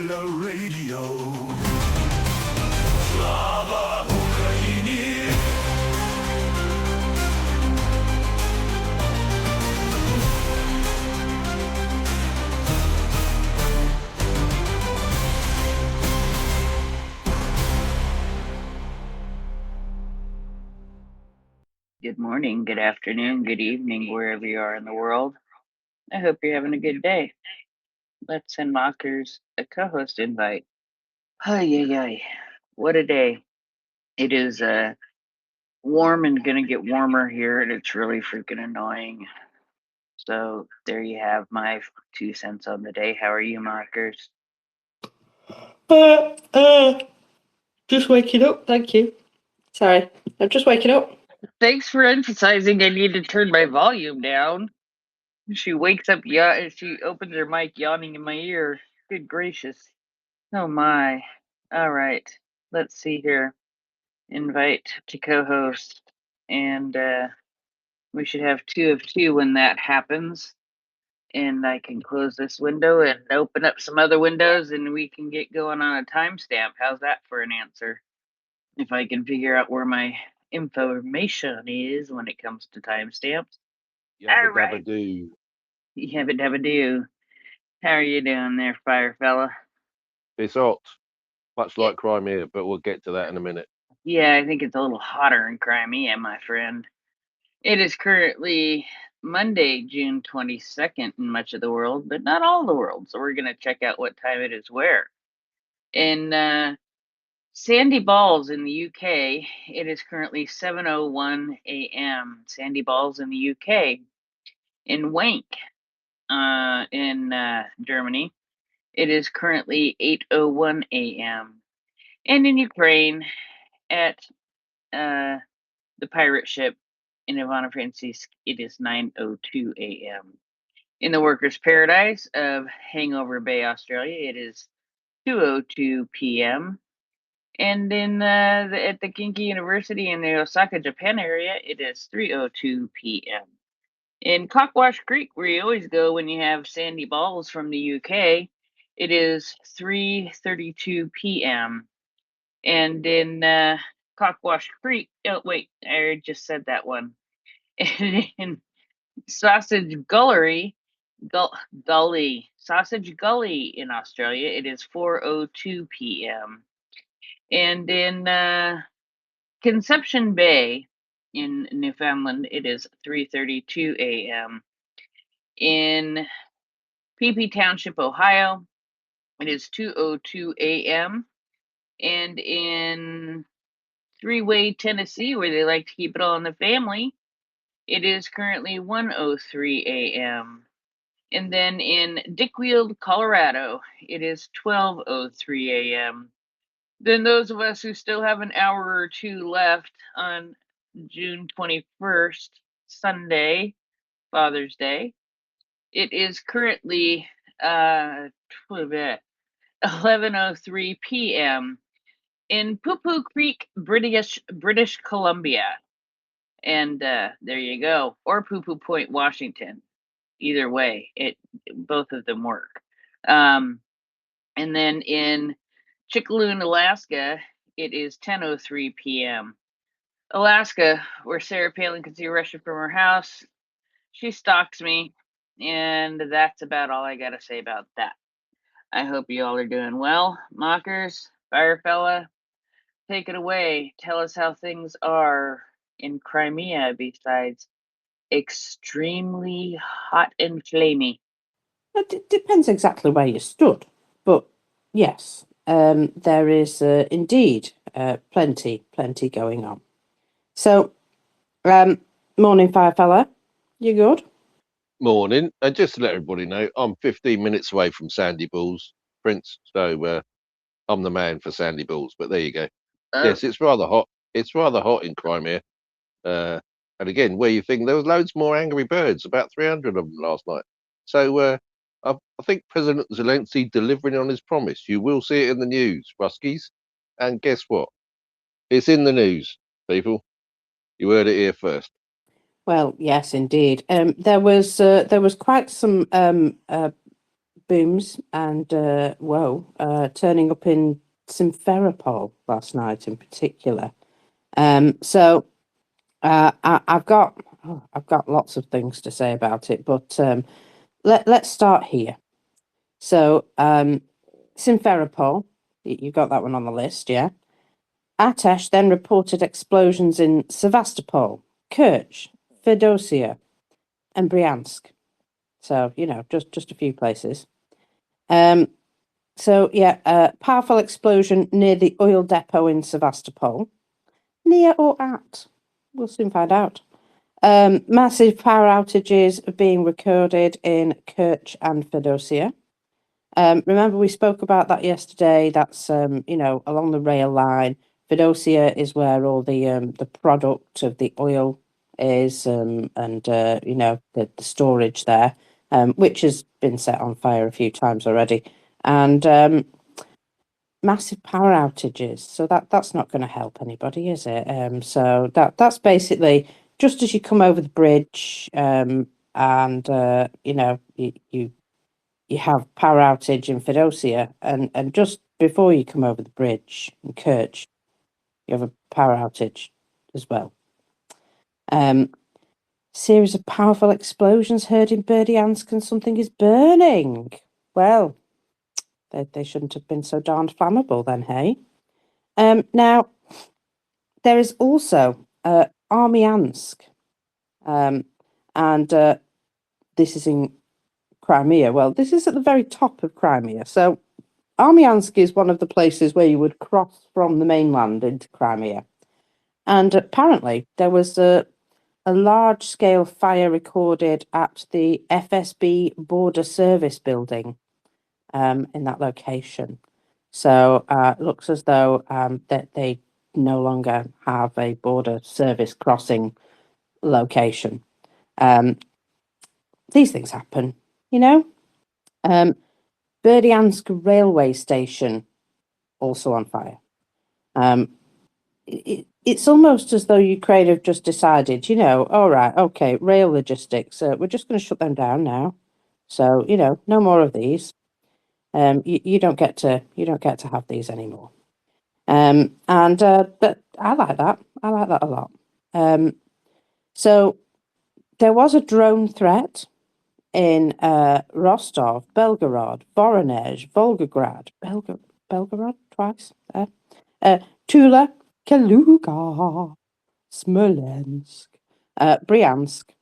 Volya Radio. Slava Ukraini! Good morning, good afternoon, good evening, wherever you are in the world. I hope you're having a good day. Let's send Mockers a co-host invite. Ay. What a day. It is warm and gonna get warmer here, and it's really freaking annoying. So there you have my 2 cents on the day. How are you, Mockers? Just waking up, thank you. Sorry, I'm just waking up. Thanks for emphasizing I need to turn my volume down. She wakes up, she opens her mic yawning in my ear. Good gracious. Oh my. All right. Let's see here. Invite to co-host. And we should have 2 of 2 when that happens. And I can close this window and open up some other windows and we can get going on a timestamp. How's that for an answer? If I can figure out where my information is when it comes to timestamps. All right. Do. Yabba dabba do. How are you doing there, fire fella? It's hot, much like Crimea, but we'll get to that in a minute. Yeah, I think it's a little hotter in Crimea, my friend. It is currently Monday, June 22nd in much of the world, but not all the world. So we're going to check out what time it is where. In Sandy Balls in the UK, it is currently 7:01 a.m. Sandy Balls in the UK. In Wank in Germany, it is currently 8:01 a.m. And in Ukraine, at the pirate ship in Ivano-Frankivsk, it is 9:02 a.m. In the workers' paradise of Hangover Bay, Australia, it is 2:02 p.m. And in at the Kinki University in the Osaka, Japan area, it is 3:02 p.m. In Cockwash Creek, where you always go when you have sandy balls from the UK, it is 3:32 p.m. And in Cockwash Creek, oh wait, I just said that one. And in Sausage Gully, Sausage Gully in Australia, it is 4:02 p.m. And in Conception Bay in Newfoundland, it is 3:32 a.m. In PP Township, Ohio, it is 2:02 a.m. And in Three-Way, Tennessee, where they like to keep it all in the family, it is currently 1:03 a.m. And then in Dickweald, Colorado, it is 12:03 a.m. Then those of us who still have an hour or two left on June 21st, Sunday, Father's Day, it is currently 11:03 p.m. in Poo Creek, British Columbia. And there you go. Or Poo Point, Washington. Either way, both of them work. And then in Chickaloon, Alaska, it is 10:03 p.m. Alaska, where Sarah Palin can see Russia from her house. She stalks me, and that's about all I got to say about that. I hope you all are doing well. Mockers, Firefella, take it away. Tell us how things are in Crimea besides extremely hot and flamey. It depends exactly where you stood, but yes, there is indeed plenty going on. So, morning, Firefella. You good? Morning. And just to let everybody know, I'm 15 minutes away from Sandy Balls, Prince. So I'm the man for Sandy Balls. But there you go. Yes, it's rather hot. It's rather hot in Crimea. And again, where you think there was loads more angry birds, about 300 of them last night. So I think President Zelensky delivering on his promise. You will see it in the news, Ruskies. And guess what? It's in the news, people. You heard it here first. Well, yes, indeed. There was quite some booms and turning up in Simferopol last night in particular. I've got lots of things to say about it, but let's start here. So Simferopol, you got that one on the list, yeah? Atesh then reported explosions in Sevastopol, Kerch, Fedosia, and Bryansk. So, just a few places. Powerful explosion near the oil depot in Sevastopol. Near or at? We'll soon find out. Massive power outages are being recorded in Kerch and Fedosia. Remember, we spoke about that yesterday. That's, along the rail line. Fedosia is where all the product of the oil is, and the storage there, which has been set on fire a few times already, and massive power outages. So that's not going to help anybody, is it? So that's basically just as you come over the bridge, you have power outage in Fedosia, and just before you come over the bridge in Kerch, you have a power outage as well. Series of powerful explosions heard in Berdiansk, and something is burning. Well, they shouldn't have been so darned flammable then, hey? Now, there is also Armyansk, and this is in Crimea. Well, this is at the very top of Crimea. So Armyansk is one of the places where you would cross from the mainland into Crimea. And apparently there was a large-scale fire recorded at the FSB Border Service building in that location. So it looks as though that they no longer have a border service crossing location. These things happen, Berdiansk railway station also on fire. It's almost as though Ukraine have just decided, all right, okay, rail logistics, we're just going to shut them down now. So, no more of these. You don't get to have these anymore. But I like that. I like that a lot. So there was a drone threat in Rostov, Belgorod, Voronezh, Volgograd, Belgorod twice, Tula, Kaluga, Smolensk, Bryansk,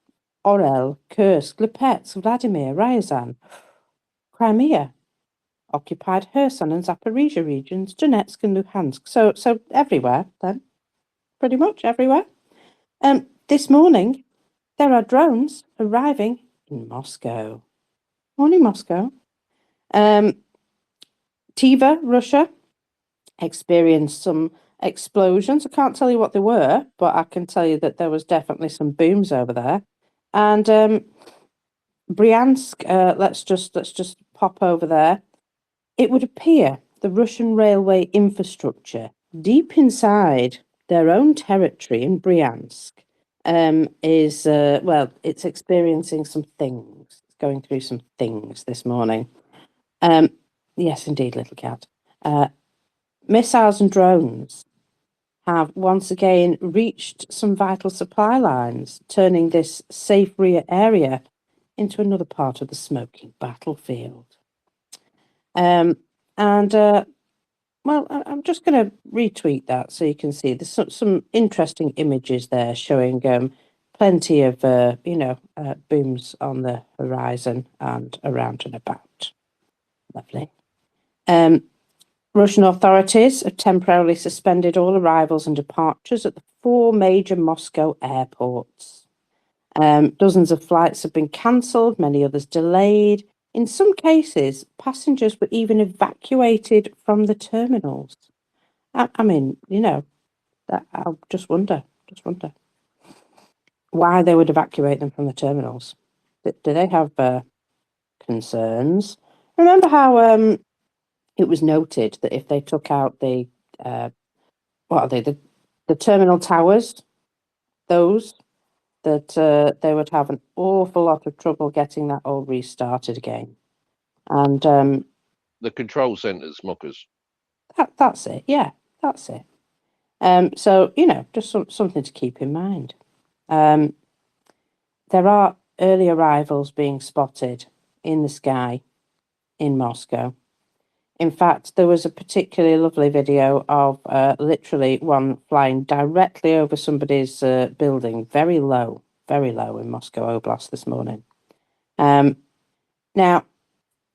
Orel, Kursk, Lipetsk, Vladimir, Ryazan, Crimea, occupied Kherson and Zaporizhia regions, Donetsk and Luhansk. So everywhere then, pretty much everywhere. This morning, there are drones arriving in Moscow. Morning, Moscow. Tiva, Russia, experienced some explosions. I can't tell you what they were, but I can tell you that there was definitely some booms over there. And Bryansk, let's just pop over there. It would appear the Russian railway infrastructure deep inside their own territory in Bryansk is it's experiencing some things. It's going through some things this morning. Yes, indeed, little cat. Missiles and drones have once again reached some vital supply lines, turning this safe rear area into another part of the smoking battlefield. I'm just going to retweet that so you can see there's some interesting images there showing plenty of booms on the horizon and around and about. Lovely. Russian authorities have temporarily suspended all arrivals and departures at the 4 major Moscow airports. Dozens of flights have been cancelled, many others delayed. In some cases, passengers were even evacuated from the terminals. I mean, I'll just wonder why they would evacuate them from the terminals. Do they have concerns? Remember how it was noted that if they took out the terminal towers, that they would have an awful lot of trouble getting that all restarted again. And The control centres, mockers. that's it. Yeah, that's it. So, just something to keep in mind. There are early arrivals being spotted in the sky in Moscow. In fact, there was a particularly lovely video of literally one flying directly over somebody's building, very low in Moscow Oblast this morning. Now,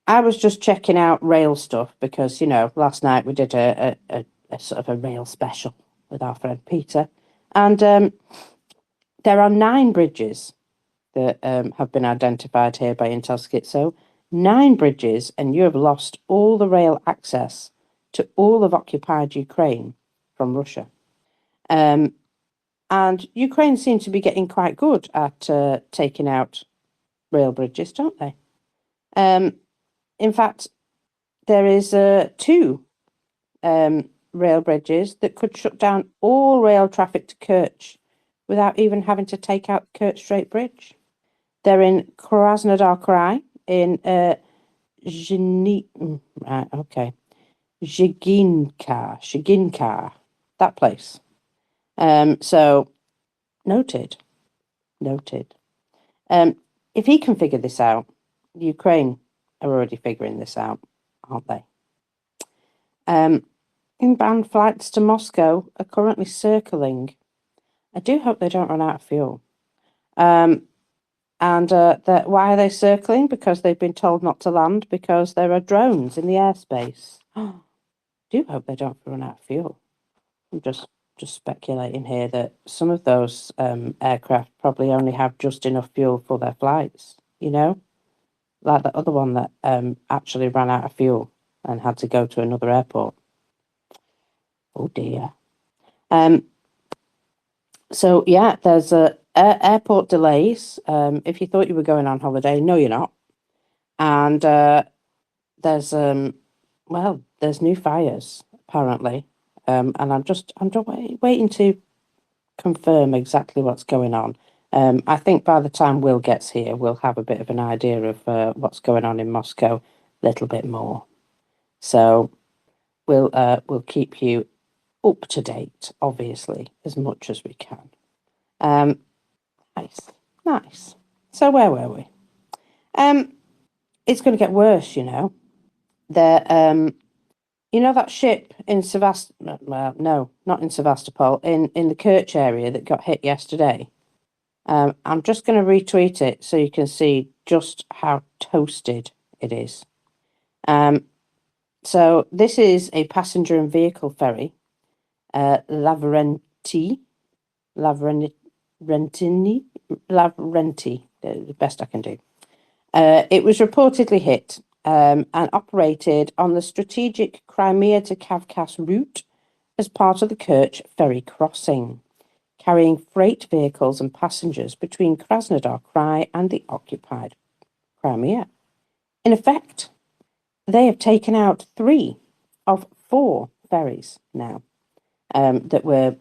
I was just checking out rail stuff because, last night we did a sort of a rail special with our friend Peter. And there are 9 bridges that have been identified here by Intel Schizo. 9 bridges, and you have lost all the rail access to all of occupied Ukraine from Russia. And Ukraine seem to be getting quite good at taking out rail bridges, don't they? In fact, there is 2 rail bridges that could shut down all rail traffic to Kerch without even having to take out the Kerch Strait Bridge. They're in Krasnodar-Crimea, in Zhiginka, that place. So, noted. If he can figure this out, Ukraine are already figuring this out, aren't they? Inbound flights to Moscow are currently circling. I do hope they don't run out of fuel. And why are they circling? Because they've been told not to land because there are drones in the airspace. I do hope they don't run out of fuel. I'm just speculating here that some of those aircraft probably only have just enough fuel for their flights, like the other one that actually ran out of fuel and had to go to another airport. Oh dear. So yeah, there's airport delays. If you thought you were going on holiday, no, you're not. And there's new fires apparently. And I'm just waiting to confirm exactly what's going on. I think by the time Will gets here, we'll have a bit of an idea of what's going on in Moscow a little bit more. So we'll keep you up to date, obviously, as much as we can. Nice. So where were we? It's going to get worse, that ship in Sevastopol, well, no, not in Sevastopol, in the Kerch area that got hit yesterday. I'm just going to retweet it so you can see just how toasted it is. So this is a passenger and vehicle ferry, Lavrenti, the best I can do. It was reportedly hit and operated on the strategic Crimea to Kavkaz route as part of the Kerch ferry crossing, carrying freight vehicles and passengers between Krasnodar-Crimea and the occupied Crimea. In effect, they have taken out 3 of 4 ferries now that were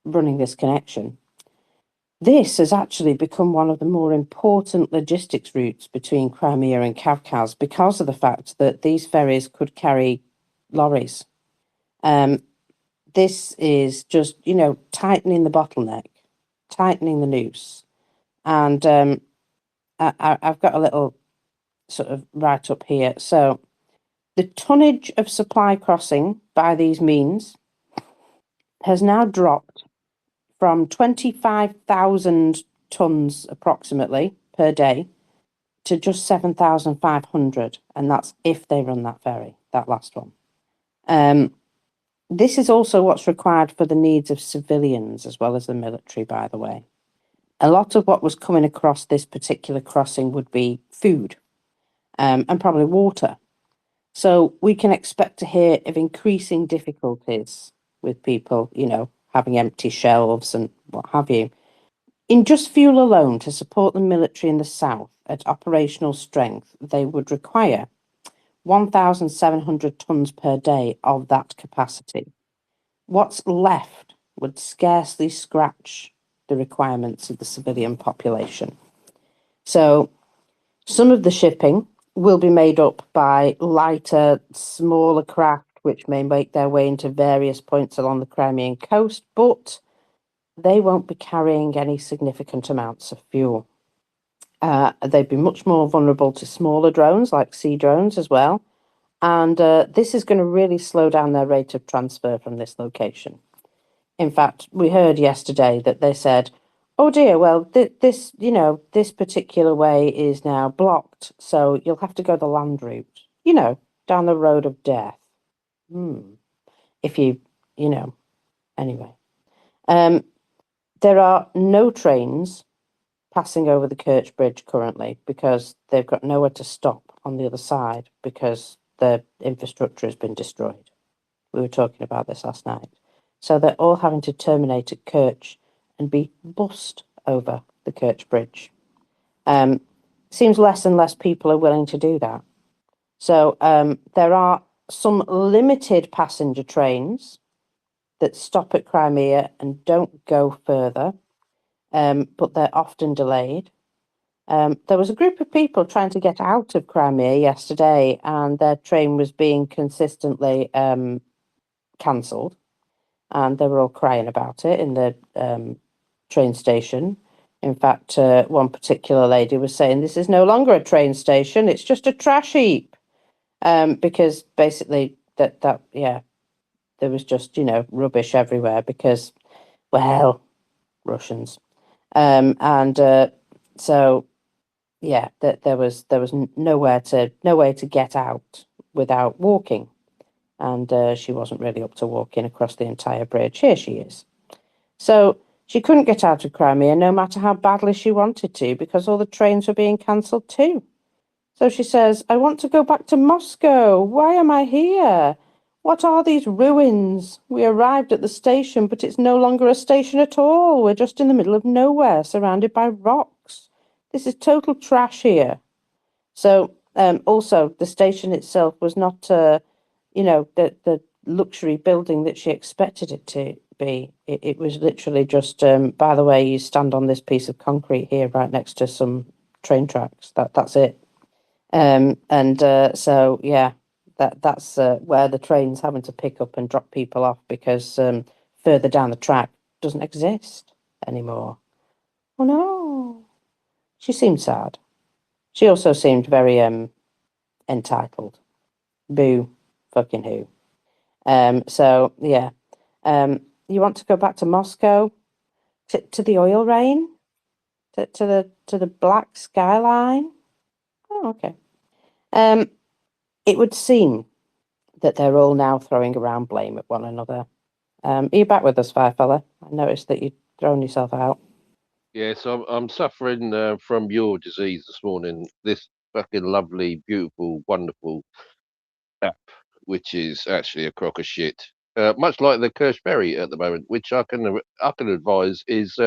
running this connection. This has actually become one of the more important logistics routes between Crimea and Kavkaz because of the fact that these ferries could carry lorries. This is just, tightening the bottleneck, tightening the noose. And I've got a little sort of write-up here. So the tonnage of supply crossing by these means has now dropped from 25,000 tonnes approximately per day to just 7,500, and that's if they run that ferry, that last one. This is also what's required for the needs of civilians as well as the military, by the way. A lot of what was coming across this particular crossing would be food and probably water. So we can expect to hear of increasing difficulties with people, having empty shelves and what have you. In just fuel alone, to support the military in the south at operational strength, they would require 1,700 tonnes per day of that capacity. What's left would scarcely scratch the requirements of the civilian population. So some of the shipping will be made up by lighter, smaller craft, which may make their way into various points along the Crimean coast, but they won't be carrying any significant amounts of fuel. They'd be much more vulnerable to smaller drones, like sea drones as well. And this is going to really slow down their rate of transfer from this location. In fact, we heard yesterday that they said, oh dear, well, this particular way is now blocked, so you'll have to go the land route, down the road of death. If anyway. There are no trains passing over the Kerch Bridge currently because they've got nowhere to stop on the other side because the infrastructure has been destroyed. We were talking about this last night. So they're all having to terminate at Kerch and be bussed over the Kerch Bridge. Seems less and less people are willing to do that. So there are some limited passenger trains that stop at Crimea and don't go further, but they're often delayed. There was a group of people trying to get out of Crimea yesterday, and their train was being consistently cancelled, and they were all crying about it in the train station. In fact, one particular lady was saying, this is no longer a train station, it's just a trash heap, because basically there was just, rubbish everywhere because, well, Russians. So, yeah, there was nowhere to get out without walking. And she wasn't really up to walking across the entire bridge. Here she is. So she couldn't get out of Crimea no matter how badly she wanted to because all the trains were being cancelled too. So she says, I want to go back to Moscow. Why am I here? What are these ruins? We arrived at the station, but it's no longer a station at all. We're just in the middle of nowhere, surrounded by rocks. This is total trash here. So also, the station itself was not, the luxury building that she expected it to be. It was literally just, by the way, you stand on this piece of concrete here right next to some train tracks. That's it. So, yeah. That's where the train's having to pick up and drop people off because further down the track doesn't exist anymore. Oh no. She seemed sad. She also seemed very entitled. Boo fucking who. So yeah. You want to go back to Moscow? To the oil rain? To the black skyline? Oh, okay. It would seem that they're all now throwing around blame at one another. Are you back with us, Firefella? I noticed that you'd thrown yourself out. Yes, I'm suffering from your disease this morning. This fucking lovely, beautiful, wonderful app, which is actually a crock of shit. Much like the Kerch Ferry at the moment, which I can advise is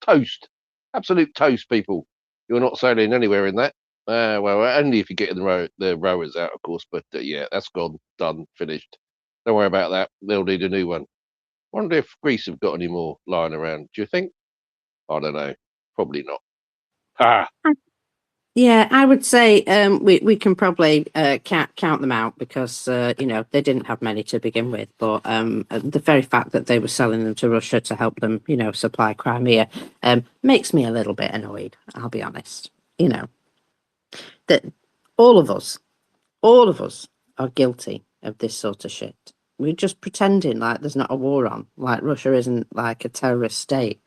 toast, absolute toast, people. You're not sailing anywhere in that. Well, only if you get the rowers out, of course. But yeah, that's gone, done, finished. Don't worry about that. They'll need a new one. Wonder if Greece have got any more lying around. Do you think? I don't know. Probably not. Ha! Yeah, I would say we can probably count them out because they didn't have many to begin with. But the very fact that they were selling them to Russia to help them, supply Crimea, makes me a little bit annoyed. I'll be honest. That all of us are guilty of this sort of shit. We're just pretending like there's not a war on, like Russia isn't like a terrorist state.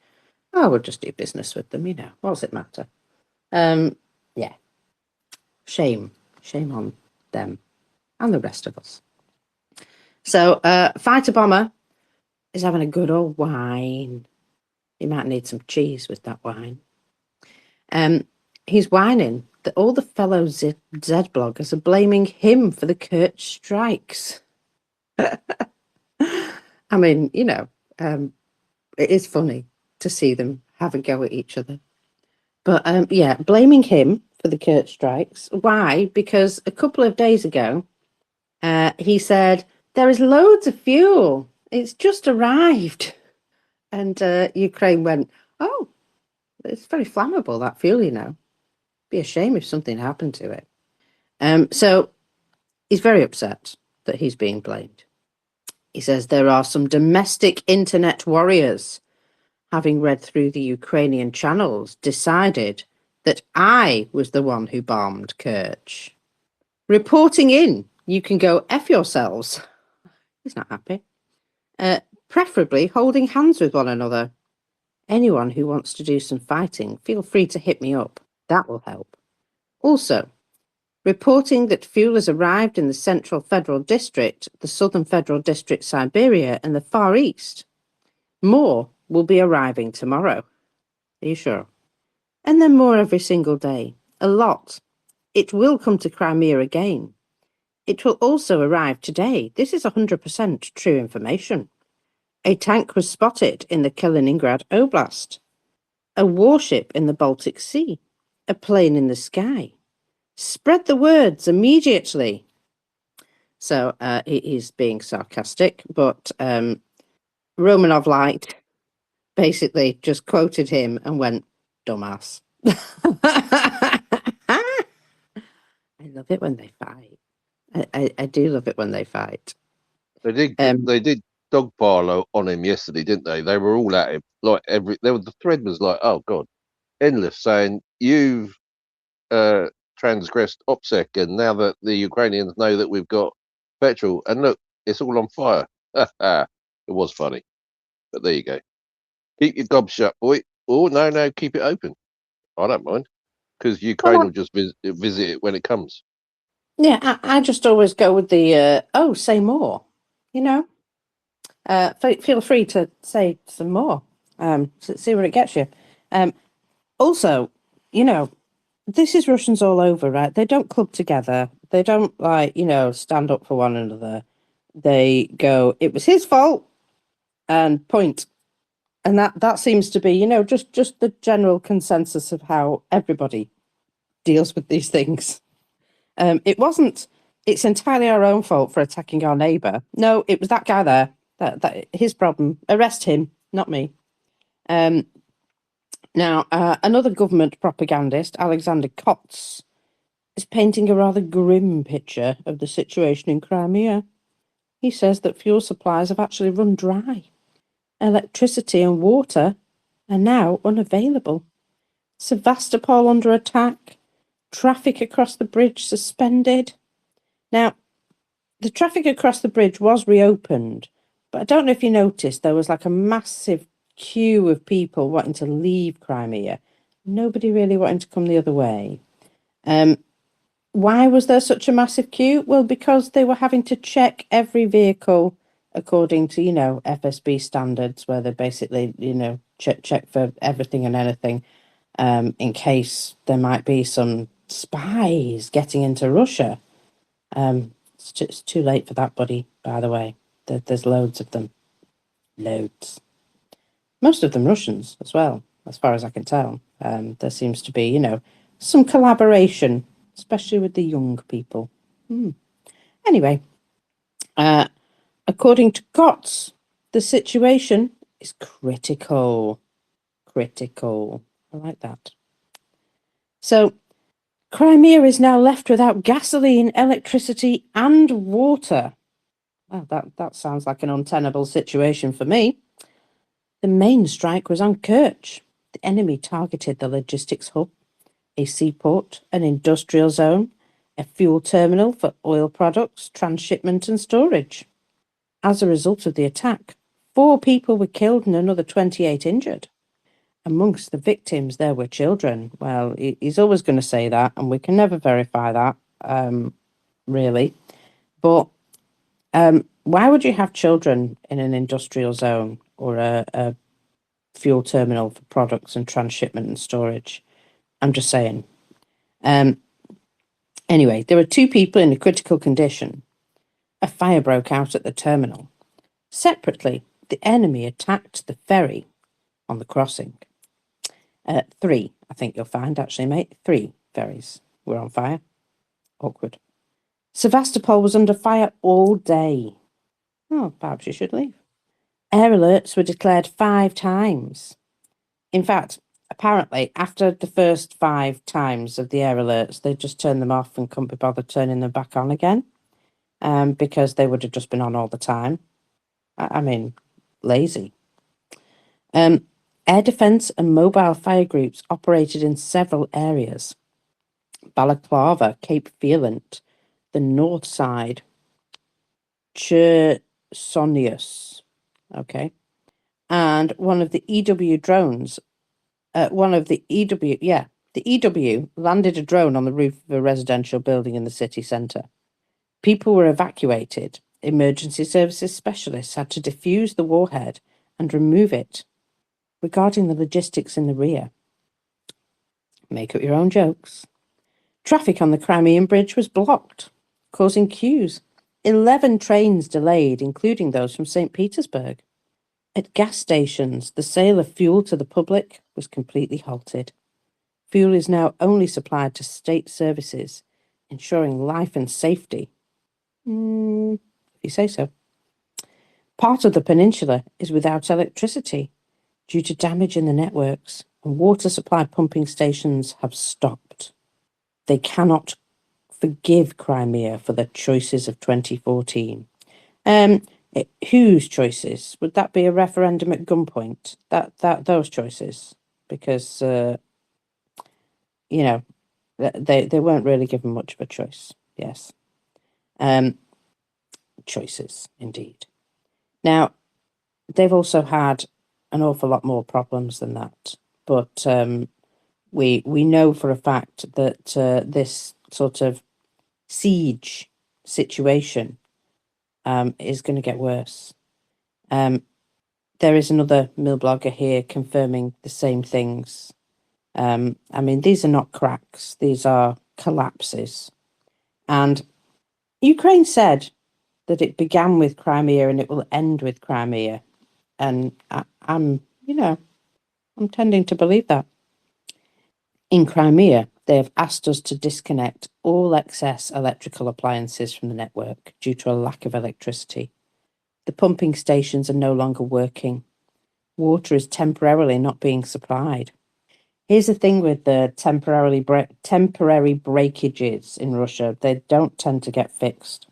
Oh, we'll just do business with them, What does it matter? Yeah. Shame on them and the rest of us. So, fighter bomber is having a good old wine. You might need some cheese with that wine. He's whining that all the fellow Z bloggers are blaming him for the Kerch strikes. I mean, it is funny to see them have a go at each other. But blaming him for the Kerch strikes. Why? Because a couple of days ago, he said, there is loads of fuel. It's just arrived. And Ukraine went, oh, it's very flammable, that fuel, Be a shame if something happened to it. So he's very upset that he's being blamed. He says there are some domestic internet warriors, having read through the Ukrainian channels, decided that I was the one who bombed Kerch. Reporting in, you can go F yourselves. He's not happy. Preferably holding hands with one another. Anyone who wants to do some fighting, feel free to hit me up. That will help. Also, reporting that fuel has arrived in the Central Federal District, the Southern Federal District, Siberia, and the Far East. More will be arriving tomorrow. Are you sure? And then more every single day. A lot. It will come to Crimea again. It will also arrive today. This is 100% true information. A tank was spotted in the Kaliningrad Oblast. A warship in the Baltic Sea. A plane in the sky. Spread the words immediately. So he's being sarcastic, but Romanov Light basically just quoted him and went, dumbass. I love it when they fight. I do love it when they fight. They did dogpile on him yesterday, didn't they? They were all at him. Like the thread was like, oh God, endless, saying you've transgressed OPSEC, and now that the Ukrainians know that we've got petrol, and look, it's all on fire. It was funny, but there you go. Keep your gob shut, boy. Oh no, keep it open. I don't mind, because Ukraine will just visit it when it comes. Yeah, I just always go with the say more. You know, feel free to say some more. See where it gets you. Also, you know, this is Russians all over, right? They don't club together. They don't stand up for one another. They go, it was his fault, and point. And that seems to be, just the general consensus of how everybody deals with these things. It's entirely our own fault for attacking our neighbour. No, it was that guy there. That his problem. Arrest him, not me. Now, another government propagandist, Alexander Kotz, is painting a rather grim picture of the situation in Crimea. He says that fuel supplies have actually run dry. Electricity and water are now unavailable. Sevastopol under attack. Traffic across the bridge suspended. Now, the traffic across the bridge was reopened, but I don't know if you noticed, there was like a massive queue of people wanting to leave Crimea. Nobody really wanting to come the other way. Why was there such a massive queue? Well, because they were having to check every vehicle according to, FSB standards, where they basically, check for everything and anything, in case there might be some spies getting into Russia. It's too late for that, buddy, by the way. There's loads of them. Loads. Most of them Russians as well, as far as I can tell. There seems to be, some collaboration, especially with the young people. Anyway, according to Kotz, the situation is critical. Critical. I like that. So, Crimea is now left without gasoline, electricity, and water. Well, that sounds like an untenable situation for me. The main strike was on Kerch. The enemy targeted the logistics hub, a seaport, an industrial zone, a fuel terminal for oil products, transshipment and storage. As a result of the attack, 4 people were killed and another 28 injured. Amongst the victims, there were children. Well, he's always going to say that, and we can never verify that, really. But why would you have children in an industrial zone or a fuel terminal for products and transshipment and storage? I'm just saying. Anyway, there were 2 people in a critical condition. A fire broke out at the terminal. Separately, the enemy attacked the ferry on the crossing. 3, I think you'll find, actually, mate. 3 ferries were on fire. Awkward. Sevastopol was under fire all day. Oh, perhaps you should leave. Air alerts were declared 5 times. In fact, apparently, after the first 5 times of the air alerts, they just turned them off and couldn't be bothered turning them back on again, because they would have just been on all the time. I mean, lazy. Air defence and mobile fire groups operated in several areas. Balaclava, Cape Violant, the north side, Chersonius, okay, and one of the EW drones, the EW landed a drone on the roof of a residential building in the city centre. People were evacuated. Emergency services specialists had to defuse the warhead and remove it. Regarding the logistics in the rear, make up your own jokes. Traffic on the Crimean Bridge was blocked, causing queues. 11 trains delayed, including those from St. Petersburg. At gas stations, the sale of fuel to the public was completely halted. Fuel is now only supplied to state services, ensuring life and safety. If you say so. Part of the peninsula is without electricity due to damage in the networks, and water supply pumping stations have stopped. They cannot forgive Crimea for the choices of 2014. Whose choices? Would that be a referendum at gunpoint? Those choices? Because they weren't really given much of a choice. Yes. Choices, indeed. Now, they've also had an awful lot more problems than that. But we know for a fact that this sort of siege situation is going to get worse. There is another mill blogger here confirming the same things. I mean, these are not cracks. These are collapses. And Ukraine said that it began with Crimea and it will end with Crimea. And I'm tending to believe that. In Crimea, they have asked us to disconnect all excess electrical appliances from the network due to a lack of electricity. The pumping stations are no longer working. Water is temporarily not being supplied. Here's the thing with the temporary breakages in Russia. They don't tend to get fixed.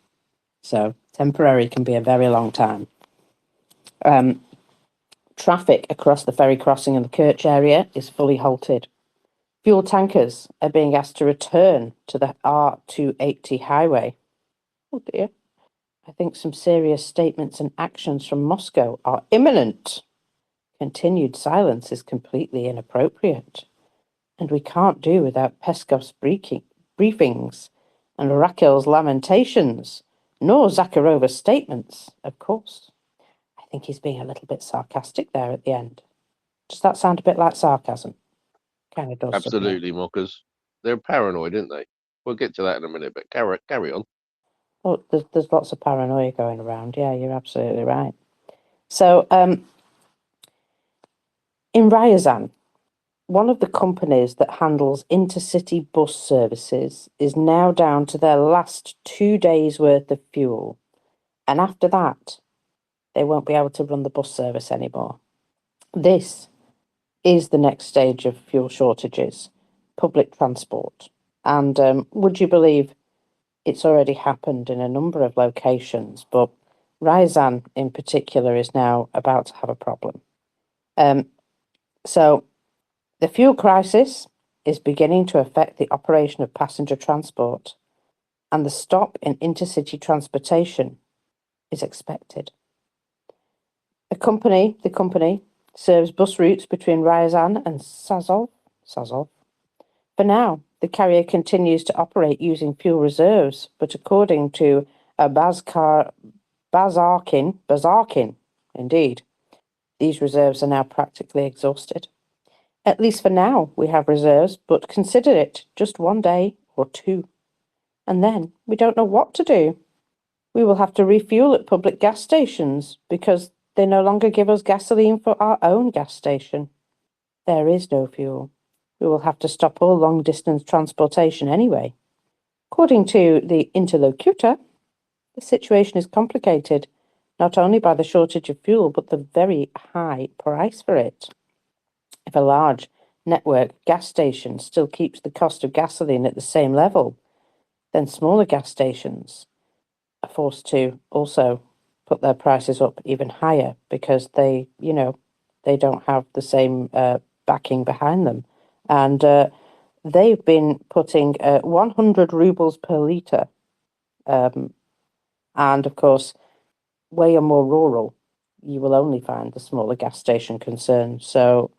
So temporary can be a very long time. Traffic across the ferry crossing in the Kerch area is fully halted. Fuel tankers are being asked to return to the R18 highway. Oh dear. I think some serious statements and actions from Moscow are imminent. Continued silence is completely inappropriate. And we can't do without Peskov's briefings and Raquel's lamentations, nor Zakharova's statements, of course. I think he's being a little bit sarcastic there at the end. Does that sound a bit like sarcasm? Kind of does. Absolutely, mockers. They're paranoid, aren't they? We'll get to that in a minute, but carry on. Oh, there's lots of paranoia going around. Yeah, you're absolutely right. So, in Ryazan, one of the companies that handles intercity bus services is now down to their last 2 days' worth of fuel. And after that, they won't be able to run the bus service anymore. This is the next stage of fuel shortages, public transport. And would you believe it's already happened in a number of locations, but Ryazan in particular is now about to have a problem. So the fuel crisis is beginning to affect the operation of passenger transport, and the stop in intercity transportation is expected. The company serves bus routes between Ryazan and Sazov. For now, the carrier continues to operate using fuel reserves, but according to Bazarkin, indeed, these reserves are now practically exhausted. At least for now, we have reserves, but consider it just 1 day or 2. And then we don't know what to do. We will have to refuel at public gas stations because they no longer give us gasoline for our own gas station. There is no fuel. We will have to stop all long-distance transportation anyway. According to the interlocutor, the situation is complicated, not only by the shortage of fuel, but the very high price for it. If a large network gas station still keeps the cost of gasoline at the same level, then smaller gas stations are forced to also put their prices up even higher because they don't have the same backing behind them. And they've been putting 100 rubles per litre. And of course, where you're more rural, you will only find the smaller gas station concerned. So,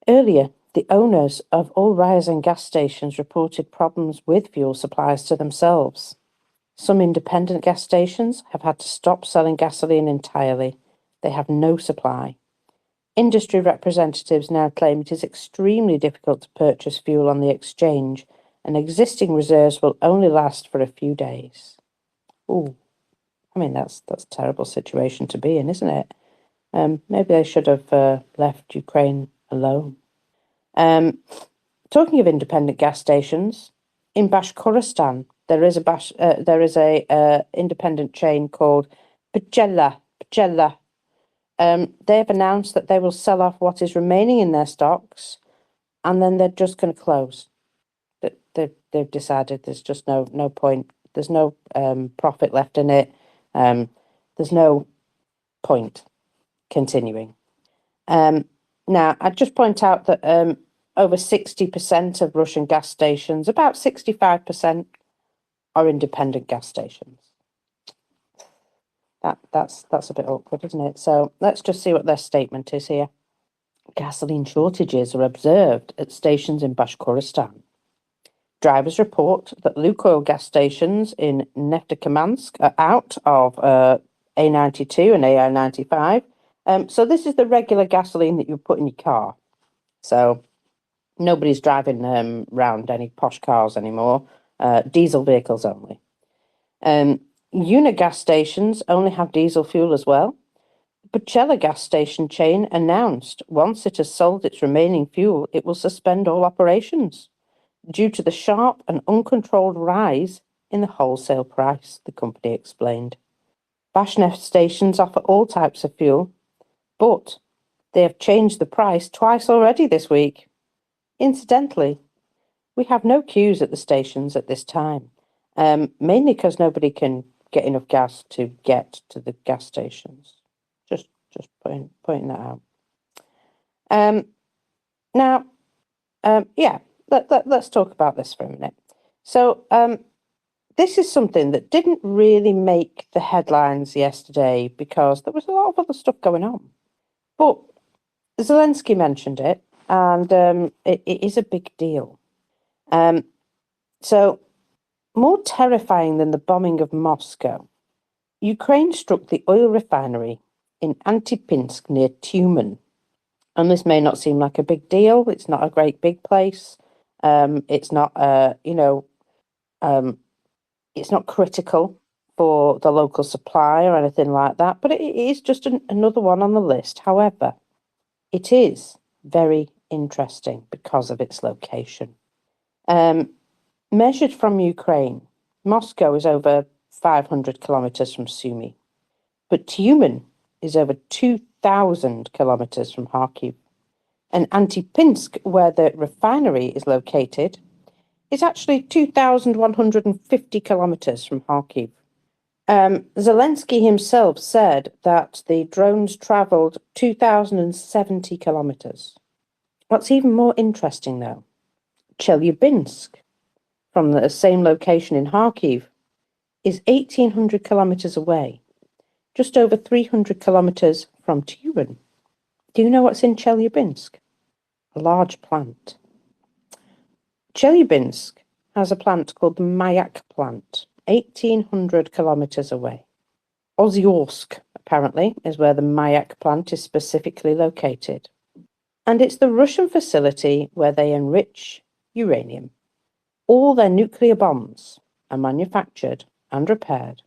earlier, the owners of all rising gas stations reported problems with fuel supplies to themselves. Some independent gas stations have had to stop selling gasoline entirely. They have no supply. Industry representatives now claim it is extremely difficult to purchase fuel on the exchange, and existing reserves will only last for a few days. I mean, that's a terrible situation to be in, isn't it? Maybe they should have left Ukraine alone. Talking of independent gas stations, in Bashkortostan, there is a independent chain called Pchela. They've announced that they will sell off what is remaining in their stocks, and then they're just going to close. They've decided there's just no point. There's no profit left in it. There's no point continuing. Now, I'd just point out that over 60% of Russian gas stations, about 65%, are independent gas stations. That's a bit awkward, isn't it? So let's just see what their statement is here. Gasoline shortages are observed at stations in Bashkortostan. Drivers report that Lukoil gas stations in Neftekhimsk are out of A92 and AI95. So this is the regular gasoline that you put in your car. So nobody's driving around any posh cars anymore. Diesel vehicles only. Unit gas stations only have diesel fuel as well. The Pchela gas station chain announced once it has sold its remaining fuel, it will suspend all operations due to the sharp and uncontrolled rise in the wholesale price, the company explained. Bashneft stations offer all types of fuel, but they have changed the price twice already this week. Incidentally, we have no queues at the stations at this time, mainly because nobody can get enough gas to get to the gas stations. Just pointing that out. Now, let's talk about this for a minute. So, this is something that didn't really make the headlines yesterday because there was a lot of other stuff going on. But Zelensky mentioned it, and it is a big deal. So, more terrifying than the bombing of Moscow, Ukraine struck the oil refinery in Antipinsk near Tyumen. And this may not seem like a big deal. It's not a great big place. It's not, it's not critical for the local supply or anything like that. But it is just another one on the list. However, it is very interesting because of its location. Measured from Ukraine, Moscow is over 500 kilometers from Sumy, but Tyumen is over 2,000 kilometers from Kharkiv. And Antipinsk, where the refinery is located, is actually 2,150 kilometers from Kharkiv. Zelensky himself said that the drones traveled 2,070 kilometers. What's even more interesting, though, Chelyabinsk, from the same location in Kharkiv, is 1,800 kilometers away, just over 300 kilometers from Tyumen. Do you know what's in Chelyabinsk? A large plant. Chelyabinsk has a plant called the Mayak plant, 1,800 kilometers away. Ozyorsk, apparently, is where the Mayak plant is specifically located. And it's the Russian facility where they enrich uranium. All their nuclear bombs are manufactured and repaired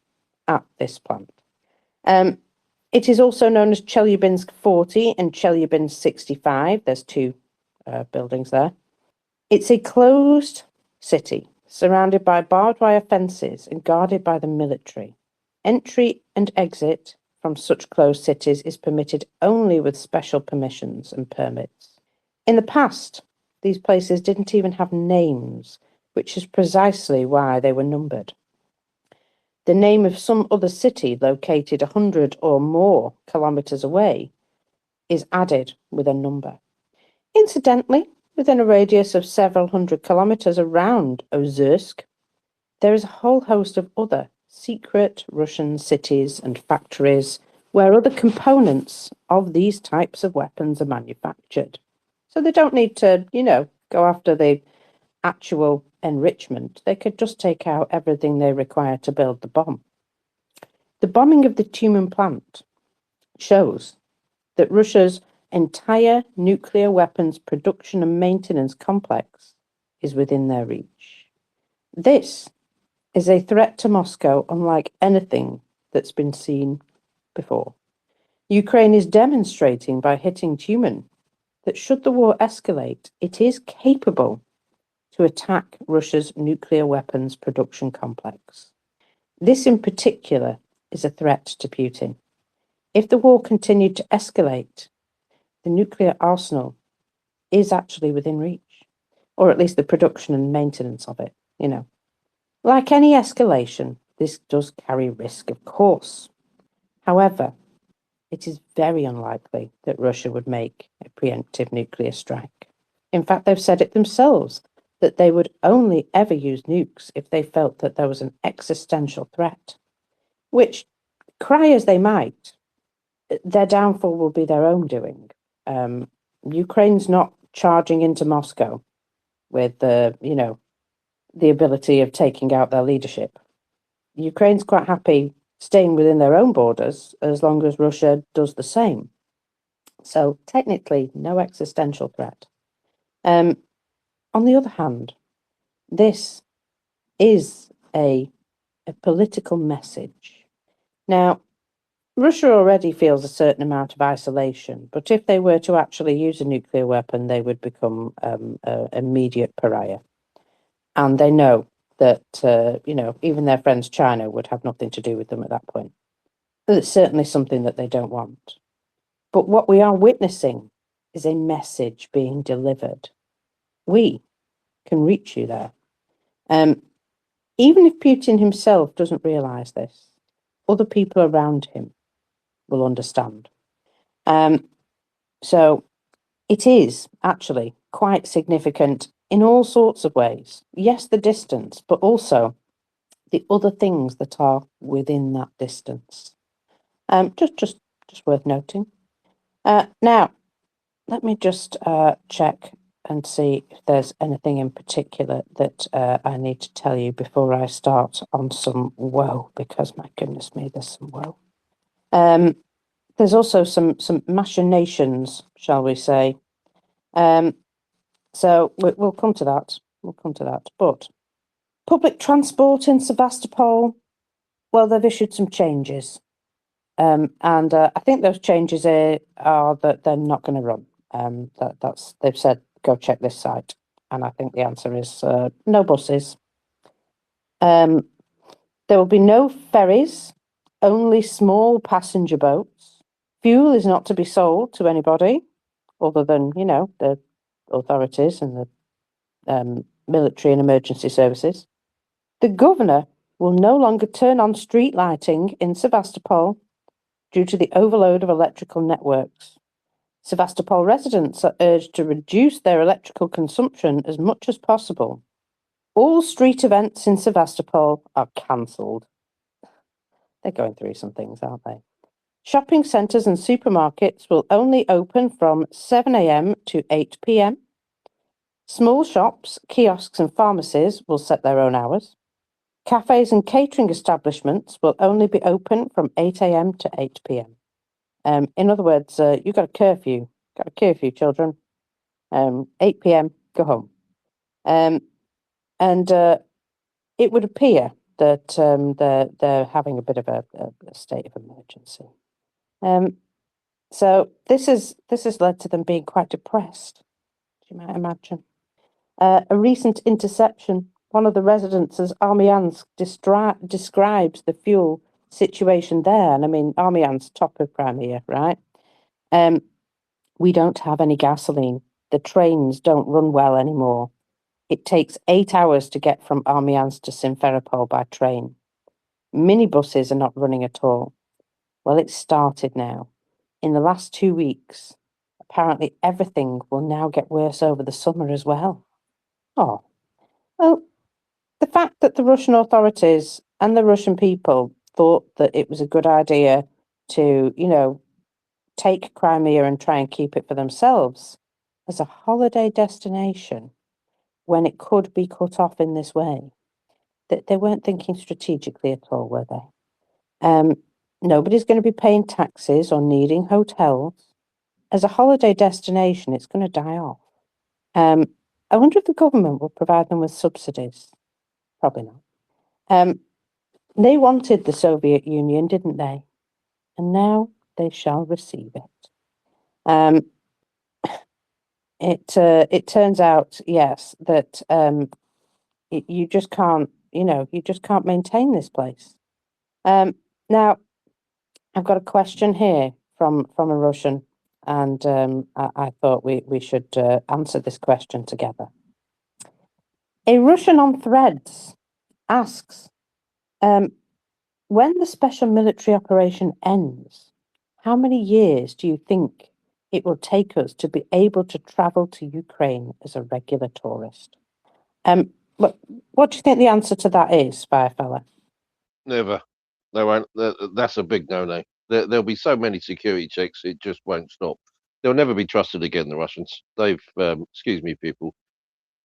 at this plant. It is also known as Chelyabinsk 40 and Chelyabinsk 65. There's two buildings there. It's a closed city surrounded by barbed wire fences and guarded by the military. Entry and exit from such closed cities is permitted only with special permissions and permits. In the past, these places didn't even have names, which is precisely why they were numbered. The name of some other city located 100 or more kilometres away is added with a number. Incidentally, within a radius of several hundred kilometres around Ozersk, there is a whole host of other secret Russian cities and factories where other components of these types of weapons are manufactured. So they don't need to, go after the actual enrichment. They could just take out everything they require to build the bomb. The bombing of the Tumen plant shows that Russia's entire nuclear weapons production and maintenance complex is within their reach. This is a threat to Moscow unlike anything that's been seen before. Ukraine is demonstrating by hitting Tumen that should the war escalate, it is capable to attack Russia's nuclear weapons production complex. This in particular is a threat to Putin. If the war continued to escalate, the nuclear arsenal is actually within reach, or at least the production and maintenance of it, Like any escalation, this does carry risk, of course. However, it is very unlikely that Russia would make a preemptive nuclear strike. In fact, they've said it themselves, that they would only ever use nukes if they felt that there was an existential threat, which, cry as they might, their downfall will be their own doing. Ukraine's not charging into Moscow with the ability of taking out their leadership. Ukraine's quite happy staying within their own borders as long as Russia does the same. So technically, no existential threat. On the other hand, this is a political message. Now, Russia already feels a certain amount of isolation, but if they were to actually use a nuclear weapon, they would become an immediate pariah. And they know that, even their friends China would have nothing to do with them at that point. But it's certainly something that they don't want. But what we are witnessing is a message being delivered. We can reach you there. Even if Putin himself doesn't realise this, other people around him will understand. So it is actually quite significant in all sorts of ways. Yes, the distance, but also the other things that are within that distance. Just worth noting. Now, let me just check and see if there's anything in particular that I need to tell you before I start on some woe, because my goodness me, there's some woe. There's also some machinations, shall we say. So we'll come to that. But public transport in Sevastopol, well, they've issued some changes. And I think those changes are that they're not going to run. They've said, go check this site. And I think the answer is no buses. There will be no ferries, only small passenger boats. Fuel is not to be sold to anybody other than, the authorities and the military and emergency services. The governor will no longer turn on street lighting in Sevastopol due to the overload of electrical networks. Sevastopol residents are urged to reduce their electrical consumption as much as possible. All street events in Sevastopol are cancelled. They're going through some things, aren't they? Shopping centres and supermarkets will only open from 7 a.m. to 8 p.m. Small shops, kiosks and pharmacies will set their own hours. Cafes and catering establishments will only be open from 8 a.m. to 8 p.m. In other words, you've got a curfew. Got a curfew, children. 8 p.m. Go home. And it would appear that they're having a bit of a state of emergency. So this has led to them being quite depressed, you might imagine. A recent interception, one of the residents of Armyansk describes the fuel situation there. And I mean, Armyansk, top of Crimea, right? We don't have any gasoline the trains don't run well anymore. It takes 8 hours to get from Armyansk to Simferopol by train. Minibuses are not running at all. Well, it's started now. In the last 2 weeks, apparently everything will now get worse over the summer as well. Oh, well, the fact that the Russian authorities and the Russian people thought that it was a good idea to, take Crimea and try and keep it for themselves as a holiday destination when it could be cut off in this way, that they weren't thinking strategically at all, were they? Nobody's going to be paying taxes or needing hotels. As a holiday destination, it's going to die off. I wonder if the government will provide them with subsidies. Probably not. They wanted the Soviet Union, didn't they? And now they shall receive it. It turns out, yes, that you just can't, you just can't maintain this place. Now, I've got a question here from a Russian, and I thought we should answer this question together. A Russian on Threads asks, when the special military operation ends, how many years do you think it will take us to be able to travel to Ukraine as a regular tourist? What do you think the answer to that is, Firefella? Never. They won't. That's a big no-no. There'll be so many security checks, it just won't stop. They'll never be trusted again, the Russians. They've, excuse me, people,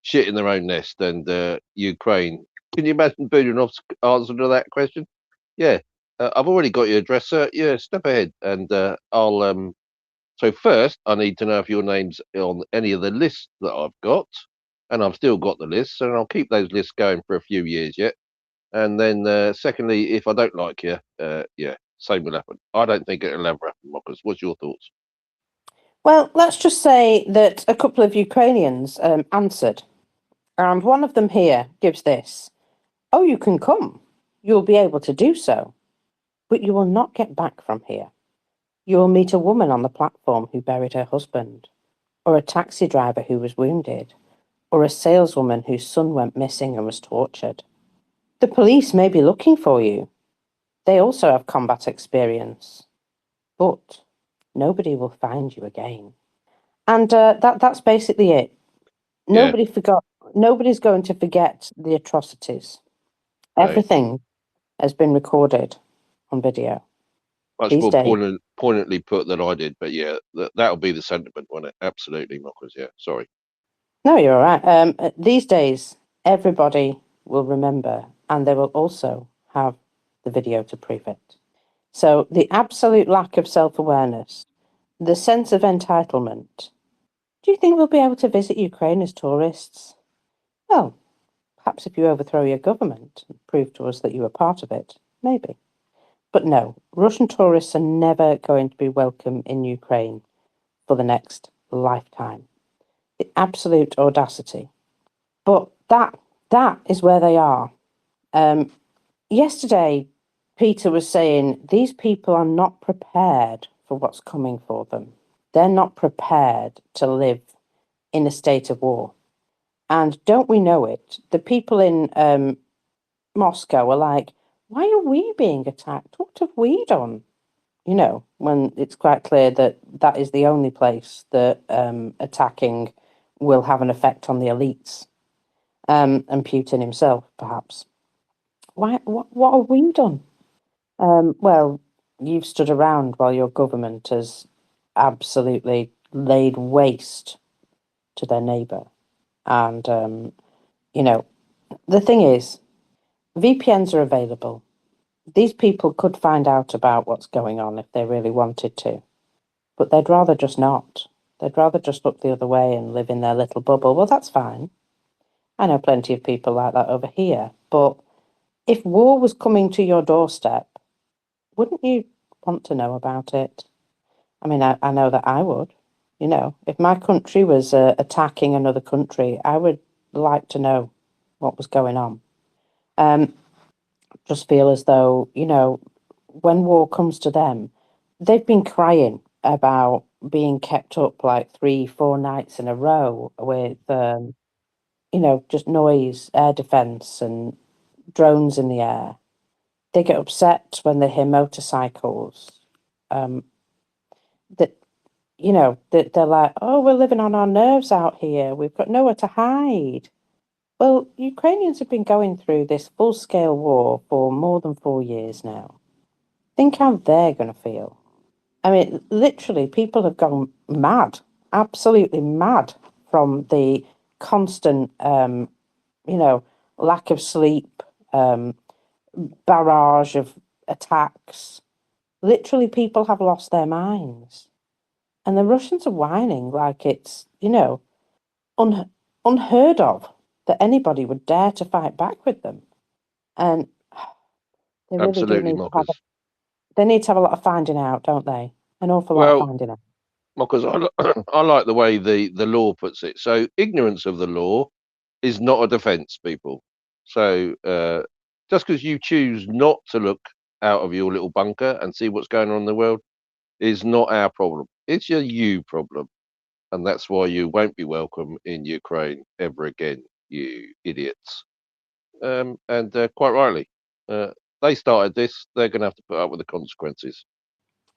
shit in their own nest. And Ukraine, can you imagine Budanov's answer to that question? Yeah, I've already got your address, sir. Yeah, step ahead. And I'll, so first, I need to know if your name's on any of the lists that I've got. And I've still got the lists, and I'll keep those lists going for a few years yet. And then, secondly, if I don't like you, yeah, same will happen. I don't think it'll ever happen, Mockers. What's your thoughts? Well, let's just say that a couple of Ukrainians answered, and one of them here gives this. Oh, you can come. You'll be able to do so. But you will not get back from here. You will meet a woman on the platform who buried her husband, or a taxi driver who was wounded, or a saleswoman whose son went missing and was tortured. The police may be looking for you. They also have combat experience. But nobody will find you again. And that's basically it. Yeah. Nobody's going to forget the atrocities. No. Everything has been recorded on video. Much These more days. poignantly put than I did, but yeah, that'll be the sentiment, won't it? Absolutely, Mockers. Yeah, sorry. No, you're all right. These days, everybody will remember, and they will also have the video to prove it. So the absolute lack of self-awareness, the sense of entitlement. Do you think we'll be able to visit Ukraine as tourists? Well, perhaps if you overthrow your government and prove to us that you were part of it, maybe. But no, Russian tourists are never going to be welcome in Ukraine for the next lifetime. The absolute audacity. But that is where they are. Yesterday, Peter was saying these people are not prepared for what's coming for them. They're not prepared to live in a state of war. And don't we know it? The people in Moscow are like, why are we being attacked? What have we done? When it's quite clear that that is the only place that attacking will have an effect on the elites and Putin himself, perhaps. What have we done? Well, you've stood around while your government has absolutely laid waste to their neighbour. And, the thing is, VPNs are available. These people could find out about what's going on if they really wanted to. But they'd rather just not. They'd rather just look the other way and live in their little bubble. Well, that's fine. I know plenty of people like that over here. But if war was coming to your doorstep, wouldn't you want to know about it? I mean, I know that I would. If my country was attacking another country, I would like to know what was going on. Just feel as though, when war comes to them, they've been crying about being kept up like 3-4 nights in a row with, just noise, air defense, and drones in the air. They get upset when they hear motorcycles. They're like, oh, we're living on our nerves out here. We've got nowhere to hide. Well, Ukrainians have been going through this full-scale war for more than 4 years now. Think how they're going to feel. I mean, literally, people have gone mad, absolutely mad from the constant, lack of sleep, barrage of attacks. Literally, people have lost their minds. And the Russians are whining like it's, unheard of that anybody would dare to fight back with them. And they really do Absolutely, need to have Mockers. they need to have a lot of finding out, don't they? An awful lot of Well, finding out. Mockers, I like the way the law puts it. So ignorance of the law is not a defence, people. So just because you choose not to look out of your little bunker and see what's going on in the world is not our problem. It's a you problem. And that's why you won't be welcome in Ukraine ever again, you idiots. And quite rightly, they started this. They're going to have to put up with the consequences.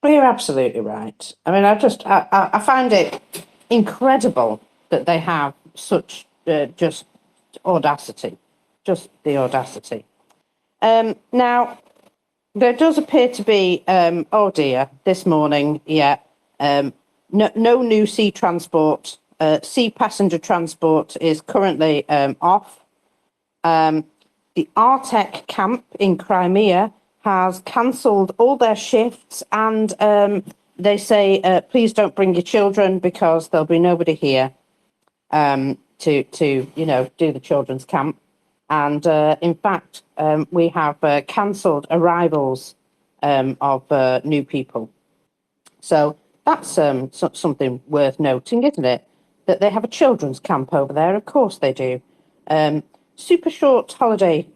Well, you're absolutely right. I mean, I find it incredible that they have such just audacity, just the audacity. Now, there does appear to be, oh dear, this morning, no new sea transport. Sea passenger transport is currently off. The R18 camp in Crimea has cancelled all their shifts, and they say, please don't bring your children because there'll be nobody here to do the children's camp. And in fact, we have cancelled arrivals of new people. So that's something worth noting, isn't it? That they have a children's camp over there. Of course they do. Super short holiday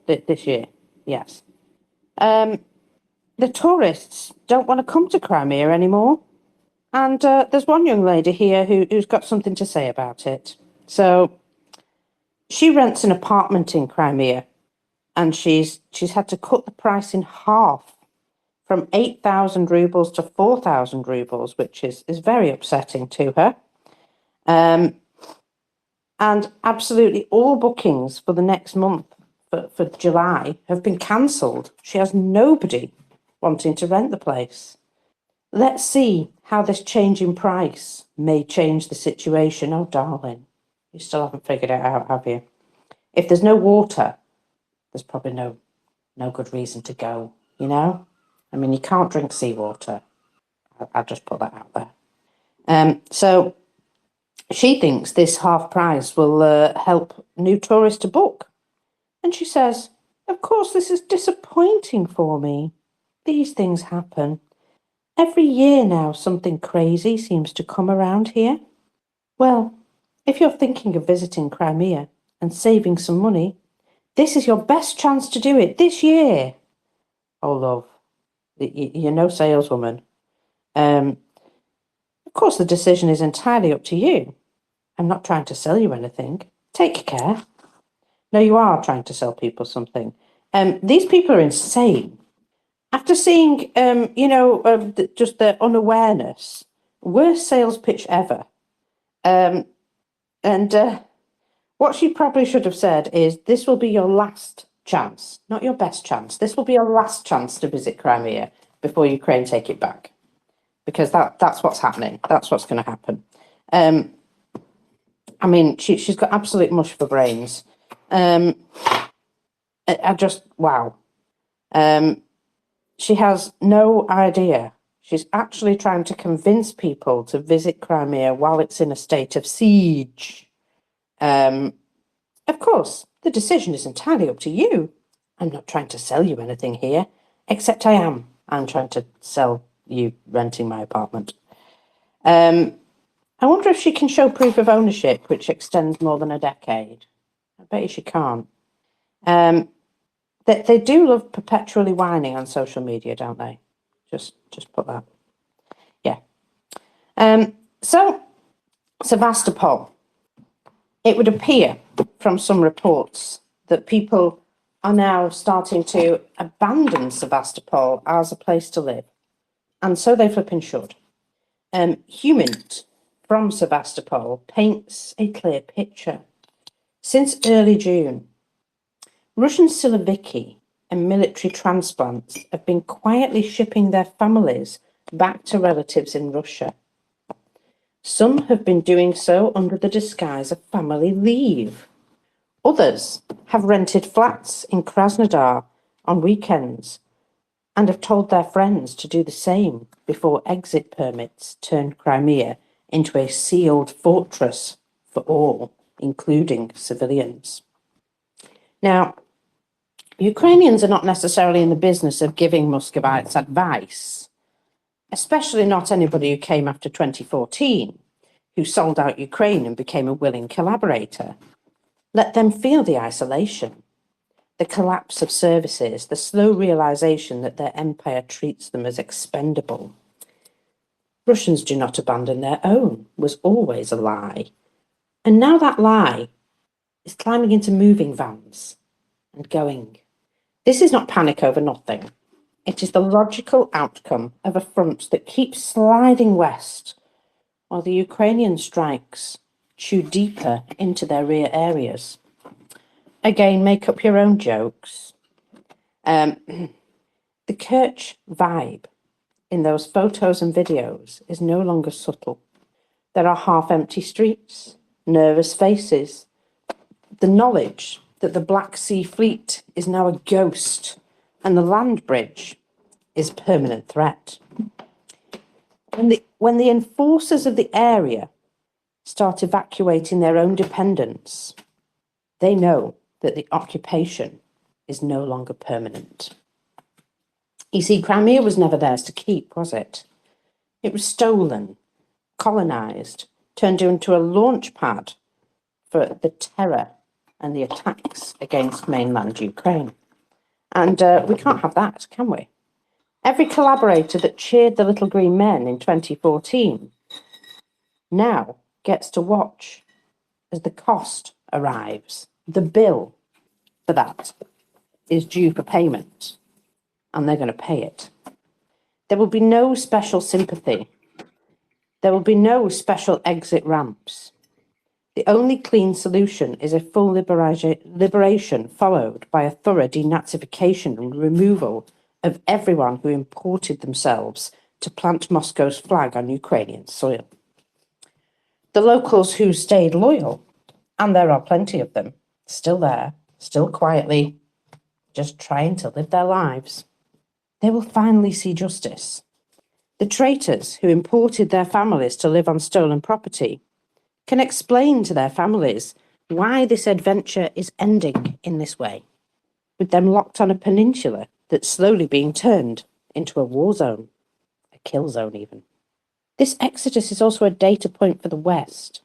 this year. Yes. The tourists don't want to come to Crimea anymore. And there's one young lady here who's got something to say about it. So she rents an apartment in Crimea, and she's had to cut the price in half from 8,000 rubles to 4,000 rubles, which is very upsetting to her. And absolutely all bookings for the next month, for July, have been cancelled. She has nobody wanting to rent the place. Let's see how this change in price may change the situation. Oh, darling, you still haven't figured it out, have you? If there's no water, there's probably no good reason to go, I mean, you can't drink seawater. I'll just put that out there. So she thinks this half price will help new tourists to book. And she says, of course, this is disappointing for me. These things happen. Every year now, something crazy seems to come around here. Well, if you're thinking of visiting Crimea and saving some money, this is your best chance to do it this year. Oh, love, you're no saleswoman. Of course, the decision is entirely up to you. I'm not trying to sell you anything. Take care. No, you are trying to sell people something. These people are insane. After seeing, just their unawareness, worst sales pitch ever. What she probably should have said is, this will be your last chance, not your best chance. This will be your last chance to visit Crimea before Ukraine take it back. Because that's what's happening. That's what's going to happen. I mean, she's got absolute mush for brains. Wow. She has no idea. She's actually trying to convince people to visit Crimea while it's in a state of siege. Of course, the decision is entirely up to you. I'm not trying to sell you anything here, except I am. I'm trying to sell you renting my apartment. I wonder if she can show proof of ownership, which extends more than a decade. I bet you she can't. They do love perpetually whining on social media, don't they? Just put that. Yeah. So, Sevastopol. It would appear from some reports that people are now starting to abandon Sevastopol as a place to live. And so they flipping should. Humint from Sevastopol paints a clear picture. Since early June, Russian Siloviki and military transplants have been quietly shipping their families back to relatives in Russia. Some have been doing so under the disguise of family leave. Others have rented flats in Krasnodar on weekends and have told their friends to do the same before exit permits turned Crimea into a sealed fortress for all, including civilians. Now, Ukrainians are not necessarily in the business of giving Muscovites advice, especially not anybody who came after 2014, who sold out Ukraine and became a willing collaborator. Let them feel the isolation, the collapse of services, the slow realization that their empire treats them as expendable. Russians do not abandon their own was always a lie. And now that lie is climbing into moving vans and going. This is not panic over nothing. It is the logical outcome of a front that keeps sliding west while the Ukrainian strikes chew deeper into their rear areas. Again, make up your own jokes. The Kerch vibe in those photos and videos is no longer subtle. There are half-empty streets, nervous faces, the knowledge that the Black Sea Fleet is now a ghost and the land bridge is a permanent threat. When the enforcers of the area start evacuating their own dependents, they know that the occupation is no longer permanent. You see, Crimea was never theirs to keep, was it? It was stolen, colonised, turned into a launch pad for the terror and the attacks against mainland Ukraine. And we can't have that, can we? Every collaborator that cheered the Little Green Men in 2014 now gets to watch as the cost arrives. The bill for that is due for payment, and they're going to pay it. There will be no special sympathy. There will be no special exit ramps. The only clean solution is a full liberation followed by a thorough denazification and removal of everyone who imported themselves to plant Moscow's flag on Ukrainian soil. The locals who stayed loyal, and there are plenty of them, still there, still quietly, just trying to live their lives, they will finally see justice. The traitors who imported their families to live on stolen property can explain to their families why this adventure is ending in this way, with them locked on a peninsula that's slowly being turned into a war zone, a kill zone even. This exodus is also a data point for the West.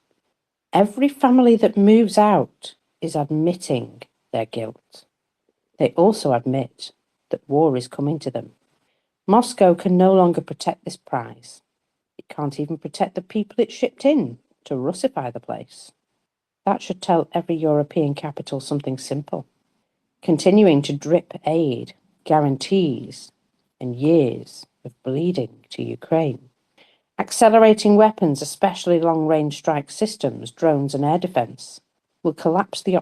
Every family that moves out is admitting their guilt. They also admit that war is coming to them. Moscow can no longer protect this prize. It can't even protect the people it shipped in to Russify the place. That should tell every European capital something simple. Continuing to drip aid, guarantees, and years of bleeding to Ukraine. Accelerating weapons, especially long-range strike systems, drones and air defence, will collapse the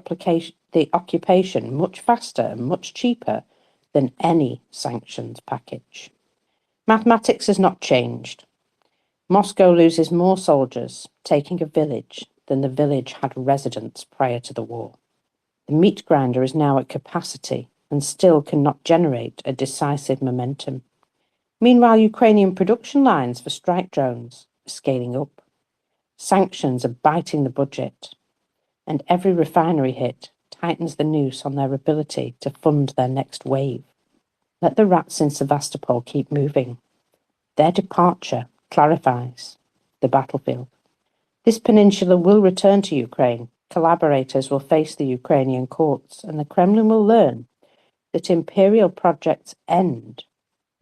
occupation much faster and much cheaper than any sanctions package. Mathematics has not changed. Moscow loses more soldiers taking a village than the village had residents prior to the war. The meat grinder is now at capacity and still cannot generate a decisive momentum. Meanwhile, Ukrainian production lines for strike drones are scaling up. Sanctions are biting the budget, and every refinery hit tightens the noose on their ability to fund their next wave. Let the rats in Sevastopol keep moving. Their departure clarifies the battlefield. This peninsula will return to Ukraine. Collaborators will face the Ukrainian courts, and the Kremlin will learn that imperial projects end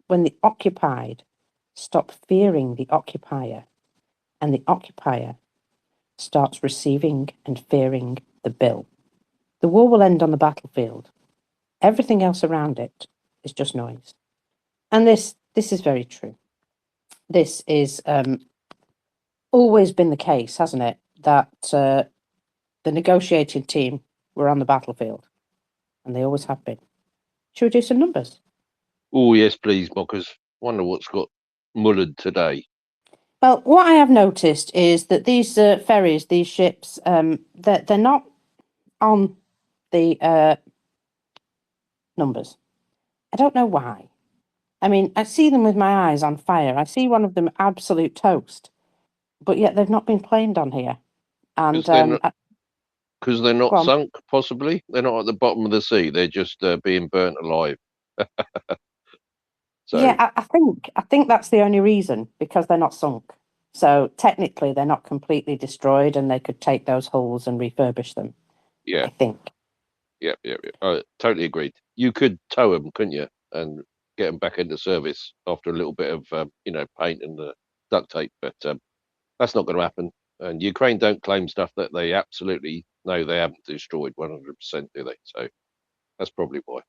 when the occupied stop fearing the occupier and the occupier starts receiving and fearing the bill. The war will end on the battlefield. Everything else around it is just noise. And this is very true. This is always been the case, hasn't it? That the negotiating team were on the battlefield, and they always have been. Should we do some numbers? Oh, yes, please, Mockers. Wonder what's got mullered today. Well, what I have noticed is that these ferries, these ships, they're not on the numbers. I don't know why. I mean, I see them with my eyes on fire. I see one of them absolute toast, but yet they've not been claimed on here. And Because they're not go on. sunk, possibly. They're not at the bottom of the sea. They're just being burnt alive. So Yeah, I think that's the only reason, because they're not sunk. So technically, they're not completely destroyed, and they could take those hulls and refurbish them. yeah, I think. yeah. I totally agreed. You could tow them, couldn't you, and get them back into service after a little bit of paint and duct tape. But that's not going to happen. And Ukraine don't claim stuff that they absolutely know they haven't destroyed 100%, do they? So that's probably why.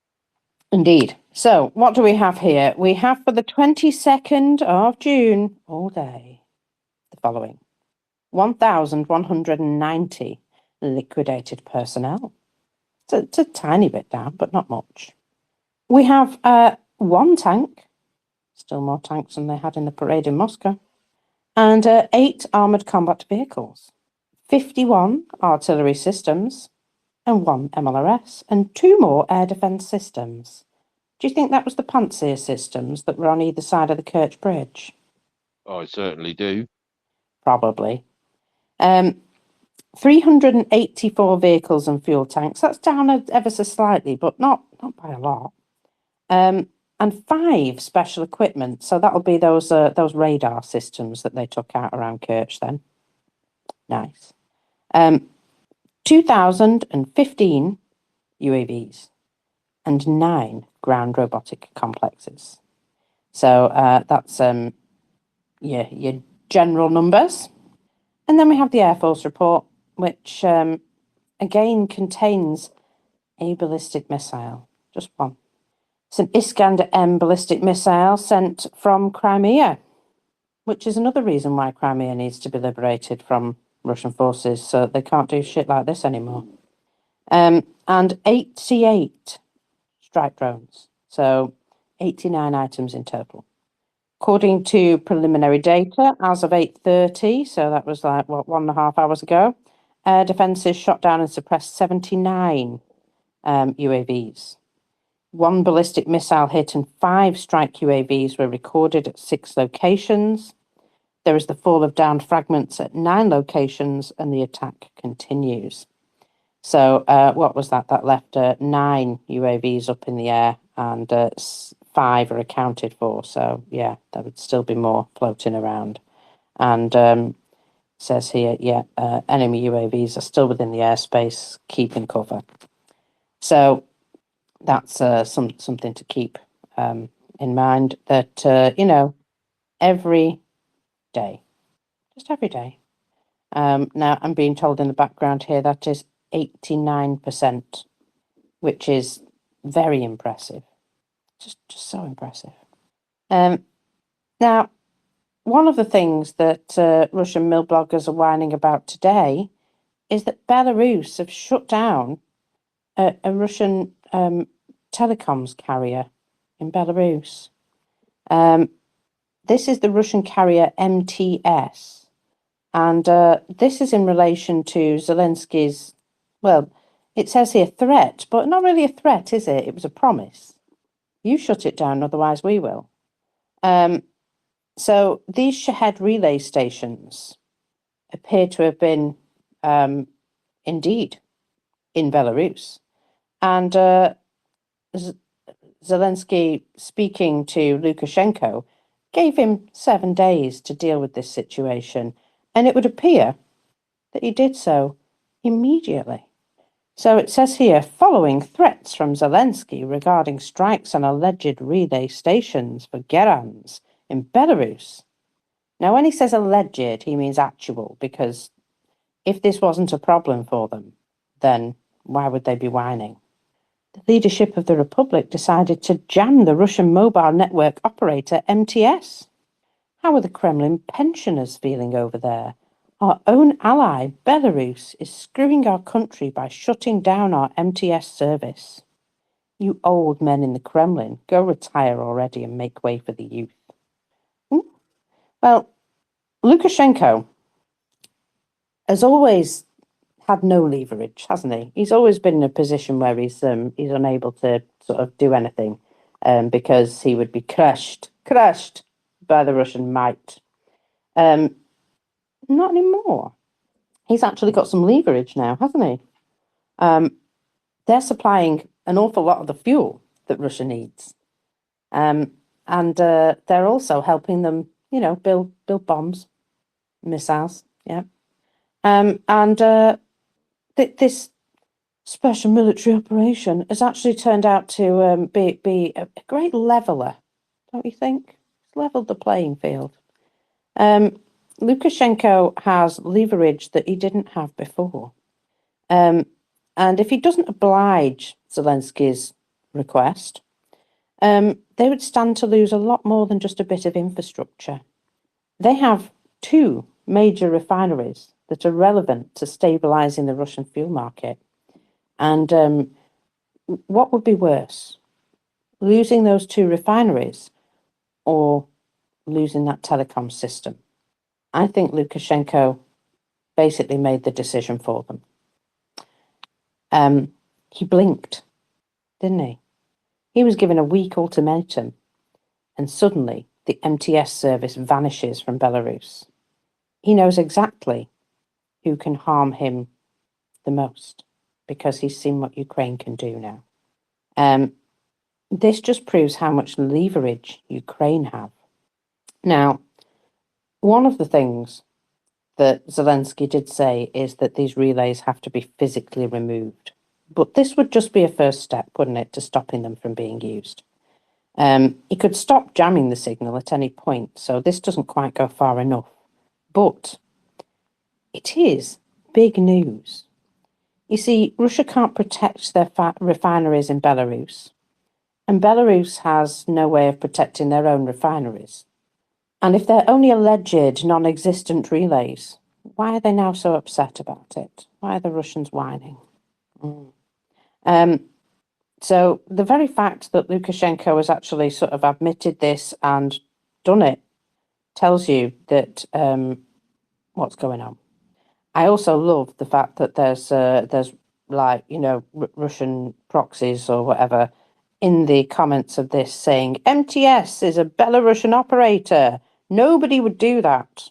Indeed. So what do we have here? We have for the 22nd of June, all day, the following: 1,190 liquidated personnel. It's a tiny bit down, but not much. We have one tank, still more tanks than they had in the parade in Moscow, and 8 armoured combat vehicles, 51 artillery systems, and 1 MLRS, and 2 more air defence systems. Do you think that was the Panzer systems that were on either side of the Kerch Bridge? I certainly do. Probably. 384 vehicles and fuel tanks. That's down ever so slightly, but not by a lot. And 5 special equipment. So that'll be those radar systems that they took out around Kerch then. Nice. 2,015 UAVs and 9 ground robotic complexes. So that's your general numbers. And then we have the Air Force report, which again contains a ballistic missile, just one. It's an Iskander-M ballistic missile sent from Crimea, which is another reason why Crimea needs to be liberated from Russian forces, so they can't do shit like this anymore. And 88 strike drones, so 89 items in total. According to preliminary data, as of 8:30, so that was 1.5 hours ago, air defences shot down and suppressed 79 UAVs. 1 ballistic missile hit and 5 strike UAVs were recorded at 6 locations. There is the fall of downed fragments at 9 locations, and the attack continues. So what was that? That left 9 UAVs up in the air, and 5 are accounted for. So yeah, there would still be more floating around. And says here, enemy UAVs are still within the airspace, keeping cover. So that's something to keep in mind, that every day, just every day. Now I'm being told in the background here that is 89%, which is very impressive. Just so impressive. Now, one of the things that Russian mill bloggers are whining about today is that Belarus have shut down a Russian telecoms carrier in Belarus. This is the Russian carrier MTS, and this is in relation to Zelensky's, well, it says here threat, but not really a threat, is it? It was a promise. You shut it down, otherwise we will. So these Shahed relay stations appear to have been indeed in Belarus. And Zelensky, speaking to Lukashenko, gave him 7 days to deal with this situation. And it would appear that he did so immediately. So it says here, following threats from Zelensky regarding strikes on alleged relay stations for Gerans in Belarus, Now, when he says alleged, he means actual, because if this wasn't a problem for them, then why would they be whining? The leadership of the Republic decided to jam the Russian mobile network operator MTS. How are the Kremlin pensioners feeling over there? Our own ally, Belarus, is screwing our country by shutting down our MTS service. You old men in the Kremlin, go retire already and make way for the youth. Well, Lukashenko has always had no leverage, hasn't he? He's always been in a position where he's unable to sort of do anything, because he would be crushed by the Russian might. Not anymore. He's actually got some leverage now, hasn't he? They're supplying an awful lot of the fuel that Russia needs, and they're also helping them, build bombs, missiles, yeah. This special military operation has actually turned out to be a great leveler, don't you think? It's leveled the playing field. Lukashenko has leverage that he didn't have before. And if he doesn't oblige Zelensky's request, they would stand to lose a lot more than just a bit of infrastructure. They have 2 major refineries that are relevant to stabilising the Russian fuel market. And what would be worse, losing those 2 refineries or losing that telecom system? I think Lukashenko basically made the decision for them. He blinked, didn't he? He was given a week ultimatum, and suddenly the MTS service vanishes from Belarus. He knows exactly who can harm him the most, because he's seen what Ukraine can do now. This just proves how much leverage Ukraine have. Now, one of the things that Zelensky did say is that these relays have to be physically removed. But this would just be a first step, wouldn't it, to stopping them from being used? He could stop jamming the signal at any point, so this doesn't quite go far enough. But it is big news. You see, Russia can't protect their refineries in Belarus, and Belarus has no way of protecting their own refineries. And if they're only alleged non-existent relays, why are they now so upset about it? Why are the Russians whining? So the very fact that Lukashenko has actually sort of admitted this and done it tells you that what's going on. I also love the fact that there's like, Russian proxies or whatever in the comments of this saying MTS is a Belarusian operator. Nobody would do that.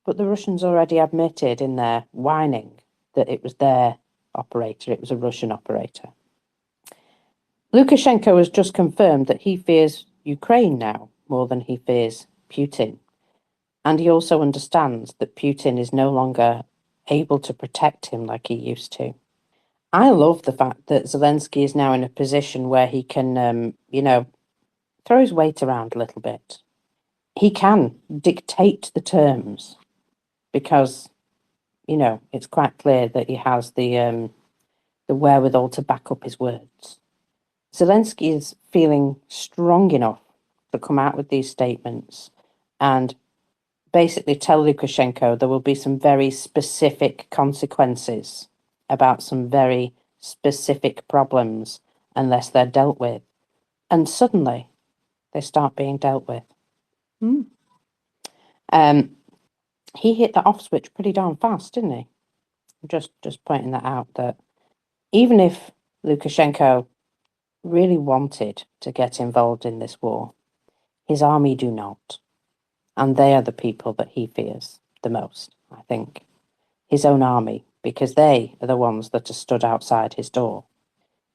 But the Russians already admitted in their whining that it was their operator, it was a Russian operator. Lukashenko has just confirmed that he fears Ukraine now more than he fears Putin. And he also understands that Putin is no longer able to protect him like he used to. I love the fact that Zelensky is now in a position where he can, throw his weight around a little bit. He can dictate the terms because, it's quite clear that he has the wherewithal to back up his words. Zelensky is feeling strong enough to come out with these statements and basically tell Lukashenko there will be some very specific consequences about some very specific problems unless they're dealt with. And suddenly they start being dealt with. He hit the off switch pretty darn fast, didn't he? Just pointing that out, that even if Lukashenko really wanted to get involved in this war, his army do not. And they are the people that he fears the most, I think. His own army, because they are the ones that are stood outside his door.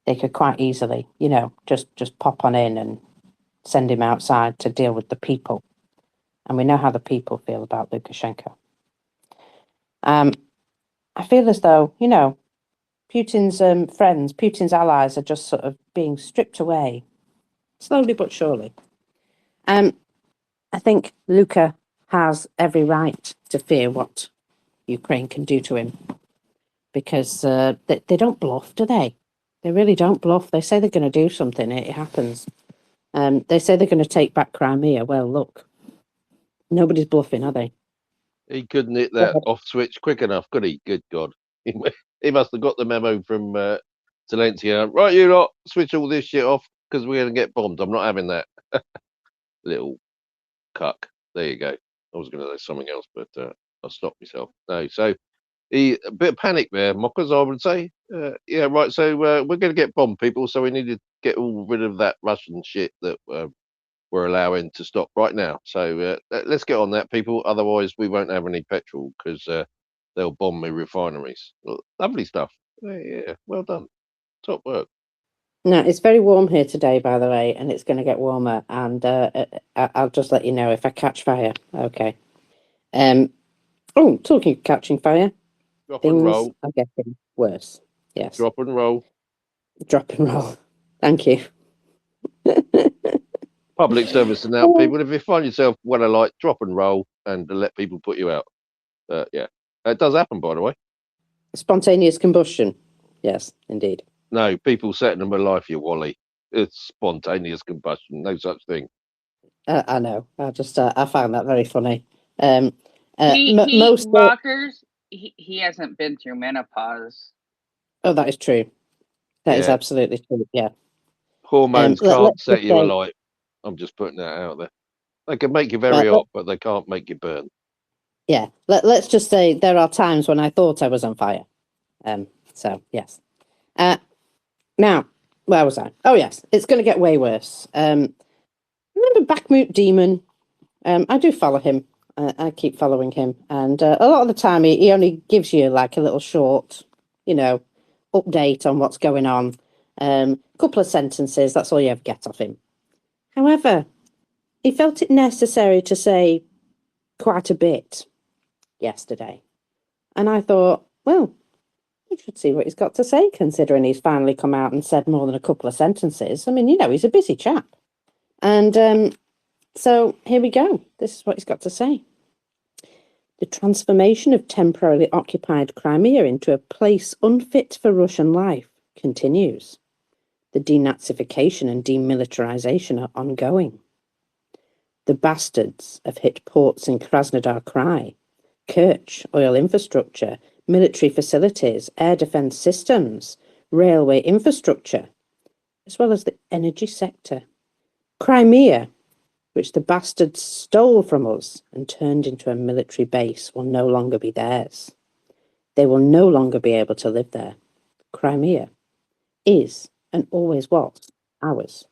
They could quite easily, just pop on in and send him outside to deal with the people. And we know how the people feel about Lukashenko. I feel as though, Putin's friends, Putin's allies are just sort of being stripped away, slowly but surely. I think Luka has every right to fear what Ukraine can do to him, because they don't bluff, do they? They really don't bluff. They say they're going to do something, it happens. They say they're going to take back Crimea. Well, look, nobody's bluffing, are they? He couldn't hit that off switch quick enough, could he? Good God. He must have got the memo from Zelensky. Right, you lot, switch all this shit off because we're going to get bombed. I'm not having that. Little cuck. There you go. I was going to say something else, but I stopped myself. No, so a bit of panic there, Mockers, I would say. Yeah, right. So we're going to get bombed, people. So we need to get all rid of that Russian shit that we're allowing to stop right now. So let's get on that, people. Otherwise, we won't have any petrol because they'll bomb the refineries. Lovely stuff. Yeah, well done. Top work. No, it's very warm here today, by the way, and it's going to get warmer. And I'll just let you know if I catch fire. Okay. Oh, talking of catching fire, Drop and roll. things are getting worse. Yes. Drop and roll. Drop and roll. Thank you. Public service announcement, people. If you find yourself what I like, drop and roll and let people put you out. Yeah, it does happen, by the way. Spontaneous combustion. Yes, indeed. No, people setting them alive, you wally. It's spontaneous combustion. No such thing. I know. I found that very funny. Most Ockers, he hasn't been through menopause. Oh, that is true. That is absolutely true. Yeah. Hormones can't set you alight. I'm just putting that out there. They can make you very hot, but they can't make you burn. Yeah. Let's just say there are times when I thought I was on fire. So yes. Now, where was I? Oh yes, it's going to get way worse. Remember Bakhmut Demon? I do follow him. I keep following him, and a lot of the time he only gives you like a little short, update on what's going on. Couple of sentences. That's all you ever get off him. However, he felt it necessary to say quite a bit yesterday, and I thought, well, we should see what he's got to say, considering he's finally come out and said more than a couple of sentences. I mean, he's a busy chap. And so here we go. This is what he's got to say. The transformation of temporarily occupied Crimea into a place unfit for Russian life continues. The denazification and demilitarization are ongoing. The bastards have hit ports in Krasnodar-Crimea, Kerch, oil infrastructure, military facilities, air defence systems, railway infrastructure, as well as the energy sector. Crimea, which the bastards stole from us and turned into a military base, will no longer be theirs. They will no longer be able to live there. Crimea is and always was ours.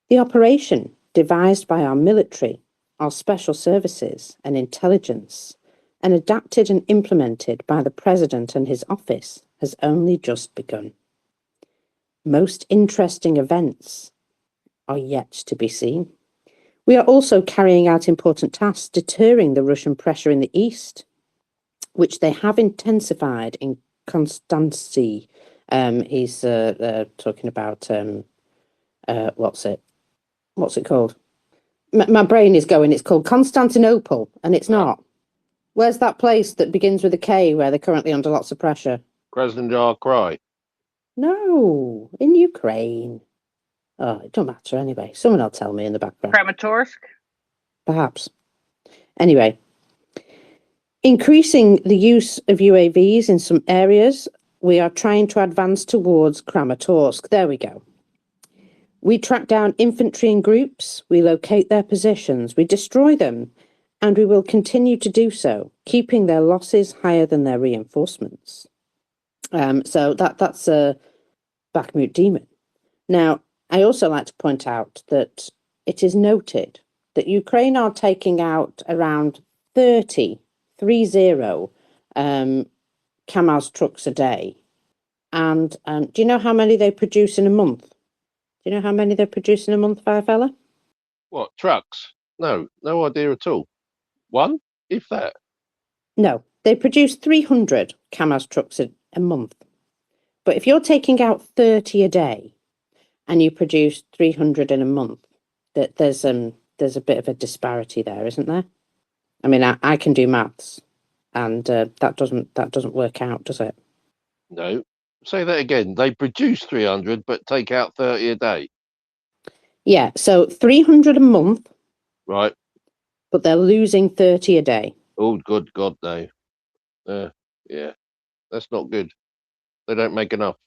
The operation, devised by our military, our special services and intelligence, and adapted and implemented by the President and his office, has only just begun. Most interesting events are yet to be seen. We are also carrying out important tasks deterring the Russian pressure in the east, which they have intensified in Constancy. He's talking about what's it called? My brain is going. It's called Constantinople, and it's not. Where's that place that begins with a K where they're currently under lots of pressure? Krasnodar-Crimea. No, in Ukraine. Oh, it don't matter anyway. Someone will tell me in the background. Kramatorsk? Perhaps. Anyway, increasing the use of UAVs in some areas, we are trying to advance towards Kramatorsk. There we go. We track down infantry in groups, we locate their positions, we destroy them, and we will continue to do so, keeping their losses higher than their reinforcements. So that's a Bakhmut Demon. Now, I also like to point out that it is noted that Ukraine are taking out around 30 Kamaz trucks a day. And do you know how many they produce in a month? Do you know how many they produce in a month, Firefella? What, trucks? No idea at all. One, if that. No, they produce 300 Kamaz trucks a month. But if you're taking out 30 a day and you produce 300 in a month, there's there's a bit of a disparity there, isn't there? I mean, I can do maths, and that doesn't work out, does it? No. Say that again. They produce 300, but take out 30 a day. Yeah, so 300 a month, Right. but they're losing 30 a day. Oh, good God, no. Yeah, that's not good. They don't make enough.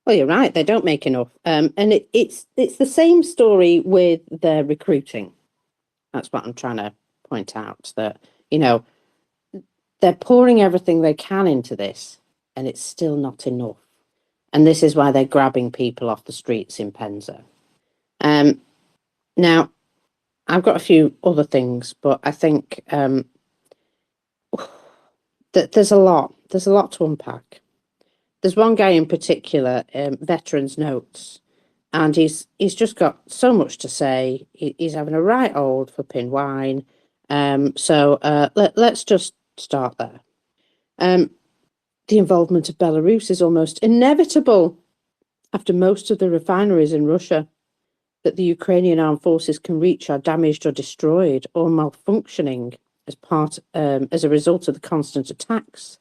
Well, you're right. They don't make enough. And it's the same story with their recruiting. That's what I'm trying to point out. That, you know, they're pouring everything they can into this, and it's still not enough. And this is why they're grabbing people off the streets in Penza. Now, I've got a few other things, but I think that there's a lot to unpack. There's one guy in particular, Veterans Notes, and he's just got so much to say. He's having a right old flipping whine. So let's just start there. The involvement of Belarus is almost inevitable after most of the refineries in Russia that the Ukrainian armed forces can reach are damaged or destroyed or malfunctioning as a result of the constant attacks.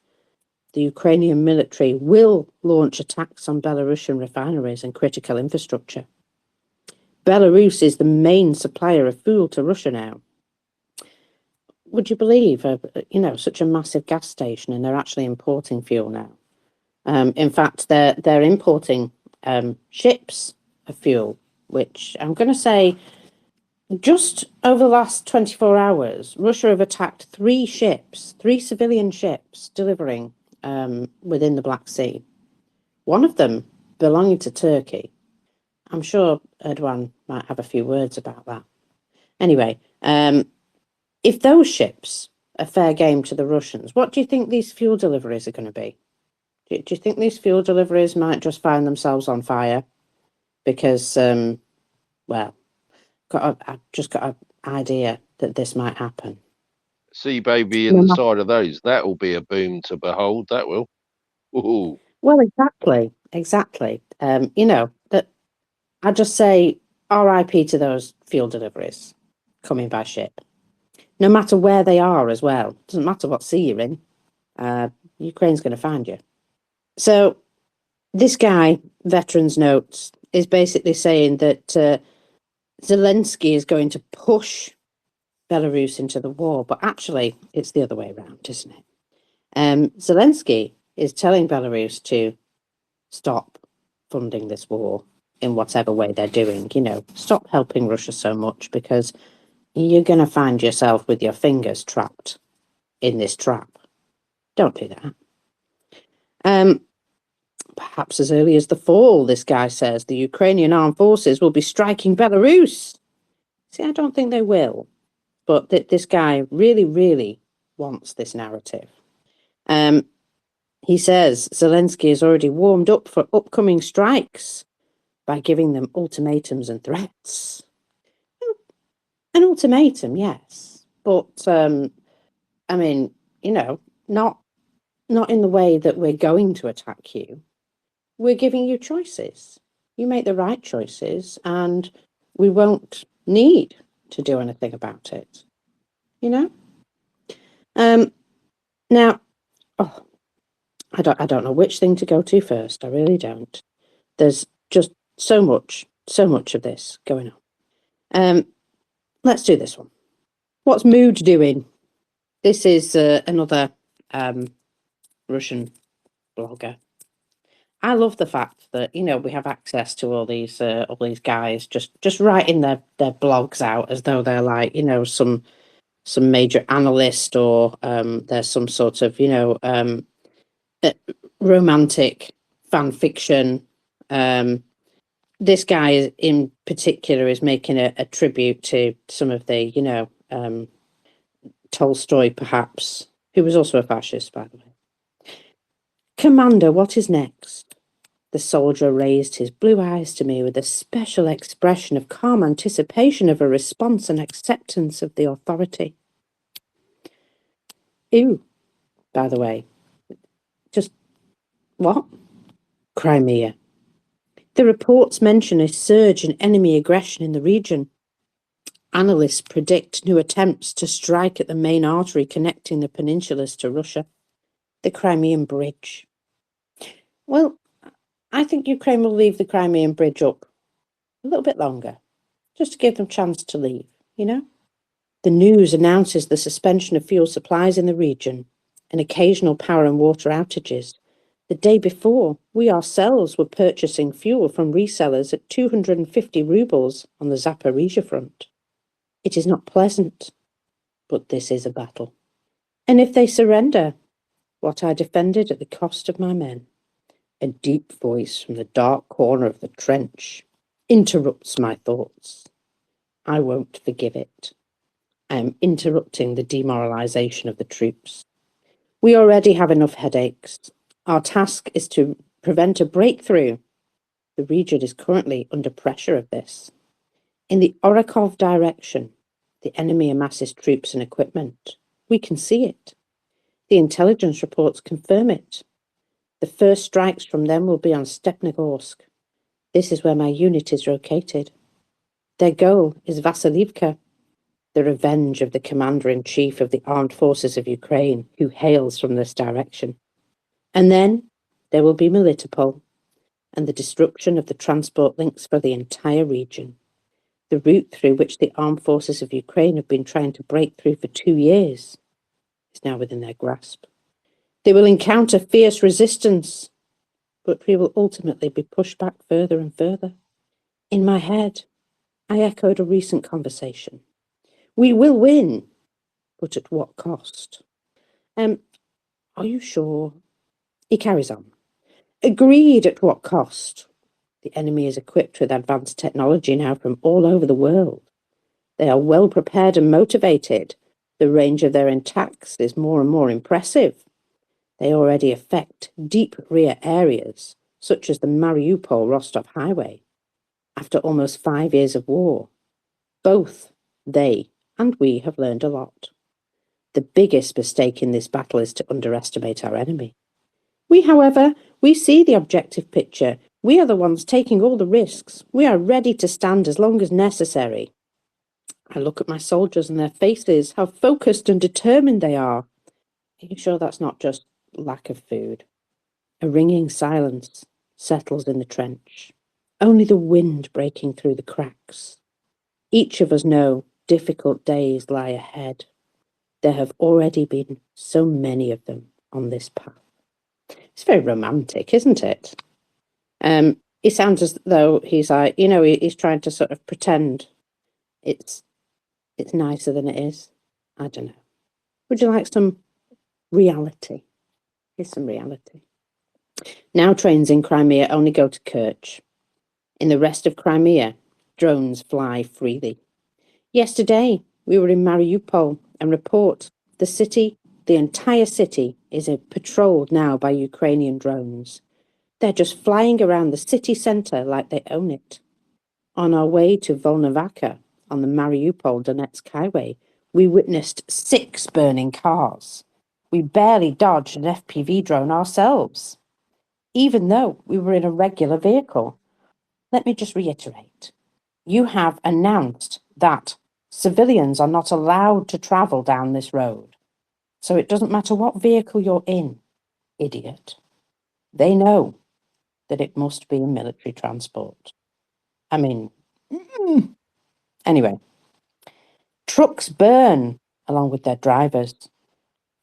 The Ukrainian military will launch attacks on Belarusian refineries and critical infrastructure. Belarus is the main supplier of fuel to Russia now. Would you believe, such a massive gas station, and they're actually importing fuel now? In fact, they're importing ships of fuel, which I'm going to say, just over the last 24 hours, Russia have attacked 3 civilian ships delivering within the Black Sea. One of them belonging to Turkey. I'm sure Erdogan might have a few words about that. Anyway, if those ships are fair game to the Russians, what do you think these fuel deliveries are going to be? Do you think these fuel deliveries might just find themselves on fire? Because, I've just got an idea that this might happen. See, baby, in the side of those, that will be a boom to behold. That will. Ooh. Well, exactly. That I just say RIP to those fuel deliveries coming by ship. No matter where they are as well. Doesn't matter what sea you're in. Ukraine's going to find you. So this guy, Veterans Notes, is basically saying that Zelensky is going to push Belarus into the war, but actually it's the other way around, isn't it? Zelensky is telling Belarus to stop funding this war in whatever way they're doing. Stop helping Russia so much, because you're going to find yourself with your fingers trapped in this trap. Don't do that. Perhaps as early as the fall, this guy says, the Ukrainian armed forces will be striking Belarus. See, I don't think they will. But this guy really, really wants this narrative. He says Zelensky has already warmed up for upcoming strikes by giving them ultimatums and threats. An ultimatum, yes. But, not in the way that we're going to attack you. We're giving you choices. You make the right choices, and we won't need to do anything about it. Now, I don't know which thing to go to first. I really don't. There's just so much of this going on. Let's do this one. What's Mood doing? This is another Russian blogger. I love the fact that we have access to all these guys just writing their blogs out as though they're like some major analyst, or there's some sort of romantic fan fiction. This guy in particular is making a tribute to some of the Tolstoy, perhaps, who was also a fascist, by the way. Commander, what is next? The soldier raised his blue eyes to me with a special expression of calm anticipation of a response and acceptance of the authority. Ew, by the way. Just what? Crimea. The reports mention a surge in enemy aggression in the region. Analysts predict new attempts to strike at the main artery connecting the peninsulas to Russia, the Crimean Bridge. Well, I think Ukraine will leave the Crimean Bridge up a little bit longer, just to give them a chance to leave, you know? The news announces the suspension of fuel supplies in the region and occasional power and water outages. The day before, we ourselves were purchasing fuel from resellers at 250 rubles on the Zaporizhia front. It is not pleasant, but this is a battle. And if they surrender, what I defended at the cost of my men, a deep voice from the dark corner of the trench interrupts my thoughts. I won't forgive it. I am interrupting the demoralization of the troops. We already have enough headaches. Our task is to prevent a breakthrough. The region is currently under pressure of this. In the Orakov direction, the enemy amasses troops and equipment. We can see it. The intelligence reports confirm it. The first strikes from them will be on Stepnogorsk. This is where my unit is located. Their goal is Vasilivka, the revenge of the commander-in-chief of the armed forces of Ukraine, who hails from this direction. And then there will be Melitopol and the disruption of the transport links for the entire region. The route through which the armed forces of Ukraine have been trying to break through for 2 years is now within their grasp. They will encounter fierce resistance, but we will ultimately be pushed back further and further. In my head, I echoed a recent conversation. We will win, but at what cost? Are you sure? He carries on. Agreed, at what cost? The enemy is equipped with advanced technology now from all over the world. They are well prepared and motivated. The range of their attacks is more and more impressive. They already affect deep rear areas, such as the Mariupol-Rostov highway. After almost 5 years of war, both they and we have learned a lot. The biggest mistake in this battle is to underestimate our enemy. However, we see the objective picture. We are the ones taking all the risks. We are ready to stand as long as necessary. I look at my soldiers and their faces, how focused and determined they are. Are you sure that's not just lack of food? A ringing silence settles in the trench, only the wind breaking through the cracks. Each of us know difficult days lie ahead. There have already been so many of them on this path. It's very romantic, isn't it? He sounds as though he's like, he's trying to sort of pretend it's nicer than it is. I don't know. Would you like some reality? Here's some reality. Now trains in Crimea only go to Kerch. In the rest of Crimea, drones fly freely. Yesterday, we were in Mariupol and report the entire city is patrolled now by Ukrainian drones. They're just flying around the city centre like they own it. On our way to Volnovaka on the Mariupol-Donetsk highway, we witnessed 6 burning cars. We barely dodged an FPV drone ourselves, even though we were in a regular vehicle. Let me just reiterate. You have announced that civilians are not allowed to travel down this road. So it doesn't matter what vehicle you're in, idiot. They know that it must be a military transport. I mean, anyway. Trucks burn along with their drivers.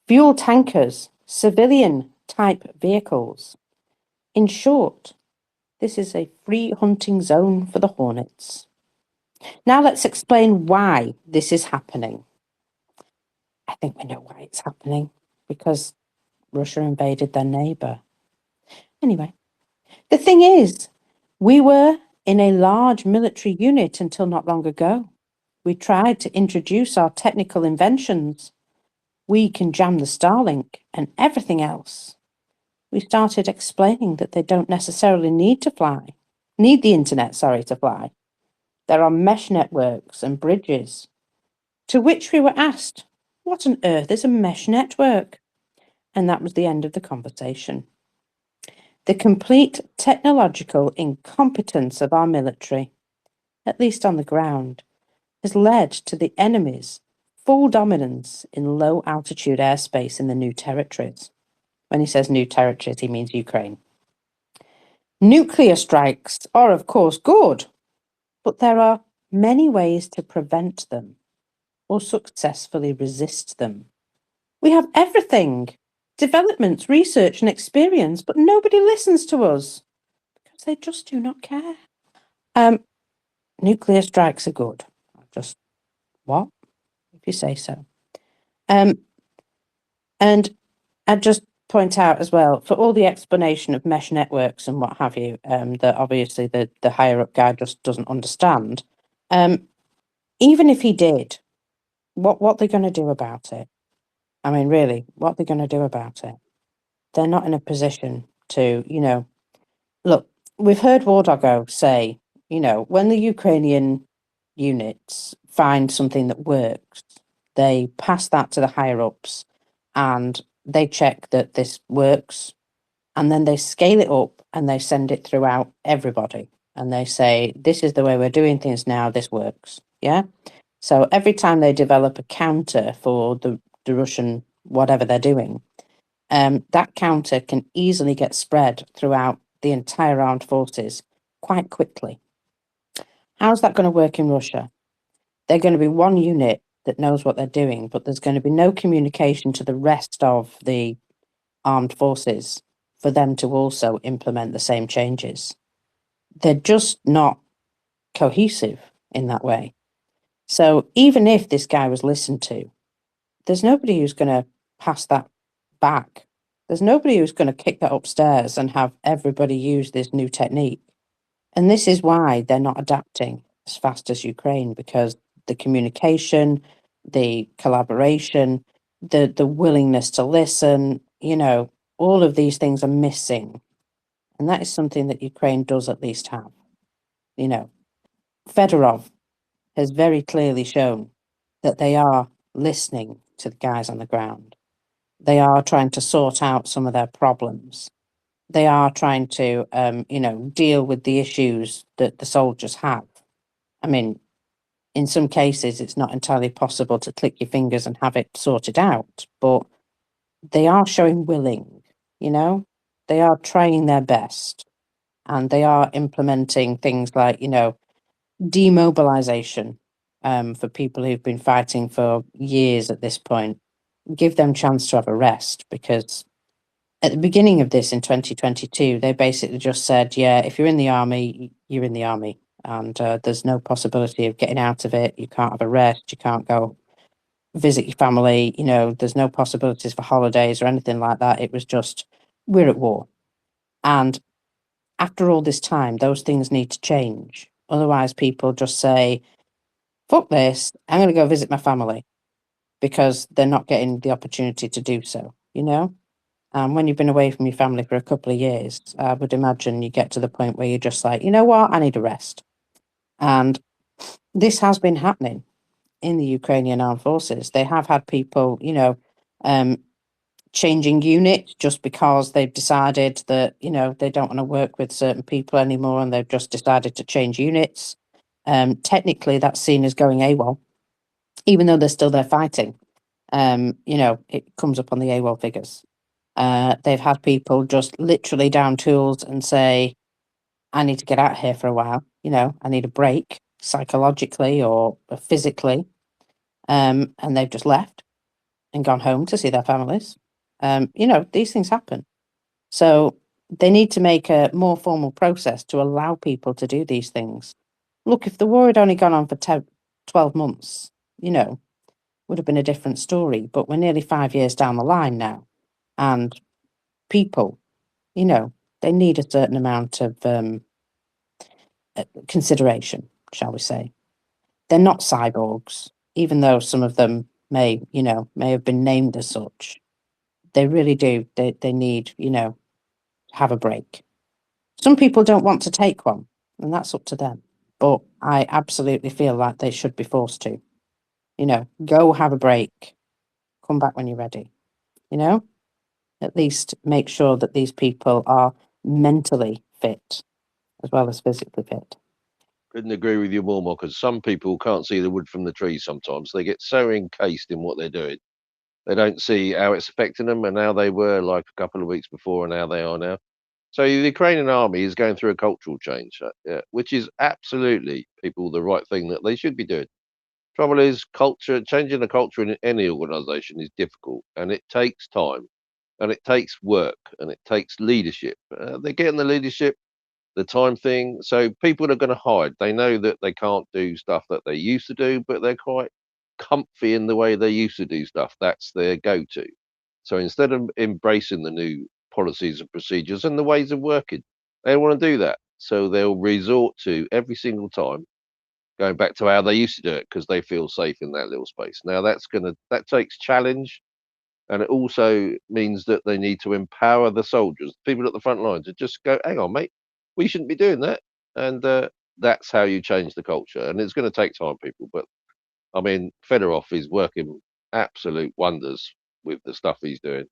Fuel tankers, civilian-type vehicles. In short, this is a free hunting zone for the Hornets. Now let's explain why this is happening. I think we know why it's happening, because Russia invaded their neighbour. Anyway, the thing is, we were in a large military unit until not long ago. We tried to introduce our technical inventions. We can jam the Starlink and everything else. We started explaining that they don't necessarily need the internet, to fly. There are mesh networks and bridges. To which we were asked, what on earth is a mesh network? And that was the end of the conversation. The complete technological incompetence of our military, at least on the ground, has led to the enemy's full dominance in low-altitude airspace in the new territories. When he says new territories, he means Ukraine. Nuclear strikes are, of course, good, but there are many ways to prevent them or successfully resist them. We have everything, development, research and experience, but nobody listens to us because they just do not care. Nuclear strikes are good. Just, what? If you say so. And I'd just point out as well, for all the explanation of mesh networks and what have you, that obviously the higher up guy just doesn't understand. Even if he did, what they're going to do about it? I mean, really, what they're going to do about it? They're not in a position to, look, we've heard Wardago say, when the Ukrainian units find something that works, they pass that to the higher ups and they check that this works, and then they scale it up and they send it throughout everybody. And they say, this is the way we're doing things now, this works. Yeah. So every time they develop a counter for the Russian, whatever they're doing, that counter can easily get spread throughout the entire armed forces quite quickly. How's that going to work in Russia? They're going to be one unit that knows what they're doing, but there's going to be no communication to the rest of the armed forces for them to also implement the same changes. They're just not cohesive in that way. So even if this guy was listened to, there's nobody who's going to pass that back. There's nobody who's going to kick that upstairs and have everybody use this new technique. And this is why they're not adapting as fast as Ukraine, because the communication, the collaboration, the willingness to listen, all of these things are missing. And that is something that Ukraine does at least have. Fedorov has very clearly shown that they are listening to the guys on the ground. They are trying to sort out some of their problems. They are trying to, deal with the issues that the soldiers have. I mean, in some cases, it's not entirely possible to click your fingers and have it sorted out, but they are showing willing, they are trying their best, and they are implementing things like, demobilization for people who've been fighting for years at this point. Give them a chance to have a rest, because at the beginning of this in 2022, they basically just said, yeah, if you're in the army, you're in the army. And there's no possibility of getting out of it. You can't have a rest. You can't go visit your family. There's no possibilities for holidays or anything like that. It was just, we're at war. And after all this time, those things need to change. Otherwise, people just say, fuck this, I'm going to go visit my family, because they're not getting the opportunity to do so, when you've been away from your family for a couple of years, I would imagine you get to the point where you're just like, you know what, I need a rest. And this has been happening in the Ukrainian armed forces. They have had people, changing units just because they've decided that, they don't want to work with certain people anymore, and they've just decided to change units. Technically, that's seen as going AWOL, even though they're still there fighting. It comes up on the AWOL figures. They've had people just literally down tools and say, I need to get out of here for a while. I need a break psychologically or physically. And they've just left and gone home to see their families. These things happen. So they need to make a more formal process to allow people to do these things. Look, if the war had only gone on for 12 months, would have been a different story. But we're nearly 5 years down the line now. And people, they need a certain amount of consideration, shall we say. They're not cyborgs, even though some of them may have been named as such. They really do. They need, have a break. Some people don't want to take one, and that's up to them. But I absolutely feel like they should be forced to. Go have a break. Come back when you're ready. At least make sure that these people are mentally fit as well as physically fit. Couldn't agree with you more, because some people can't see the wood from the trees sometimes. They get so encased in what they're doing. They don't see how it's affecting them and how they were like a couple of weeks before and how they are now. So the Ukrainian army is going through a cultural change, yeah, which is absolutely, people, the right thing that they should be doing. Trouble is, changing the culture in any organisation is difficult, and it takes time, and it takes work, and it takes leadership. They're getting the leadership, the time thing. So people are going to hide. They know that they can't do stuff that they used to do, but they're quite comfy in the way they used to do stuff. That's their go-to. So instead of embracing the new policies and procedures and the ways of working, they want to do that. So they'll resort to every single time going back to how they used to do it because they feel safe in that little space. Now that takes challenge, and it also means that they need to empower the soldiers, people at the front line, to just go, hang on, mate, we shouldn't be doing that. And that's how you change the culture. And it's going to take time, people. But I mean, Fedorov is working absolute wonders with the stuff he's doing.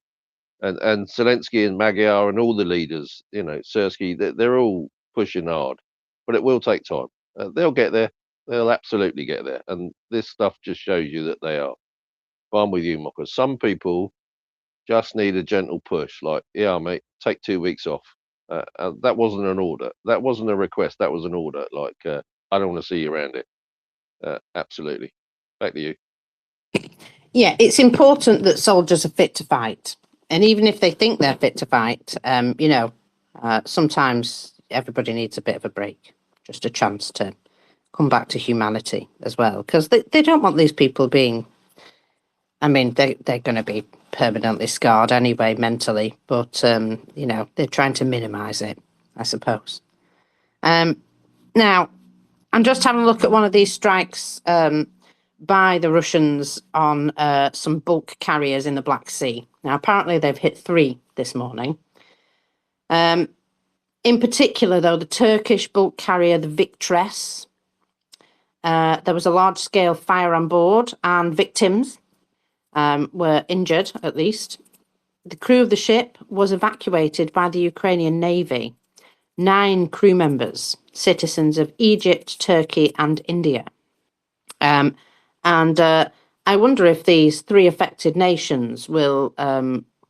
And Zelensky and Magyar and all the leaders, Sersky, they're all pushing hard. But it will take time. They'll get there. They'll absolutely get there. And this stuff just shows you that they are. But I'm with you, Mocker. Some people just need a gentle push, like, yeah, mate, take 2 weeks off. That wasn't an order. That wasn't a request. That was an order. Like, I don't want to see you around it. Absolutely. Back to you. Yeah, it's important that soldiers are fit to fight. And even if they think they're fit to fight, sometimes everybody needs a bit of a break, just a chance to come back to humanity as well. Because they don't want these people being, they're going to be permanently scarred anyway, mentally. But, they're trying to minimise it, I suppose. Now, I'm just having a look at one of these strikes by the Russians on some bulk carriers in the Black Sea. Now, apparently they've hit 3 this morning. In particular, though, the Turkish bulk carrier, the Victress, there was a large-scale fire on board and victims were injured, at least. The crew of the ship was evacuated by the Ukrainian Navy. 9 crew members, citizens of Egypt, Turkey and India. And I wonder if these 3 affected nations will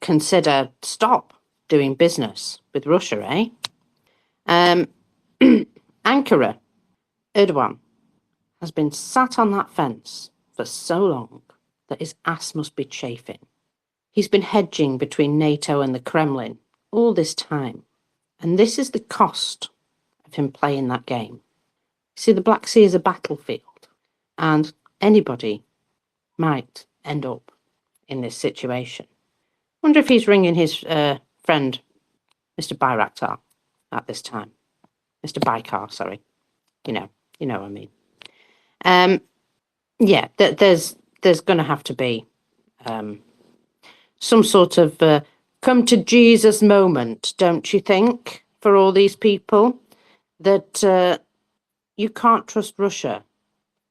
consider stop doing business with Russia, eh? Ankara, Erdogan, has been sat on that fence for so long that his ass must be chafing. He's been hedging between NATO and the Kremlin all this time. And this is the cost of him playing that game. See, the Black Sea is a battlefield, and anybody might end up in this situation. Wonder if he's ringing his friend, Mr. Bayraktar, at this time. Mr. Baykar, sorry. You know what I mean. There's going to have to be some sort of come to Jesus moment, don't you think, for all these people, that you can't trust Russia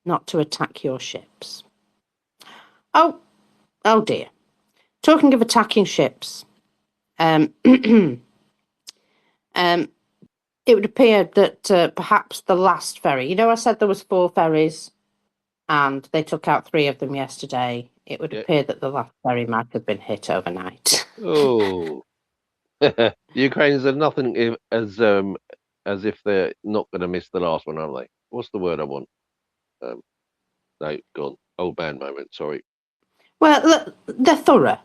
not to attack your ships. Oh dear. Talking of attacking ships, it would appear that perhaps the last ferry, I said there was 4 ferries and they took out 3 of them yesterday. It would appear that the last ferry might have been hit overnight. Oh, the Ukrainians are nothing as if they're not going to miss the last one, are they? What's the word I want? No, gone. Old man moment. Sorry. Well, look, they're thorough.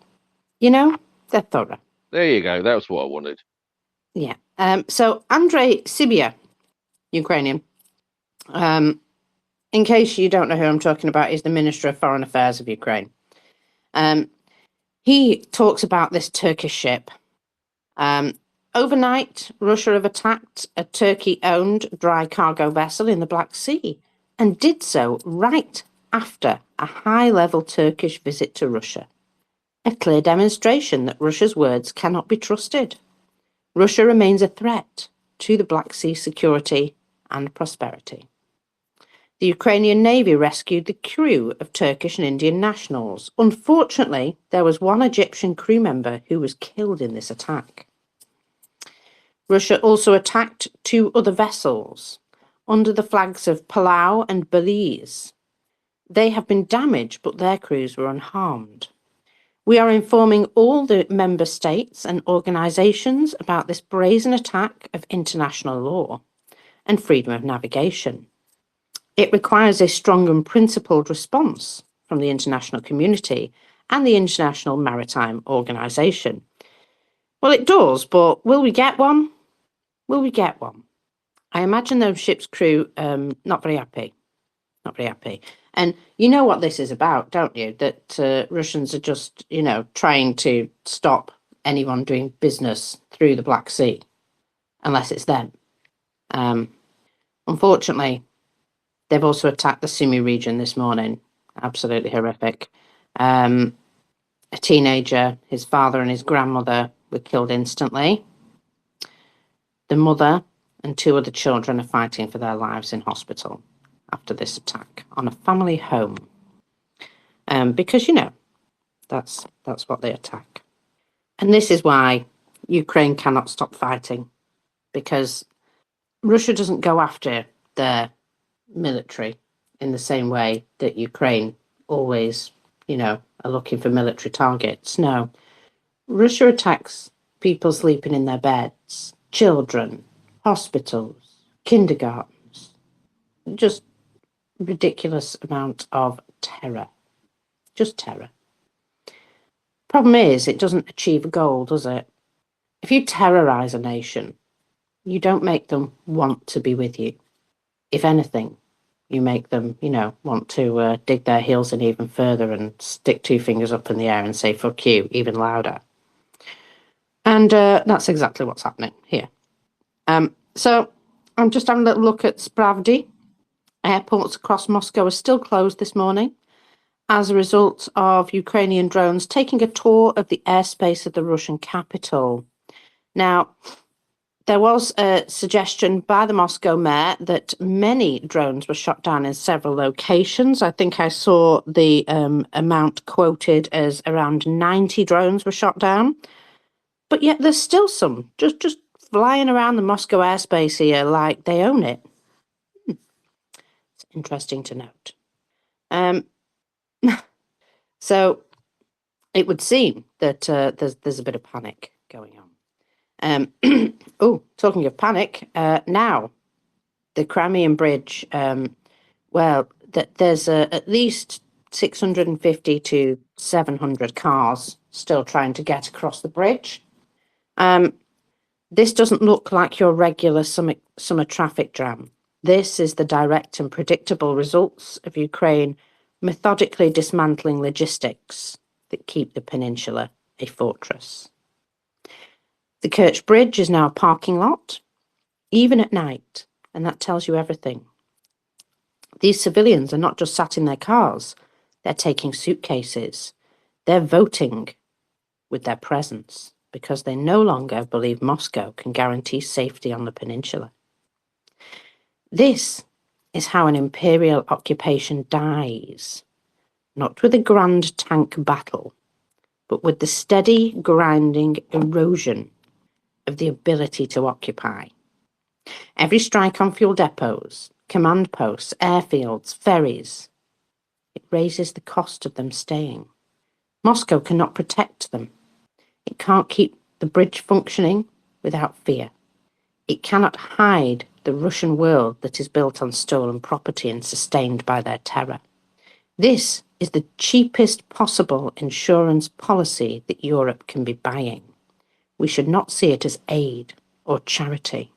They're thorough. There you go. That was what I wanted. Yeah. So Andrei Sibia, Ukrainian. In case you don't know who I'm talking about, is the Minister of Foreign Affairs of Ukraine. He talks about this Turkish ship. Overnight, Russia have attacked a Turkey-owned dry cargo vessel in the Black Sea and did so right after a high-level Turkish visit to Russia. A clear demonstration that Russia's words cannot be trusted. Russia remains a threat to the Black Sea security and prosperity. The Ukrainian Navy rescued the crew of Turkish and Indian nationals. Unfortunately, there was one Egyptian crew member who was killed in this attack. Russia also attacked 2 other vessels. under the flags of Palau and Belize. They have been damaged, but their crews were unharmed. We are informing all the member states and organisations about this brazen attack of international law and freedom of navigation. It requires a strong and principled response from the international community and the International Maritime Organisation. Well, it does, but will we get one? Will we get one? I imagine those ship's crew not very happy. Not very happy. And you know what this is about, don't you? That Russians are just, trying to stop anyone doing business through the Black Sea, unless it's them. Unfortunately, they've also attacked the Sumy region this morning. Absolutely horrific. A teenager, his father and his grandmother were killed instantly. The mother and 2 other children are fighting for their lives in hospital after this attack on a family home. Because, that's what they attack. And this is why Ukraine cannot stop fighting, because Russia doesn't go after their military in the same way that Ukraine always, are looking for military targets. No, Russia attacks people sleeping in their beds, children, hospitals, kindergartens, just ridiculous amount of terror. Just terror. Problem is, it doesn't achieve a goal, does it? If you terrorise a nation, you don't make them want to be with you. If anything, you make them, want to dig their heels in even further and stick 2 fingers up in the air and say, fuck you, even louder. And that's exactly what's happening here. So I'm just having a little look at Spravdy. Airports across Moscow are still closed this morning as a result of Ukrainian drones taking a tour of the airspace of the Russian capital. Now, there was a suggestion by the Moscow mayor that many drones were shot down in several locations. I think I saw the amount quoted as around 90 drones were shot down. But yet there's still some just flying around the Moscow airspace here like they own it. It's interesting to note. So it would seem that there's a bit of panic going on. Talking of panic, now the Crimean Bridge, there's at least 650 to 700 cars still trying to get across the bridge. This doesn't look like your regular summer traffic jam. This is the direct and predictable results of Ukraine methodically dismantling logistics that keep the peninsula a fortress. The Kerch Bridge is now a parking lot, even at night, and that tells you everything. These civilians are not just sat in their cars, they're taking suitcases. They're voting with their presence because they no longer believe Moscow can guarantee safety on the peninsula. This is how an imperial occupation dies, not with a grand tank battle, but with the steady, grinding erosion of the ability to occupy. Every strike on fuel depots, command posts, airfields, ferries, it raises the cost of them staying. Moscow cannot protect them. It can't keep the bridge functioning without fear. It cannot hide the Russian world that is built on stolen property and sustained by their terror. This is the cheapest possible insurance policy that Europe can be buying. We should not see it as aid or charity.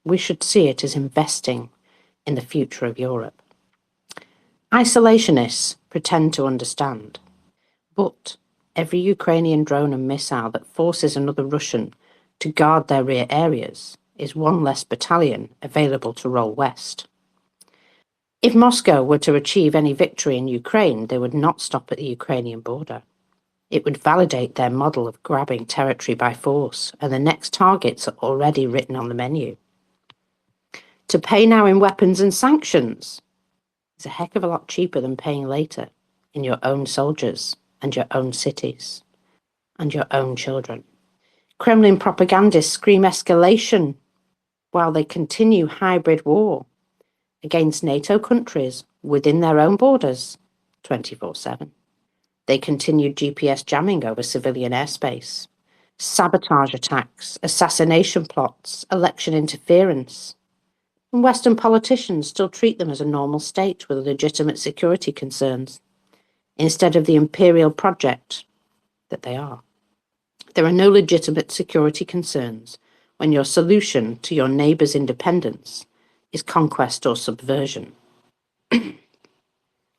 We should see it as investing in the future of Europe. Isolationists pretend to understand, but every Ukrainian drone and missile that forces another Russian to guard their rear areas is one less battalion available to roll west. If Moscow were to achieve any victory in Ukraine, they would not stop at the Ukrainian border. It would validate their model of grabbing territory by force, and the next targets are already written on the menu. To pay now in weapons and sanctions is a heck of a lot cheaper than paying later in your own soldiers and your own cities and your own children. Kremlin propagandists scream escalation while they continue hybrid war. against NATO countries within their own borders 24/7. They continued GPS jamming over civilian airspace, sabotage attacks, assassination plots, election interference. And Western politicians still treat them as a normal state with legitimate security concerns, instead of the imperial project that they are. There are no legitimate security concerns when your solution to your neighbour's independence is conquest or subversion.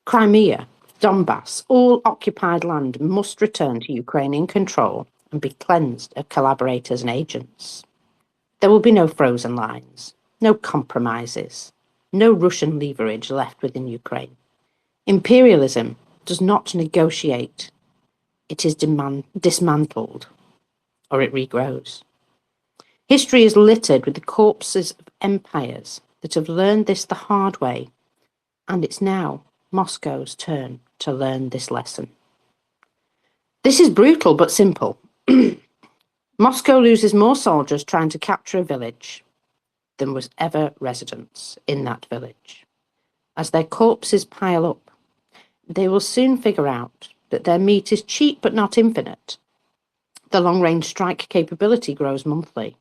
Crimea, Donbass, all occupied land must return to Ukrainian control and be cleansed of collaborators and agents. There will be no frozen lines, no compromises, no Russian leverage left within Ukraine. Imperialism does not negotiate. It is dismantled, or it regrows. History is littered with the corpses of empires that have learned this the hard way, and it's now Moscow's turn to learn this lesson. This is brutal but simple. Moscow loses more soldiers trying to capture a village than was ever residents in that village. As their corpses pile up, they will soon figure out that their meat is cheap but not infinite. The long-range strike capability grows monthly.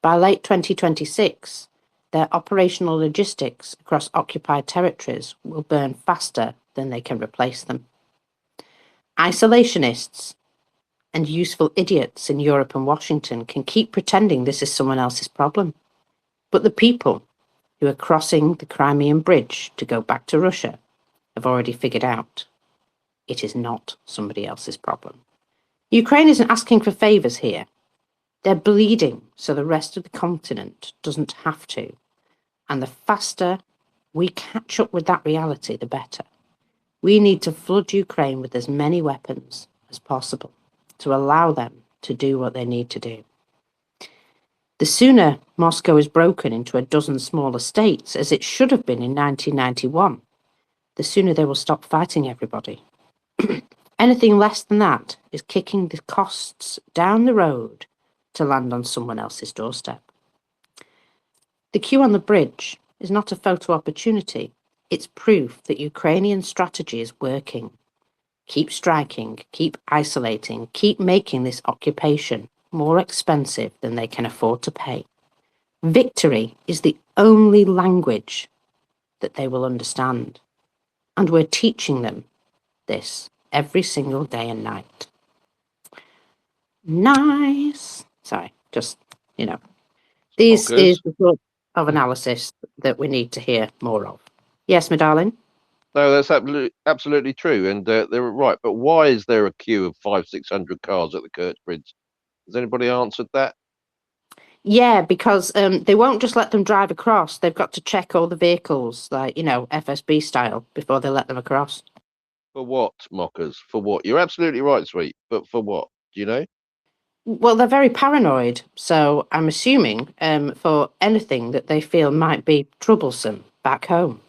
By late 2026, their operational logistics across occupied territories will burn faster than they can replace them. Isolationists and useful idiots in Europe and Washington can keep pretending this is someone else's problem. But the people who are crossing the Crimean Bridge to go back to Russia have already figured out it is not somebody else's problem. Ukraine isn't asking for favours here. They're bleeding so the rest of the continent doesn't have to. And the faster we catch up with that reality, the better. We need to flood Ukraine with as many weapons as possible to allow them to do what they need to do. The sooner Moscow is broken into a dozen smaller states, as it should have been in 1991, the sooner they will stop fighting everybody. Anything less than that is kicking the costs down the road to land on someone else's doorstep. The queue on the bridge is not a photo opportunity. It's proof that Ukrainian strategy is working. Keep striking, keep isolating, keep making this occupation more expensive than they can afford to pay. Victory is the only language that they will understand. And we're teaching them this every single day and night. Nice. Sorry, just, This Ockers. is the sort of analysis that we need to hear more of. Yes, my darling? No, that's absolutely true, and they're right. But why is there a queue of 500-600 cars at the Kerch Bridge? Has anybody answered that? Yeah, because they won't just let them drive across. They've got to check all the vehicles, like, FSB style, before they let them across. For what, mockers? For what? You're absolutely right, sweet. But for what? Do you know? Well, they're very paranoid, so I'm assuming for anything that they feel might be troublesome back home.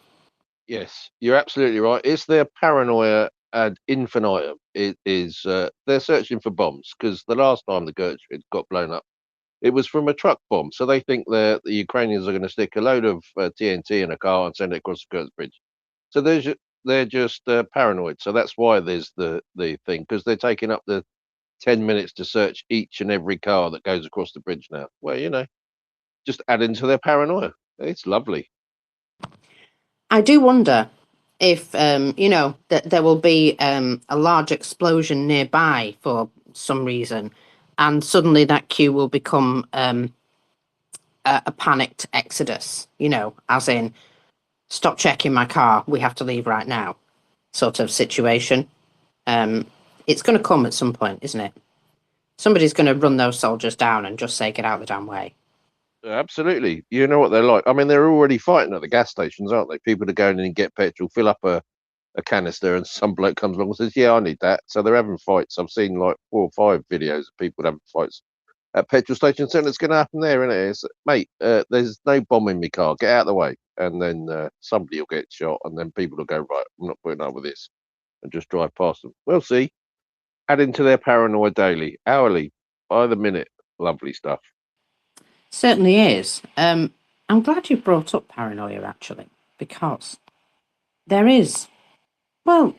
Yes, you're absolutely right. It's their paranoia ad infinitum. It is. They're searching for bombs because the last time the Kerch got blown up, it was from a truck bomb. So they think the Ukrainians are going to stick a load of TNT in a car and send it across the Kerch Bridge. So they're just paranoid. So that's why there's the thing, because they're taking up the 10 minutes to search each and every car that goes across the bridge now. Well, just adding to their paranoia. It's lovely. I do wonder if, that there will be a large explosion nearby for some reason, and suddenly that queue will become a panicked exodus, as in, stop checking my car, we have to leave right now, sort of situation. It's going to come at some point, isn't it? Somebody's going to run those soldiers down and just say, get out of the damn way. Absolutely. You know what they're like. I mean, they're already fighting at the gas stations, aren't they? People are going in and get petrol, fill up a canister, and some bloke comes along and says, yeah, I need that. So they're having fights. I've seen like 4 or 5 videos of people having fights at petrol stations. And it's going to happen there, isn't it? It's, mate, there's no bomb in my car. Get out of the way. And then somebody will get shot, and then people will go, right, I'm not putting up with this, and just drive past them. We'll see. Adding to their paranoia daily, hourly, by the minute. Lovely stuff. Certainly is. I'm glad you brought up paranoia, actually, because there is, well,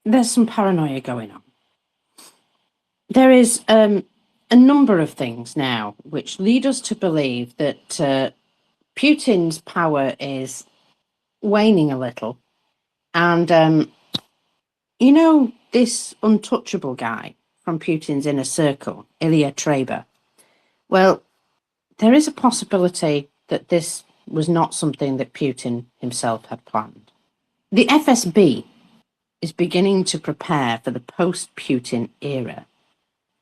there's some paranoia going on. There is a number of things now which lead us to believe that Putin's power is waning a little. And, you know, this untouchable guy from Putin's inner circle, Ilya Treber, well, there is a possibility that this was not something that Putin himself had planned. The FSB is beginning to prepare for the post-Putin era.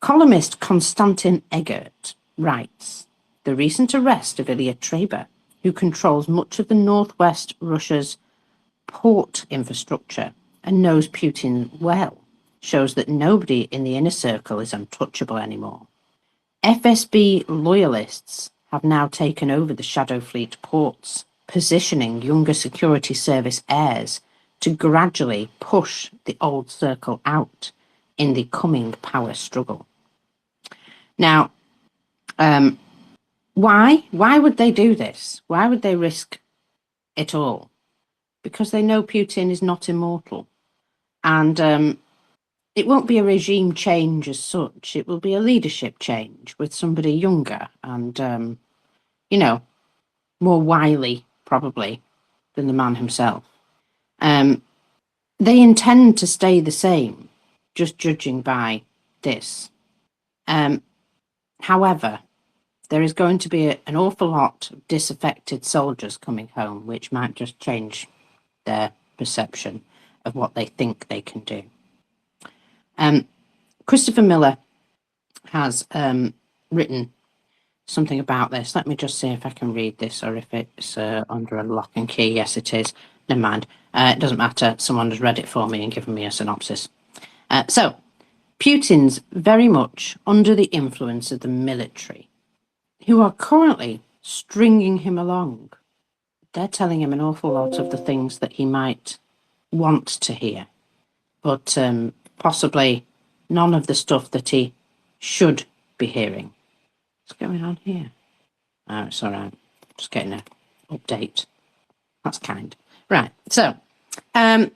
Columnist Konstantin Egert writes, the recent arrest of Ilya Treber, who controls much of the northwest Russia's port infrastructure and knows Putin well, shows that nobody in the inner circle is untouchable anymore. FSB loyalists have now taken over the Shadow Fleet ports, positioning younger security service heirs to gradually push the old circle out in the coming power struggle. Now, why would they do this? Why would they risk it all? Because they know Putin is not immortal. And it won't be a regime change as such. It will be a leadership change with somebody younger and, you know, more wily, probably, than the man himself. They intend to stay the same, just judging by this. However, there is going to be an awful lot of disaffected soldiers coming home, which might just change their perception of what they think they can do. Christopher Miller has written something about this. Let me just see if I can read this or if it's under a lock and key. Yes, it is. Never mind. It doesn't matter. Someone has read it for me and given me a synopsis. So, Putin's very much under the influence of the military, who are currently stringing him along. They're telling him an awful lot of the things that he might want to hear, but possibly none of the stuff that he should be hearing. What's going on here? Oh, it's all right. Just getting an update. That's kind. Right. So, now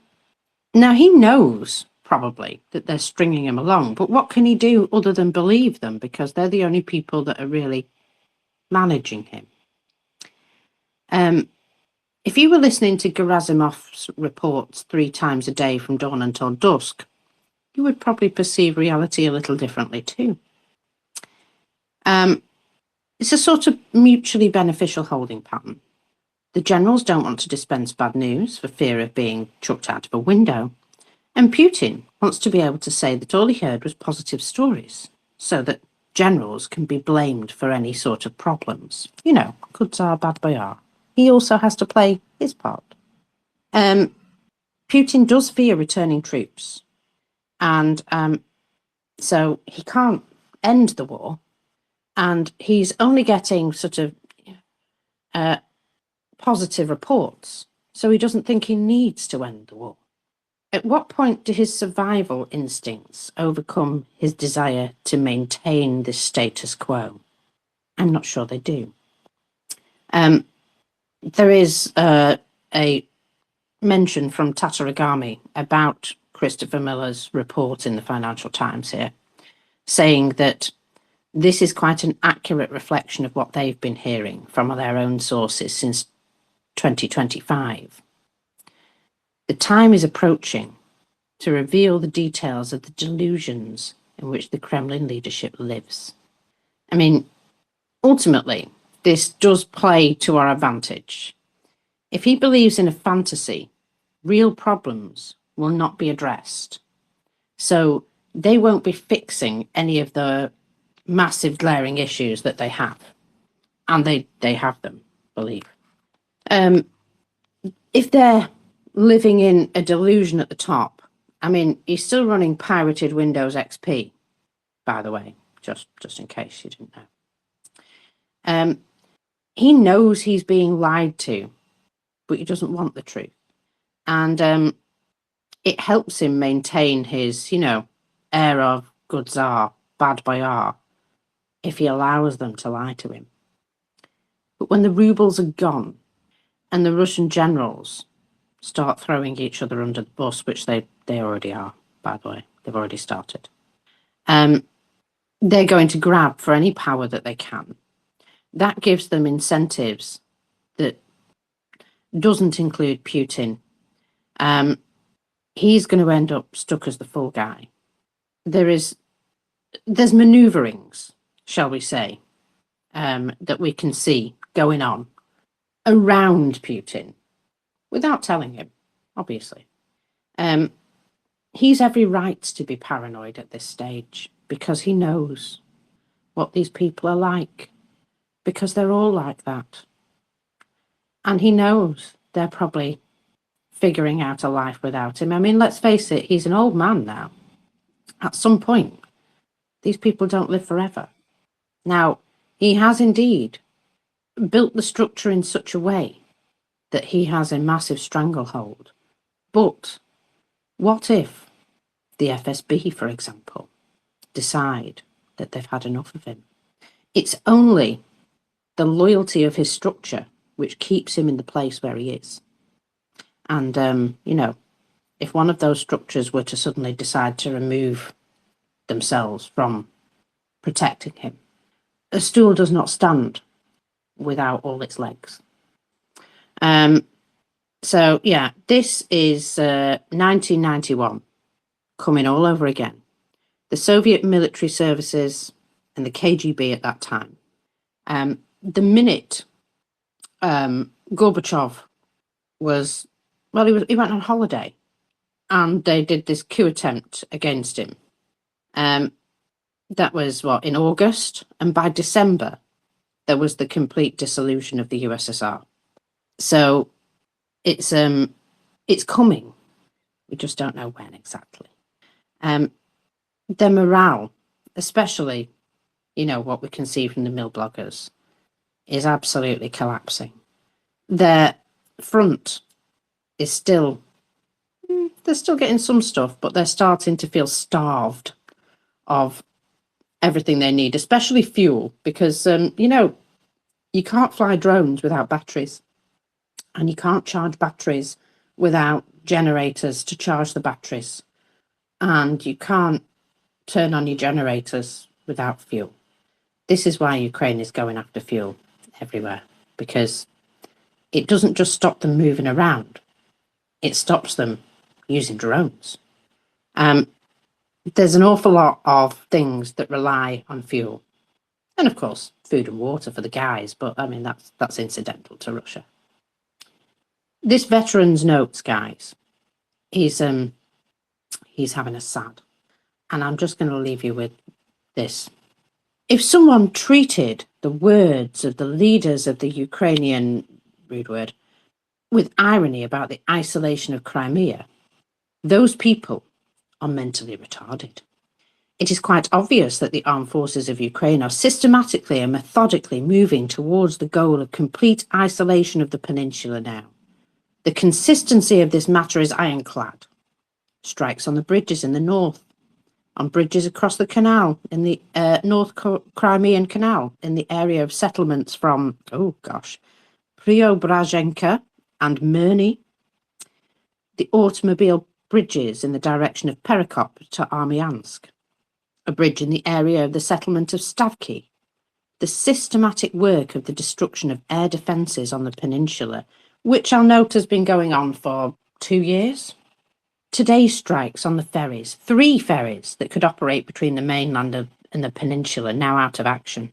he knows probably that they're stringing him along, but what can he do other than believe them? Because they're the only people that are really managing him. If you were listening to Gerasimov's reports 3 times a day from dawn until dusk, you would probably perceive reality a little differently too. It's a sort of mutually beneficial holding pattern. The generals don't want to dispense bad news for fear of being chucked out of a window. And Putin wants to be able to say that all he heard was positive stories, so that generals can be blamed for any sort of problems. You know, good Tsar, bad Boyar. He also has to play his part. Putin does fear returning troops. And so he can't end the war. And he's only getting sort of positive reports. So he doesn't think he needs to end the war. At what point do his survival instincts overcome his desire to maintain this status quo? I'm not sure they do. There is a mention from Tatarigami about Christopher Miller's report in the Financial Times here, saying that this is quite an accurate reflection of what they've been hearing from their own sources since 2025. The time is approaching to reveal the details of the delusions in which the Kremlin leadership lives. I mean, ultimately, this does play to our advantage. If he believes in a fantasy, real problems will not be addressed. So they won't be fixing any of the massive glaring issues that they have. And they have them, believe. If they're living in a delusion at the top, I mean, he's still running pirated Windows XP, by the way, just in case you didn't know. He knows he's being lied to, but he doesn't want the truth. And it helps him maintain his, you know, air of good Tsar, bad Boyar, if he allows them to lie to him. But when the rubles are gone and the Russian generals start throwing each other under the bus, which they already are, by the way. They've already started. They're going to grab for any power that they can. That gives them incentives that doesn't include Putin. He's going to end up stuck as the fall guy. There's maneuverings, shall we say, that we can see going on around Putin without telling him, obviously. He's every right to be paranoid at this stage because he knows what these people are like, because they're all like that. And he knows they're probably figuring out a life without him. I mean, let's face it, he's an old man now. At some point, these people don't live forever. Now, he has indeed built the structure in such a way that he has a massive stranglehold. But what if the FSB, for example, decide that they've had enough of him? It's only the loyalty of his structure which keeps him in the place where he is. And, if one of those structures were to suddenly decide to remove themselves from protecting him, a stool does not stand without all its legs. So, yeah, this is 1991 coming all over again. The Soviet military services and the KGB at that time. The minute Gorbachev was, he went on holiday and they did this coup attempt against him. That was, in August? And by December, there was the complete dissolution of the USSR. So it's coming. We just don't know when exactly. Their morale, especially, what we can see from the mill bloggers, is absolutely collapsing. Their front is still, they're still getting some stuff, but they're starting to feel starved of everything they need, especially fuel, because, you can't fly drones without batteries, and you can't charge batteries without generators to charge the batteries, and you can't turn on your generators without fuel. This is why Ukraine is going after fuel everywhere, because it doesn't just stop them moving around, it stops them using drones. There's an awful lot of things that rely on fuel. And of course, food and water for the guys, but I mean, that's incidental to Russia. This veteran's notes, guys, he's having a sad. And I'm just going to leave you with this. If someone treated the words of the leaders of the Ukrainian, rude word, with irony about the isolation of Crimea, those people are mentally retarded. It is quite obvious that the armed forces of Ukraine are systematically and methodically moving towards the goal of complete isolation of the peninsula now. The consistency of this matter is ironclad. Strikes on the bridges in the north, on bridges across the canal, in the North Crimean Canal, in the area of settlements from, Preobrazhenka and Mirny, the automobile bridges in the direction of Perikop to Armyansk, a bridge in the area of the settlement of Stavki, the systematic work of the destruction of air defences on the peninsula, which I'll note has been going on for 2 years. Today's strikes on the ferries, 3 ferries that could operate between the mainland and the peninsula, now out of action.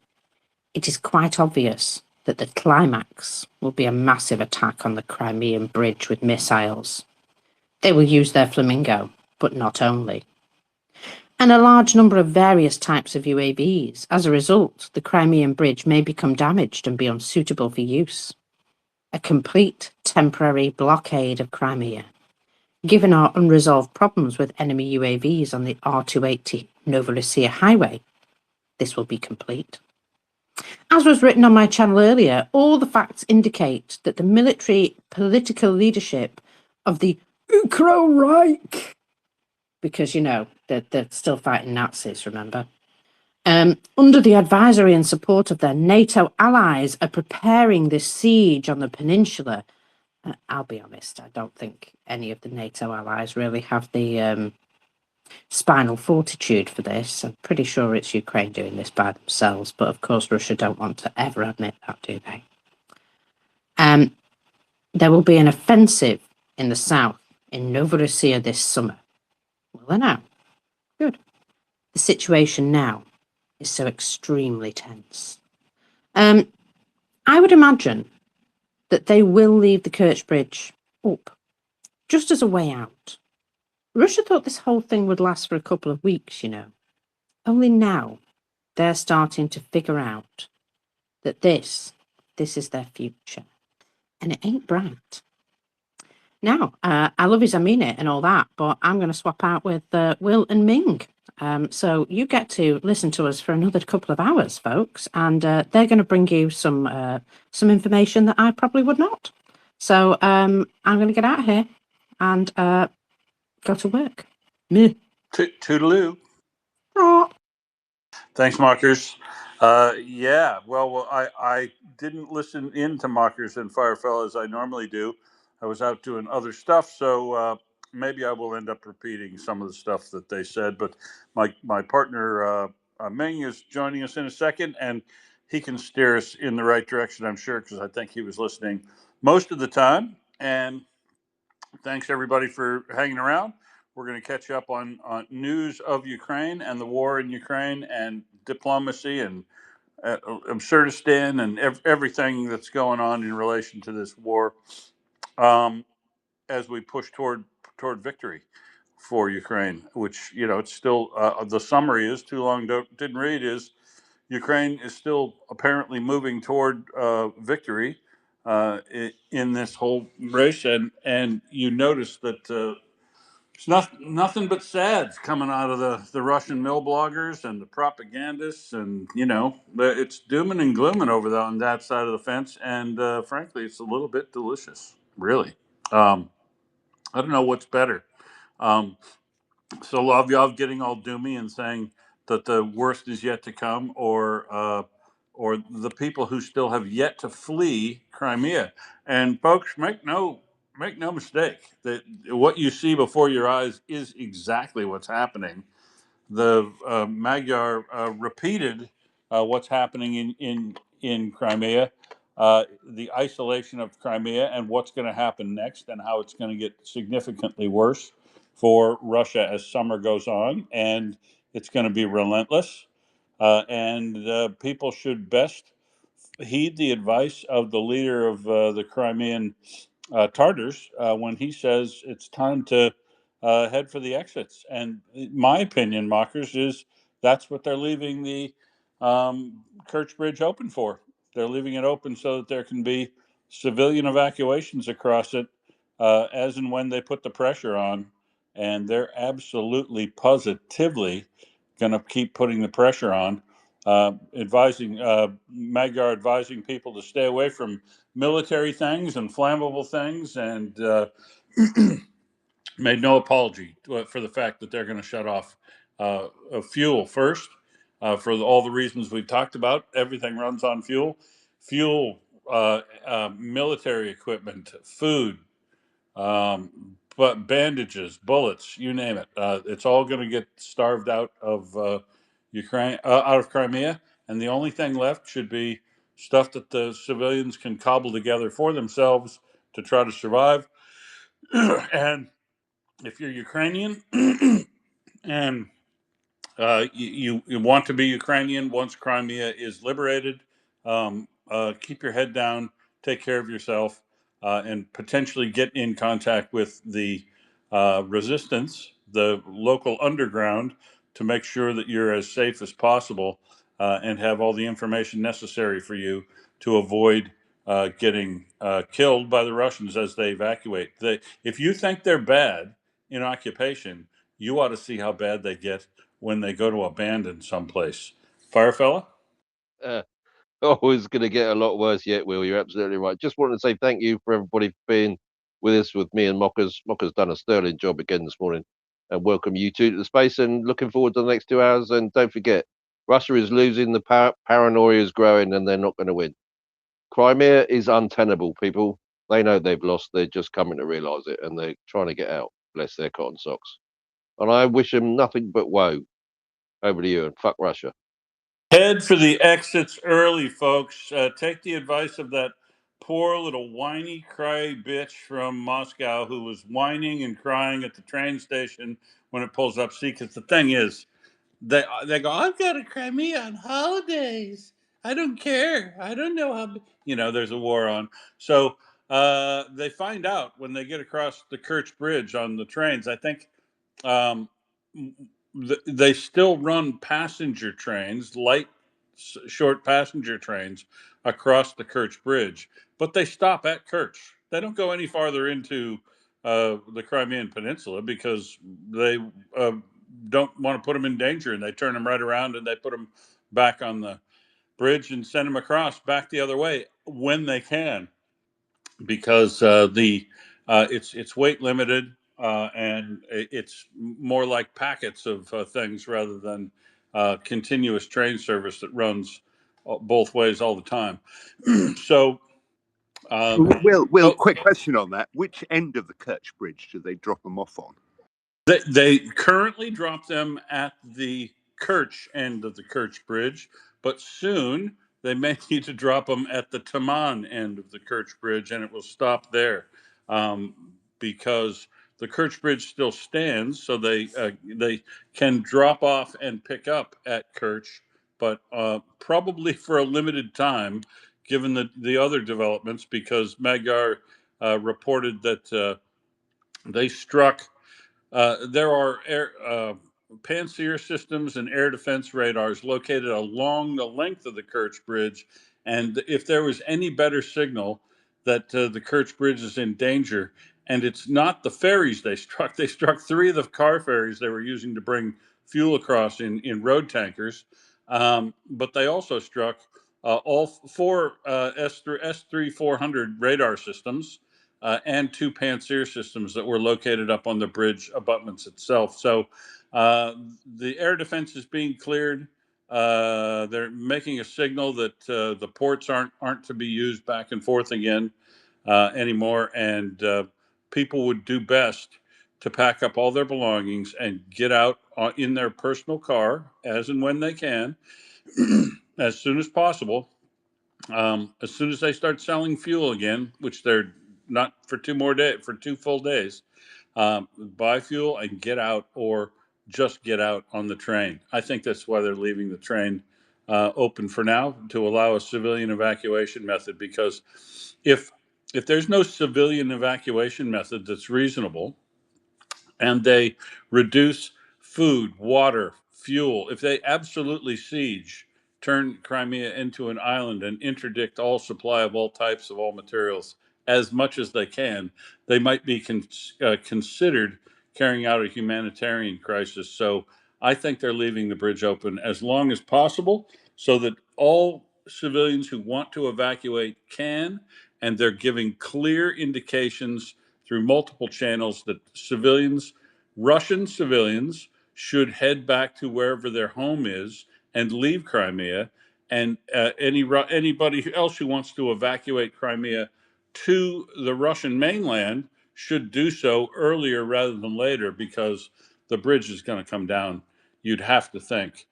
It is quite obvious that the climax will be a massive attack on the Crimean bridge with missiles. They will use their Flamingo, but not only. And a large number of various types of UAVs. As a result, the Crimean bridge may become damaged and be unsuitable for use. A complete temporary blockade of Crimea. Given our unresolved problems with enemy UAVs on the R18 Novorossiya highway, this will be complete. As was written on my channel earlier, all the facts indicate that the military political leadership of the Ukro Reich, because, they're still fighting Nazis, remember? Under the advisory and support of their NATO allies, are preparing this siege on the peninsula I'll be honest, I don't think any of the NATO allies really have the spinal fortitude for this. I'm pretty sure it's Ukraine doing this by themselves, but of course Russia don't want to ever admit that, do they? There will be an offensive in the south in Novorossiya this summer. Well, then now. Good. The situation now is so extremely tense. I would imagine that they will leave the Kerch Bridge up, just as a way out. Russia thought this whole thing would last for a couple of weeks, you know. Only now they're starting to figure out that this is their future. And it ain't bright. Now, I love his, I mean it and all that, but I'm going to swap out with Will and Ming. So you get to listen to us for another couple of hours, folks, and they're going to bring you some information that I probably would not. So I'm going to get out of here and go to work. Meh. Toodaloo. Oh. Thanks, Mockers. Yeah, well, I didn't listen in to Mockers and Firefell as I normally do. I was out doing other stuff, so maybe I will end up repeating some of the stuff that they said. But my partner, Ming, is joining us in a second, and he can steer us in the right direction, I'm sure, because I think he was listening most of the time. And thanks, everybody, for hanging around. We're going to catch up on news of Ukraine and the war in Ukraine and diplomacy and Absurdistan and everything that's going on in relation to this war as we push toward victory for Ukraine, which, you know, it's still, the summary is, too long didn't read, is Ukraine is still apparently moving toward victory in this whole race. And you notice that it's nothing but sads coming out of the Russian mill bloggers and the propagandists, and you know it's dooming and glooming over there on that side of the fence. And frankly, it's a little bit delicious, really. I don't know what's better. So love y'all getting all doomy and saying that the worst is yet to come, or the people who still have yet to flee Crimea. And folks, make no mistake that what you see before your eyes is exactly what's happening. The Magyar repeated what's happening in Crimea, the isolation of Crimea, and what's going to happen next, and how it's going to get significantly worse for Russia as summer goes on, and it's going to be relentless. And people should best heed the advice of the leader of the Crimean Tartars when he says it's time to head for the exits. And my opinion, Mockers, is that's what they're leaving the Kerch Bridge open for. They're leaving it open so that there can be civilian evacuations across it as and when they put the pressure on. And they're absolutely positively going to keep putting the pressure on. Magyar advising people to stay away from military things and flammable things, and made no apology for the fact that they're going to shut off fuel first for all the reasons we've talked about. Everything runs on fuel, military equipment, food, but bandages, bullets, you name it. It's all going to get starved out of Ukraine, out of Crimea, and the only thing left should be stuff that the civilians can cobble together for themselves to try to survive. And if you're Ukrainian and you want to be Ukrainian once Crimea is liberated, keep your head down, take care of yourself, and potentially get in contact with the resistance, the local underground, to make sure that you're as safe as possible and have all the information necessary for you to avoid getting killed by the Russians as they evacuate. If you think they're bad in occupation, you ought to see how bad they get when they go to abandon someplace. Firefella? Oh, it's going to get a lot worse yet, Will. You're absolutely right. Just wanted to say thank you for everybody for being with us, with me and Mockers. Mockers done a sterling job again this morning. And welcome you two to the space, and looking forward to the next 2 hours. And don't forget, Russia is losing, the paranoia is growing, and they're not going to win. Crimea is untenable, people. They know they've lost. They're just coming to realise it, and they're trying to get out. Bless their cotton socks. And I wish them nothing but woe. Over to you, and fuck Russia. Head for the exits early, folks. Take the advice of that poor little whiny, cry bitch from Moscow who was whining and crying at the train station when it pulls up. See, because the thing is, they go, I've got to Crimea on holidays. I don't care. I don't know how. There's a war on. So they find out when they get across the Kerch Bridge on the trains. I think um, they still run passenger trains, light, short passenger trains across the Kerch Bridge, but they stop at Kerch. They don't go any farther into the Crimean Peninsula because they don't want to put them in danger, and they turn them right around and they put them back on the bridge and send them across back the other way when they can, because it's weight limited, and it's more like packets of things rather than continuous train service that runs both ways all the time. So, Will, oh, quick question on that. Which end of the Kerch Bridge do they drop them off on? they currently drop them at the Kerch end of the Kerch Bridge, but soon they may need to drop them at the Taman end of the Kerch Bridge, and it will stop there, because the Kerch Bridge still stands, so they can drop off and pick up at Kerch, but probably for a limited time, given the other developments, because Magyar reported that they struck. There are Pantsir systems and air defense radars located along the length of the Kerch Bridge, and if there was any better signal that the Kerch Bridge is in danger, and it's not the ferries they struck 3 of the car ferries they were using to bring fuel across in road tankers, but they also struck all 4 S-3400 radar systems, and 2 Pantsir systems that were located up on the bridge abutments itself. So the air defense is being cleared. They're making a signal that the ports aren't to be used back and forth again anymore, and people would do best to pack up all their belongings and get out in their personal car as and when they can, as soon as possible. As soon as they start selling fuel again, which they're not for 2 full days, buy fuel and get out, or just get out on the train. I think that's why they're leaving the train open for now, to allow a civilian evacuation method. Because if there's no civilian evacuation method that's reasonable, and they reduce food, water, fuel, if they absolutely siege, turn Crimea into an island and interdict all supply of all types of all materials as much as they can, they might be considered carrying out a humanitarian crisis. So I think they're leaving the bridge open as long as possible so that all civilians who want to evacuate can, and they're giving clear indications through multiple channels that Russian civilians, should head back to wherever their home is and leave Crimea. And anybody else who wants to evacuate Crimea to the Russian mainland should do so earlier rather than later, because the bridge is going to come down, you'd have to think,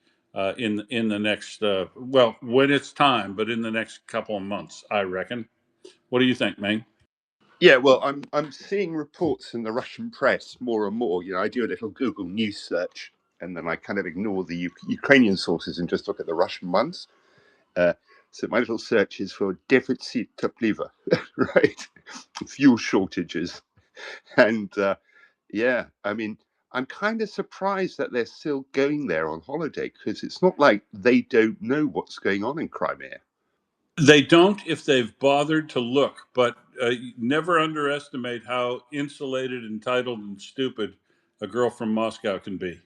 in the next, when it's time, but in the next couple of months, I reckon. What do you think, Ming? Yeah, well, I'm seeing reports in the Russian press more and more. I do a little Google News search, and then I kind of ignore the Ukrainian sources and just look at the Russian ones. So my little search is for deficit topliva, right? Fuel shortages. And yeah, I mean, I'm kind of surprised that they're still going there on holiday, because it's not like they don't know what's going on in Crimea. They don't if they've bothered to look, but never underestimate how insulated, entitled, and stupid a girl from Moscow can be.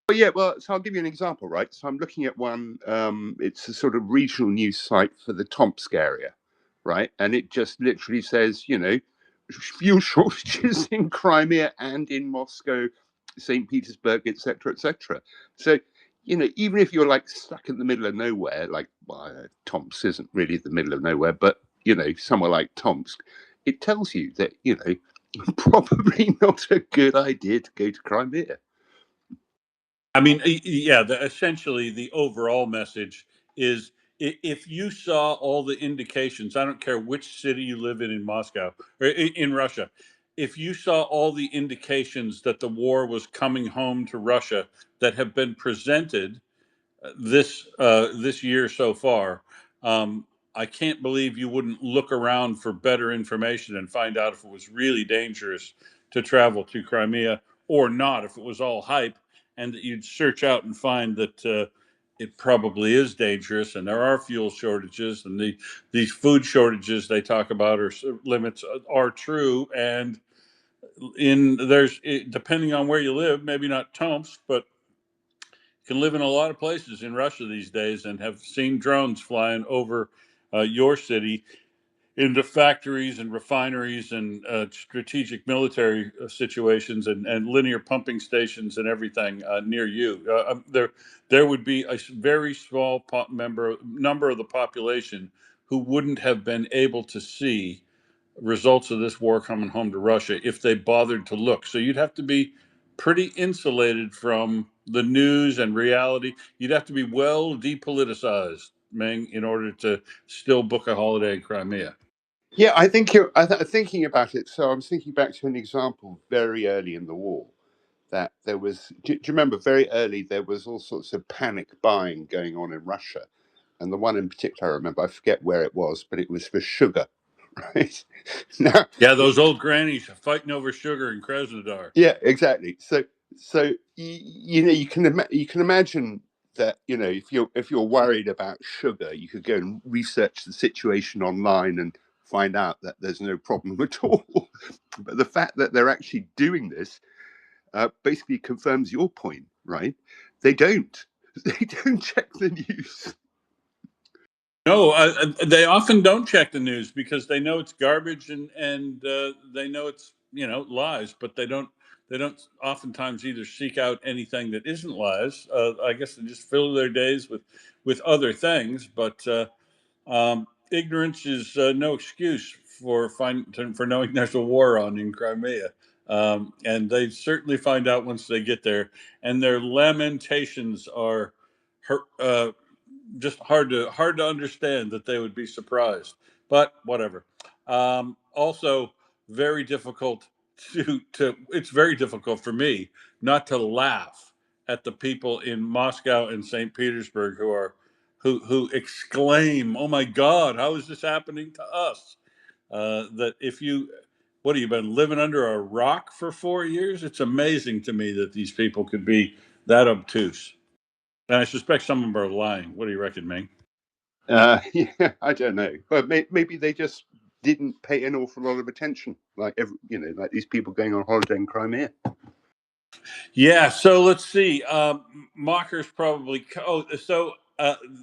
Well, yeah, so I'll give you an example, right? So I'm looking at one, it's a sort of regional news site for the Tomsk area, right? And it just literally says, fuel shortages in Crimea and in Moscow, St. Petersburg, etc., etc. So, even if you're like stuck in the middle of nowhere, like Tomsk isn't really the middle of nowhere, but, somewhere like Tomsk, it tells you that, probably not a good idea to go to Crimea. I mean, yeah, essentially the overall message is if you saw all the indications, I don't care which city you live in Moscow or in Russia, if you saw all the indications that the war was coming home to Russia that have been presented this year so far, um, I can't believe you wouldn't look around for better information and find out if it was really dangerous to travel to Crimea or not, if it was all hype, and that you'd search out and find that it probably is dangerous, and there are fuel shortages, and these food shortages they talk about or limits are true, and depending on where you live, maybe not Tomsk, but can live in a lot of places in Russia these days and have seen drones flying over your city into factories and refineries and strategic military situations and linear pumping stations and everything near you. There would be a very small number of the population who wouldn't have been able to see results of this war coming home to Russia if they bothered to look. So you'd have to be pretty insulated from the news and reality. You'd have to be well depoliticized, Ming, in order to still book a holiday in Crimea. Yeah, I think you're thinking about it. So I'm thinking back to an example very early in the war that there was. Do you remember very early there was all sorts of panic buying going on in Russia, and the one in particular I remember, I forget where it was, but it was for sugar, right? Now, Yeah, those old grannies fighting over sugar in Krasnodar. yeah, exactly. So you can imagine that if you're worried about sugar, you could go and research the situation online and find out that there's no problem at all. But the fact that they're actually doing this basically confirms your point, right? They don't. They don't check the news. No, they often don't check the news because they know it's garbage and they know it's lies, but they don't oftentimes either seek out anything that isn't lies. I guess they just fill their days with other things, but ignorance is no excuse for knowing there's a war on in Crimea. And they certainly find out once they get there, and their lamentations are just hard to understand that they would be surprised, but whatever. Also, very difficult to it's very difficult for me not to laugh at the people in Moscow and St. Petersburg who exclaim, "Oh my God, how is this happening to us?" That if you what have you been living under a rock for 4 years? It's amazing to me that these people could be that obtuse. And I suspect some of them are lying. What do you reckon, Ming? Yeah, I don't know, but maybe they just didn't pay an awful lot of attention, like like these people going on holiday in Crimea. Yeah, so let's see. Mockers probably.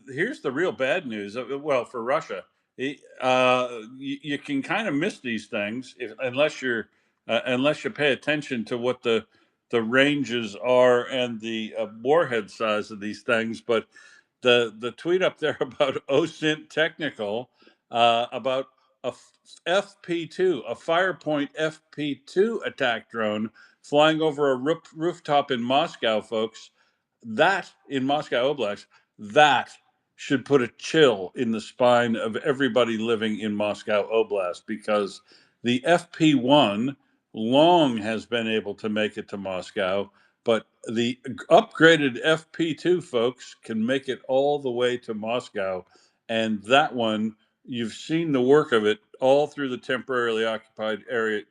Here's the real bad news. Well, for Russia, you can kind of miss these things unless you pay attention to what the ranges are and the warhead size of these things. But the tweet up there about OSINT Technical about a FP2, a Firepoint FP2 attack drone flying over a rooftop in Moscow, folks. That in Moscow Oblast, that should put a chill in the spine of everybody living in Moscow Oblast because the FP1 long has been able to make it to Moscow, but the upgraded FP2 folks can make it all the way to Moscow. And that one, you've seen the work of it all through the temporarily occupied area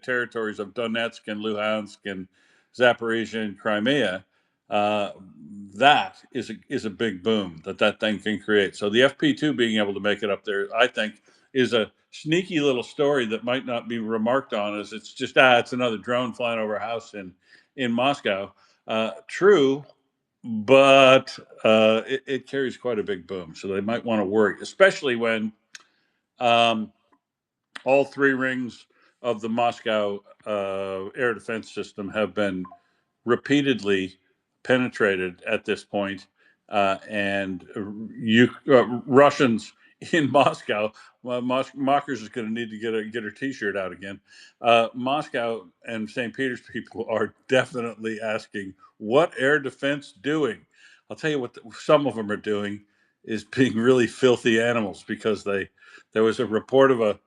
territories of Donetsk and Luhansk and Zaporizhia and Crimea. That is a big boom that thing can create. So the FP2 being able to make it up there, I think, is a sneaky little story that might not be remarked on as it's just it's another drone flying over a house in Moscow. True, but it carries quite a big boom, so they might want to worry, especially when all three rings of the Moscow air defense system have been repeatedly penetrated at this point, and Russians in Moscow. Well, Mockers is going to need to get her T-shirt out again. Moscow and St. Peter's people are definitely asking, "What air defense doing?" I'll tell you what. Some of them are doing is being really filthy animals, because there was a report of a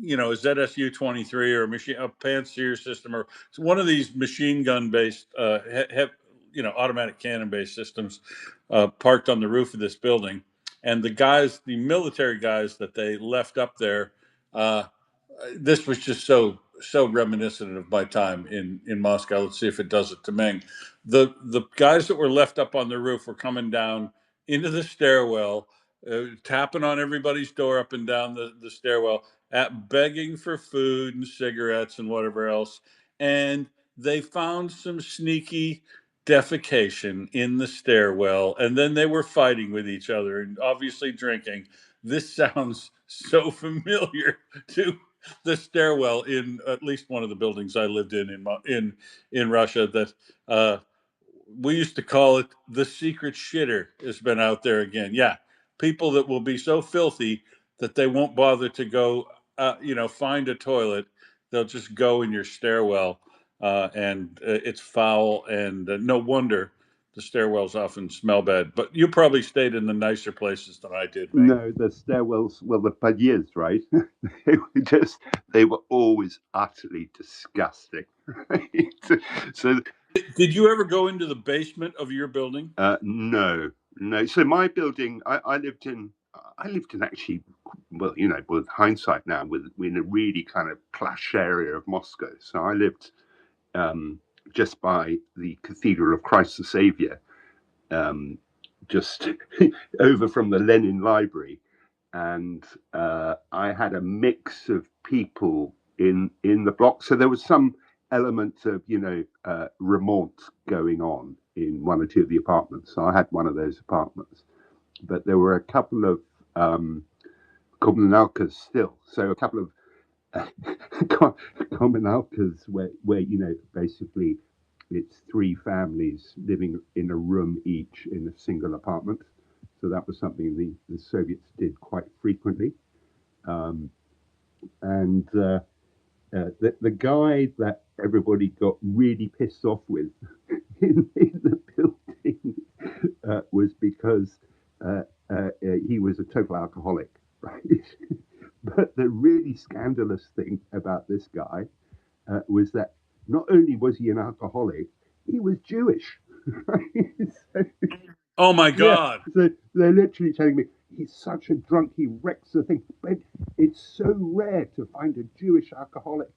ZSU 23 or a Pantsir system, or one of these machine gun based automatic cannon based systems parked on the roof of this building. And the military guys that they left up there, this was just so reminiscent of my time in Moscow. Let's see if it does it to Ming. The guys that were left up on the roof were coming down into the stairwell, tapping on everybody's door up and down the stairwell, begging for food and cigarettes and whatever else. And they found some sneaky defecation in the stairwell, and then they were fighting with each other and obviously drinking. This sounds so familiar to the stairwell in at least one of the buildings I lived in Russia, that we used to call it the secret shitter has been out there again. Yeah, people that will be so filthy that they won't bother to go, find a toilet. They'll just go in your stairwell, and it's foul, and no wonder the stairwells often smell bad. But you probably stayed in the nicer places than I did, Mate. No, the stairwells, well, the paliers, right? they were always utterly disgusting. Right? So, did you ever go into the basement of your building? No. So my building, I lived in actually, well, with hindsight now, in a really kind of plush area of Moscow. So I lived just by the Cathedral of Christ the Saviour, just over from the Lenin Library, and I had a mix of people in the block. So there was some element of remont going on in one or two of the apartments. So I had one of those apartments, but there were a couple of kommunalkas still. So a couple of kommunalkas where basically it's three families living in a room each in a single apartment. So that was something the Soviets did quite frequently. And the guy that everybody got really pissed off with in the building was because he was a total alcoholic, right? But the really scandalous thing about this guy was that not only was he an alcoholic, he was Jewish. Right? So, oh my God! Yeah, so they're literally telling me he's such a drunk, he wrecks the thing. But it's so rare to find a Jewish alcoholic.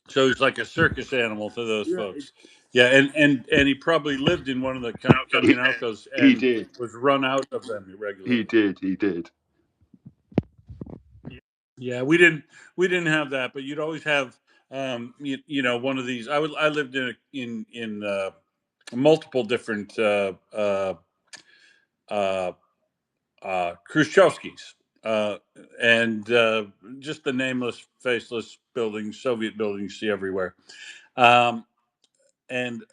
So he's like a circus animal to those folks. Yeah, and he probably lived in one of the communalcos and he did. Was run out of them irregularly. He did. Yeah, we didn't have that, but you'd always have one of these. I lived in multiple different Khrushchevskis, and just the nameless, faceless buildings, Soviet buildings, you see everywhere. And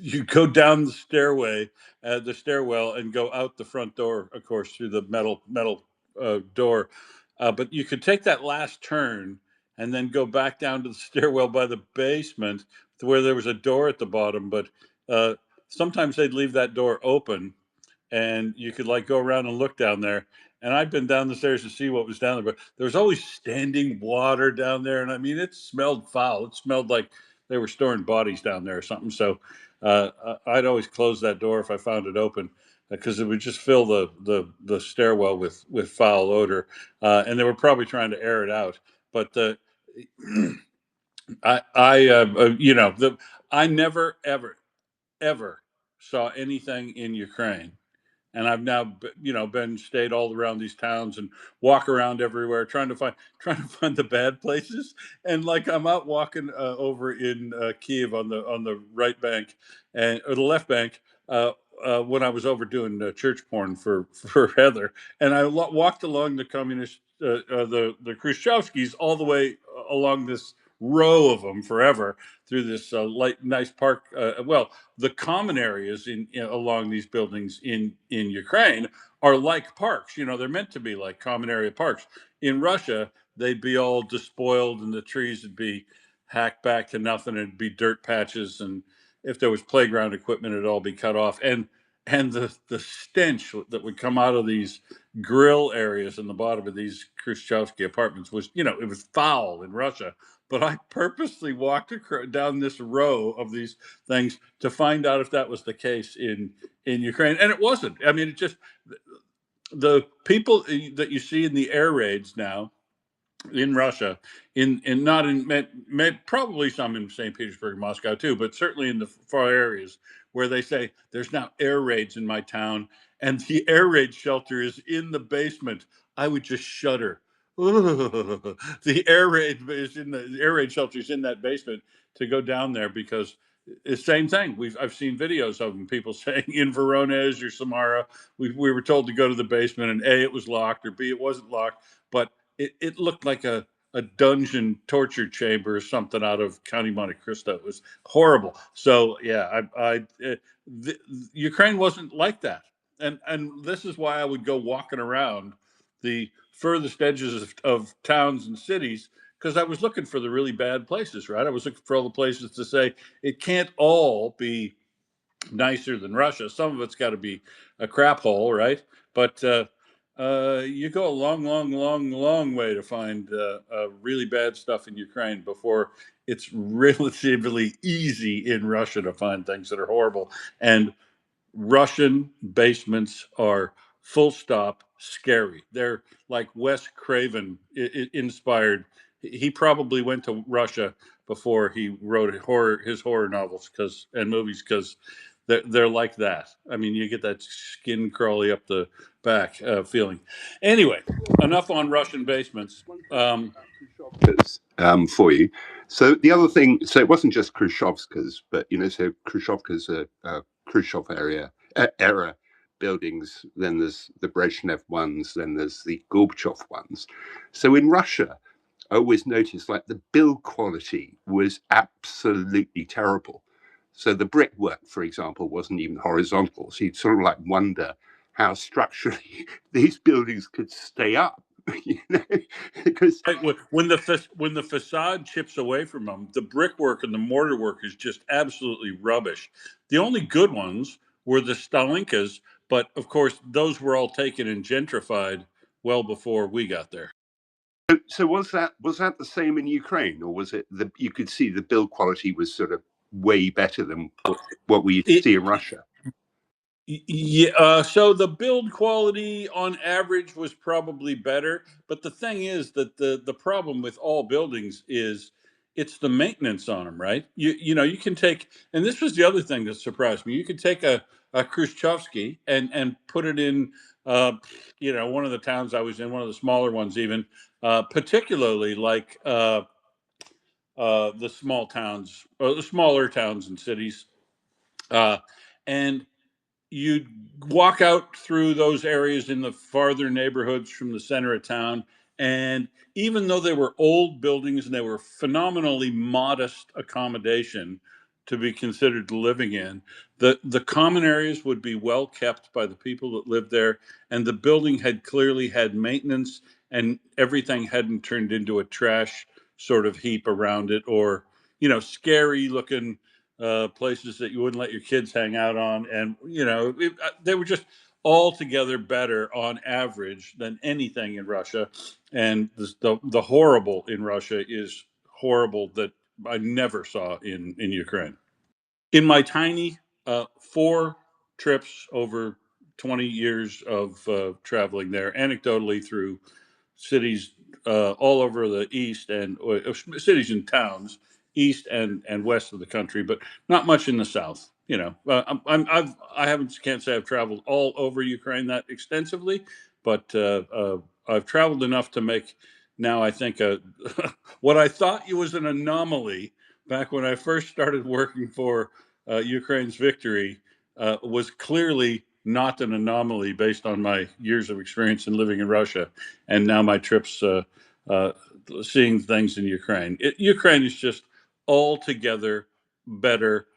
you go down the stairwell, and go out the front door, of course, through the metal door. But you could take that last turn and then go back down to the stairwell by the basement, to where there was a door at the bottom. But sometimes they'd leave that door open, and you could go around and look down there. And I'd been down the stairs to see what was down there, but there was always standing water down there. And I mean, it smelled foul. It smelled like they were storing bodies down there or something. So I'd always close that door if I found it open, because it would just fill the stairwell with foul odor. And they were probably trying to air it out. But I never, ever saw anything in Ukraine. And I've now, stayed all around these towns and walk around everywhere, trying to find the bad places. And I'm out walking over in Kiev on the right bank or the left bank when I was over doing church porn for Heather, and I walked along the communist the Khrushchevskis all the way along this row of them forever through this nice park. Well, the common areas along these buildings in Ukraine are like parks. They're meant to be like common area parks. In Russia, they'd be all despoiled, and the trees would be hacked back to nothing. It'd be dirt patches, and if there was playground equipment, it'd all be cut off. And the stench that would come out of these grill areas in the bottom of these Khrushchevsky apartments was, it was foul in Russia. But I purposely walked down this row of these things to find out if that was the case in Ukraine, and it wasn't. I mean, it just the people that you see in the air raids now in Russia, not in probably some in St. Petersburg, Moscow too, but certainly in the far areas where they say there's now air raids in my town, and the air raid shelter is in the basement. I would just shudder. The air raid shelter is in that basement to go down there because it's the same thing. I've seen videos of them. People saying in Voronezh or Samara, we were told to go to the basement, and A, it was locked, or B, it wasn't locked, but it looked like a dungeon torture chamber or something out of County Monte Cristo. It was horrible. So yeah, Ukraine wasn't like that, and this is why I would go walking around the furthest edges of towns and cities, because I was looking for the really bad places, right? I was looking for all the places to say it can't all be nicer than Russia. Some of it's got to be a crap hole, right? But you go a long way to find really bad stuff in Ukraine before it's relatively easy in Russia to find things that are horrible. And Russian basements are full stop scary. They're like Wes Craven inspired. He probably went to Russia before he wrote his horror novels and movies, because they're like that. I mean, you get that skin crawly up the back feeling. Anyway, enough on Russian basements. For you. So the other thing, so it wasn't just Khrushchevska's, but so Khrushchevka's a Khrushchev era buildings. Then there's the Brezhnev ones. Then there's the Gorbachev ones. So in Russia, I always noticed like the build quality was absolutely terrible. So the brickwork, for example, wasn't even horizontal. So you'd sort of like wonder how structurally these buildings could stay up. Because when the facade chips away from them, the brickwork and the mortar work is just absolutely rubbish. The only good ones were the Stalinkas, but of course those were all taken and gentrified well before we got there. So was that the same in Ukraine, or was it you could see the build quality was sort of way better than what we see in Russia? Yeah, so the build quality on average was probably better, but the thing is that the problem with all buildings is it's the maintenance on them, right? You can take, and this was the other thing that surprised me. You could take a Khrushchevsky and put it in, one of the towns I was in, one of the smaller ones even, particularly like the small towns, or the smaller towns and cities, and you'd walk out through those areas in the farther neighborhoods from the center of town, and even though they were old buildings and they were phenomenally modest accommodation to be considered living in, the common areas would be well kept by the people that lived there, and the building had clearly had maintenance, and everything hadn't turned into a trash sort of heap around it, or scary looking places that you wouldn't let your kids hang out on. And, they were just altogether better on average than anything in Russia. And the horrible in Russia is horrible that I never saw in Ukraine. In my tiny 4 trips over 20 years of traveling there, anecdotally through cities all over the east and cities and towns east and west of the country, but not much in the south. Can't say I've traveled all over Ukraine that extensively, but I've traveled enough to make now, I think, what I thought was an anomaly back when I first started working for Ukraine's victory was clearly not an anomaly based on my years of experience in living in Russia. And now my trips seeing things in Ukraine. Ukraine is just altogether better,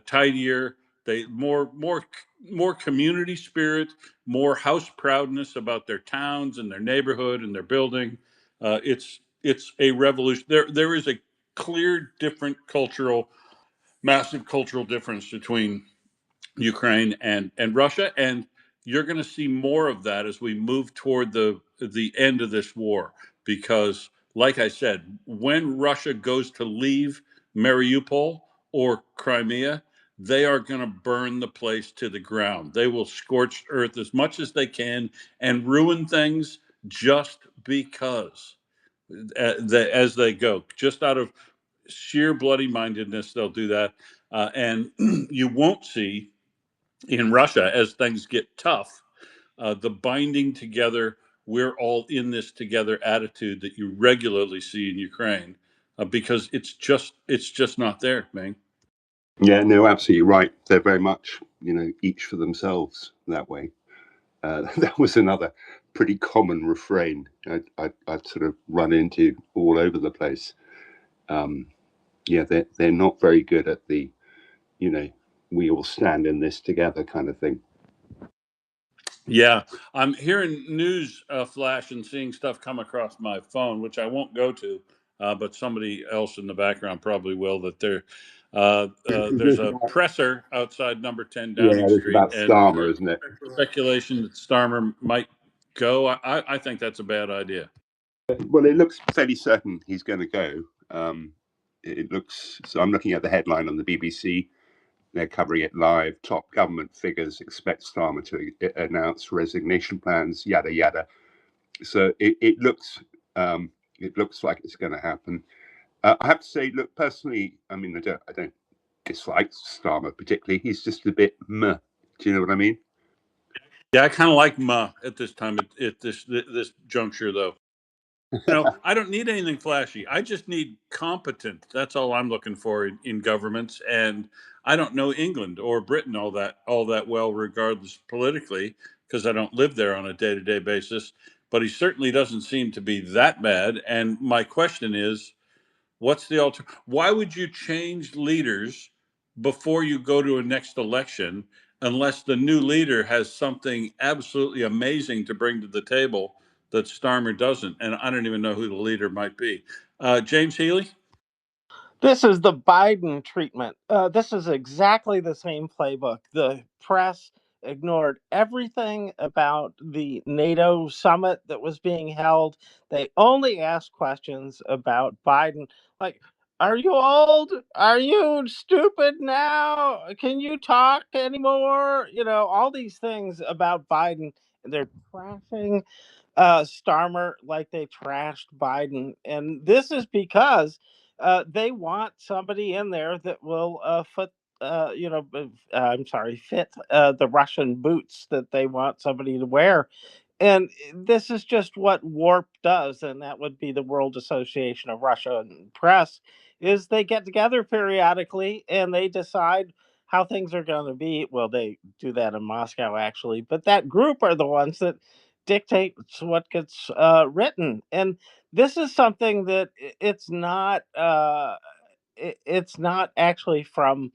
tidier. They more community spirit, more house proudness about their towns and their neighborhood and their building. It's a revolution. There is a clear, different massive cultural difference between Ukraine and Russia, and you're going to see more of that as we move toward the end of this war. Because, like I said, when Russia goes to leave Mariupol or Crimea, they are going to burn the place to the ground. They will scorch earth as much as they can and ruin things just because, as they go, just out of sheer bloody mindedness, they'll do that. And you won't see in Russia, as things get tough, the binding together, we're all in this together attitude that you regularly see in Ukraine, because it's just not there, Ming. Yeah, no, absolutely right. They're very much, each for themselves that way. That was another pretty common refrain I'd sort of run into all over the place. Yeah, they're not very good at the, we all stand in this together kind of thing. Yeah, I'm hearing news flash and seeing stuff come across my phone, which I won't go to, but somebody else in the background probably will. That there's a presser outside number 10 Downing it's Street, about and Starmer, isn't it? speculation that Starmer might go. I think that's a bad idea. Well, it looks fairly certain he's going to go. It looks, so I'm looking at the headline on the BBC. They're covering it live. Top government figures expect Starmer to announce resignation plans, yada yada. So it looks like it's going to happen. I have to say, look, personally, I mean, I don't dislike Starmer particularly. He's just a bit meh. Do you know what I mean? Yeah, I kind of like Ma at this time, at this juncture, though. I don't need anything flashy. I just need competent. That's all I'm looking for in governments. And I don't know England or Britain all that well, regardless politically, because I don't live there on a day-to-day basis. But he certainly doesn't seem to be that bad. And my question is, what's the alternative? Why would you change leaders before you go to a next election unless the new leader has something absolutely amazing to bring to the table that Starmer doesn't? And I don't even know who the leader might be. James Healy? This is the Biden treatment. This is exactly the same playbook. The press ignored everything about the NATO summit that was being held. They only asked questions about Biden. Like, are you old? Are you stupid now? Can you talk anymore? All these things about Biden. They're trashing Starmer like they trashed Biden. And this is because they want somebody in there that will fit the Russian boots that they want somebody to wear. And this is just what WARP does, and that would be the World Association of Russian Press, is they get together periodically and they decide how things are going to be. Well, they do that in Moscow, actually, but that group are the ones that dictates what gets written. And this is something that it's not it's not actually from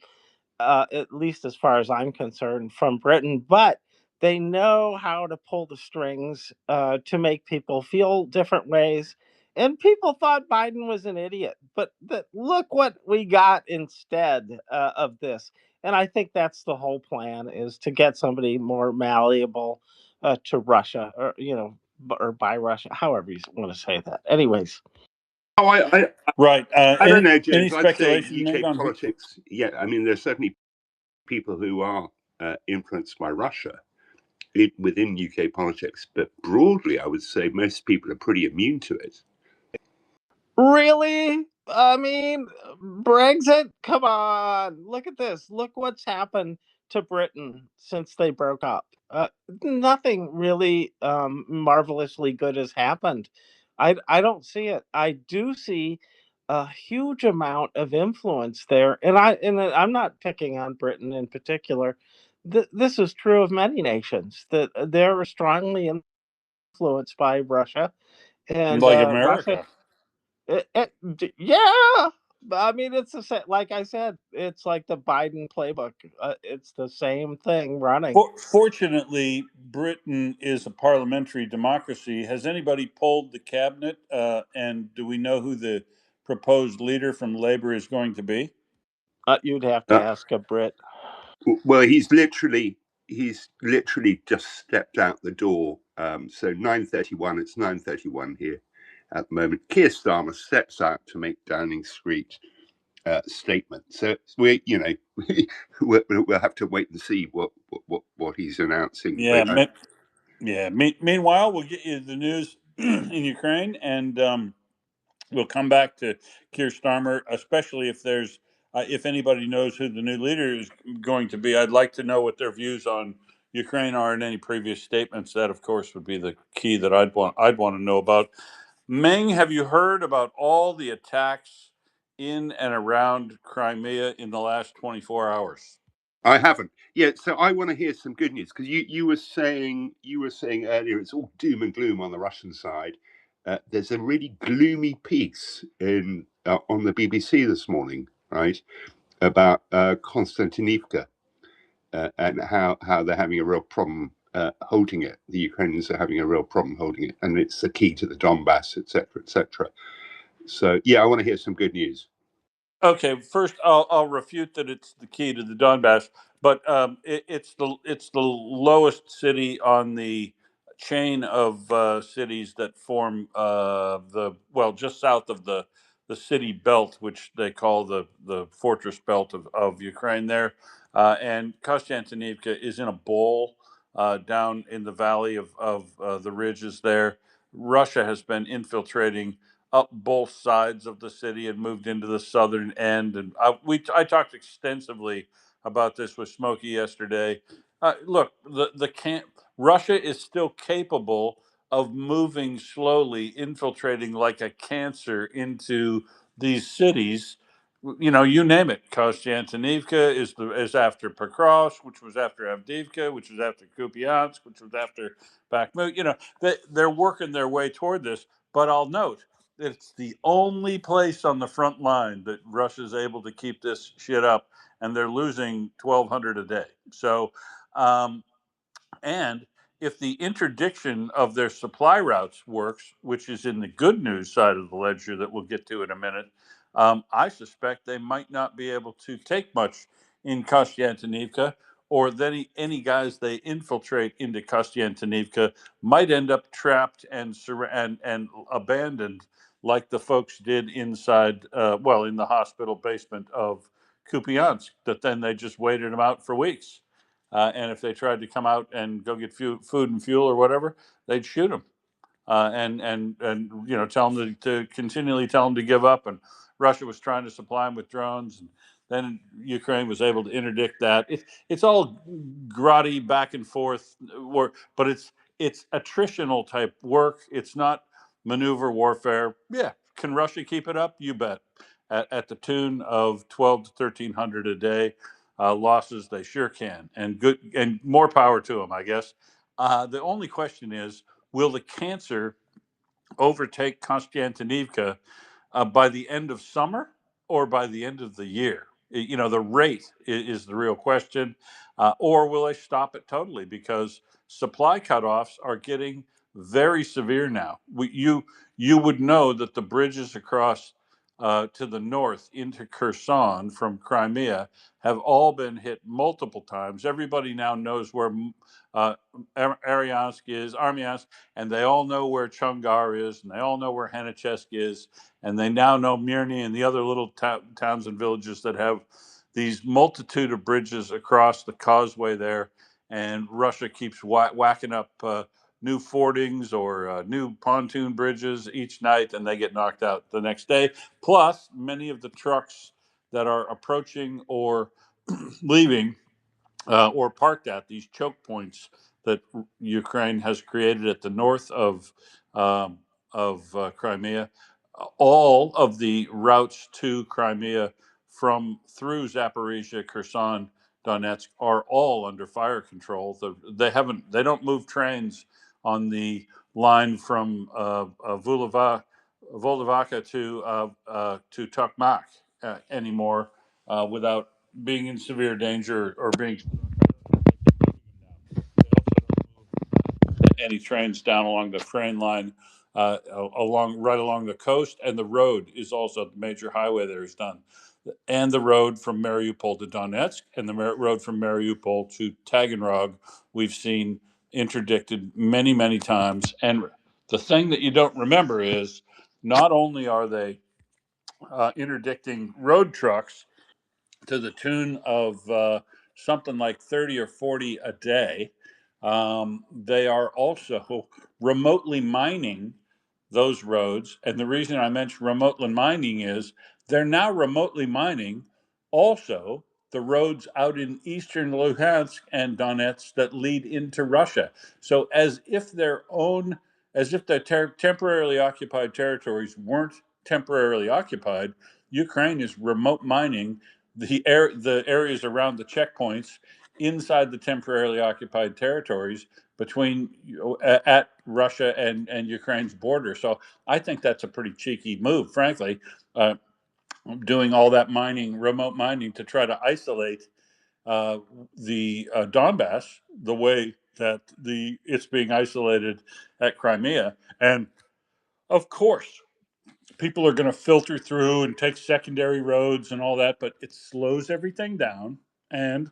at least as far as I'm concerned, from Britain, but they know how to pull the strings to make people feel different ways. And people thought Biden was an idiot, but look what we got instead of this. And I think that's the whole plan, is to get somebody more malleable to Russia, or by Russia, however you want to say that. Anyways. Right. I don't know, Any James. I'd say speculation UK made on politics. Yeah, I mean, there's certainly people who are influenced by Russia within UK politics, but broadly, I would say most people are pretty immune to it. Really? I mean, Brexit? Come on. Look at this. Look what's happened to Britain since they broke up. Nothing really marvelously good has happened. I don't see it. I do see a huge amount of influence there, and I'm not picking on Britain in particular. This is true of many nations, that they're strongly influenced by Russia, and like Russia. America? Yeah. I mean, it's the same. Like I said, it's like the Biden playbook. It's the same thing running. Fortunately, Britain is a parliamentary democracy. Has anybody polled the cabinet? And do we know who the proposed leader from Labour is going to be? You'd have to ask a Brit. Well, he's literally just stepped out the door. So 9:31. It's 9:31 here at the moment. Keir Starmer steps out to make Downing Street statement. So we'll have to wait and see what he's announcing. Yeah. But, Meanwhile, we'll get you the news in Ukraine, and we'll come back to Keir Starmer, especially if anybody knows who the new leader is going to be. I'd like to know what their views on Ukraine are in any previous statements. That, of course, would be the key that I'd want to know about. Ming, have you heard about all the attacks in and around Crimea in the last 24 hours? I haven't. Yeah, so I want to hear some good news, because you were saying earlier it's all doom and gloom on the Russian side. There's a really gloomy piece on the BBC this morning, right, about Konstantinivka and how they're having a real problem holding it. The Ukrainians are having a real problem holding it, and it's the key to the Donbass, etc., etc. So yeah, I want to hear some good news. Okay, first I'll refute that it's the key to the Donbass, but it's the lowest city on the chain of cities that form just south of the city belt, which they call the fortress belt of Ukraine there, and Kostiantynivka is in a bowl down in the valley of the ridges there. Russia has been infiltrating up both sides of the city and moved into the southern end. And I talked extensively about this with Smokey yesterday. Look, the camp Russia is still capable of moving slowly, infiltrating like a cancer into these cities. You know, you name it. Kostiantynivka is after Pokrovsk, which was after Avdiivka, which was after Kupiansk, which was after Bakhmut. You know, they're working their way toward this. But I'll note, it's the only place on the front line that Russia's able to keep this shit up, and they're losing 1,200 a day. So, and if the interdiction of their supply routes works, which is in the good news side of the ledger that we'll get to in a minute, I suspect they might not be able to take much in Kostiantynivka, or then any guys they infiltrate into Kostiantynivka might end up trapped and abandoned, like the folks did inside, in the hospital basement of Kupiansk. That then they just waited them out for weeks. And if they tried to come out and go get food and fuel or whatever, they'd shoot them, and tell them to continually tell them to give up. And Russia was trying to supply them with drones, and then Ukraine was able to interdict that. It's all grotty back and forth work, but it's attritional type work. It's not maneuver warfare. Yeah, can Russia keep it up? You bet. At the tune of 12 to 1,300 a day. Losses, they sure can, and good, and more power to them, I guess. The only question is, will the cancer overtake Kostiantynivka by the end of summer or by the end of the year? The rate is the real question. Or will they stop it totally? Because supply cutoffs are getting very severe now. You would know that the bridges across to the north into Kherson from Crimea have all been hit multiple times. Everybody now knows where Armyansk, and they all know where Chungar is, and they all know where Henichesk is, and they now know Mirny and the other little towns and villages that have these multitude of bridges across the causeway there. And Russia keeps whacking up new fordings or new pontoon bridges each night, and they get knocked out the next day. Plus, many of the trucks that are approaching or leaving or parked at these choke points that Ukraine has created at the north of Crimea. All of the routes to Crimea from through Zaporizhia, Kherson, Donetsk are all under fire control. They don't move trains on the line from Vulava Volodivka to Tokmak anymore without being in severe danger or being any trains down along the train line right along the coast, and the road is also the major highway there is done, and the road from Mariupol to Donetsk and the road from Mariupol to Taganrog we've seen interdicted many times. And the thing that you don't remember is not only are they interdicting road trucks to the tune of something like 30 or 40 a day. They are also remotely mining those roads. And the reason I mention remotely mining is they're now remotely mining also the roads out in eastern Luhansk and Donetsk that lead into Russia. So as if the temporarily occupied territories weren't temporarily occupied, Ukraine is remote mining the areas around the checkpoints inside the temporarily occupied territories between at Russia and Ukraine's border. So I think that's a pretty cheeky move, frankly, doing all that mining, remote mining, to try to isolate the Donbass the way that it's being isolated at Crimea. And of course, people are going to filter through and take secondary roads and all that, but it slows everything down, and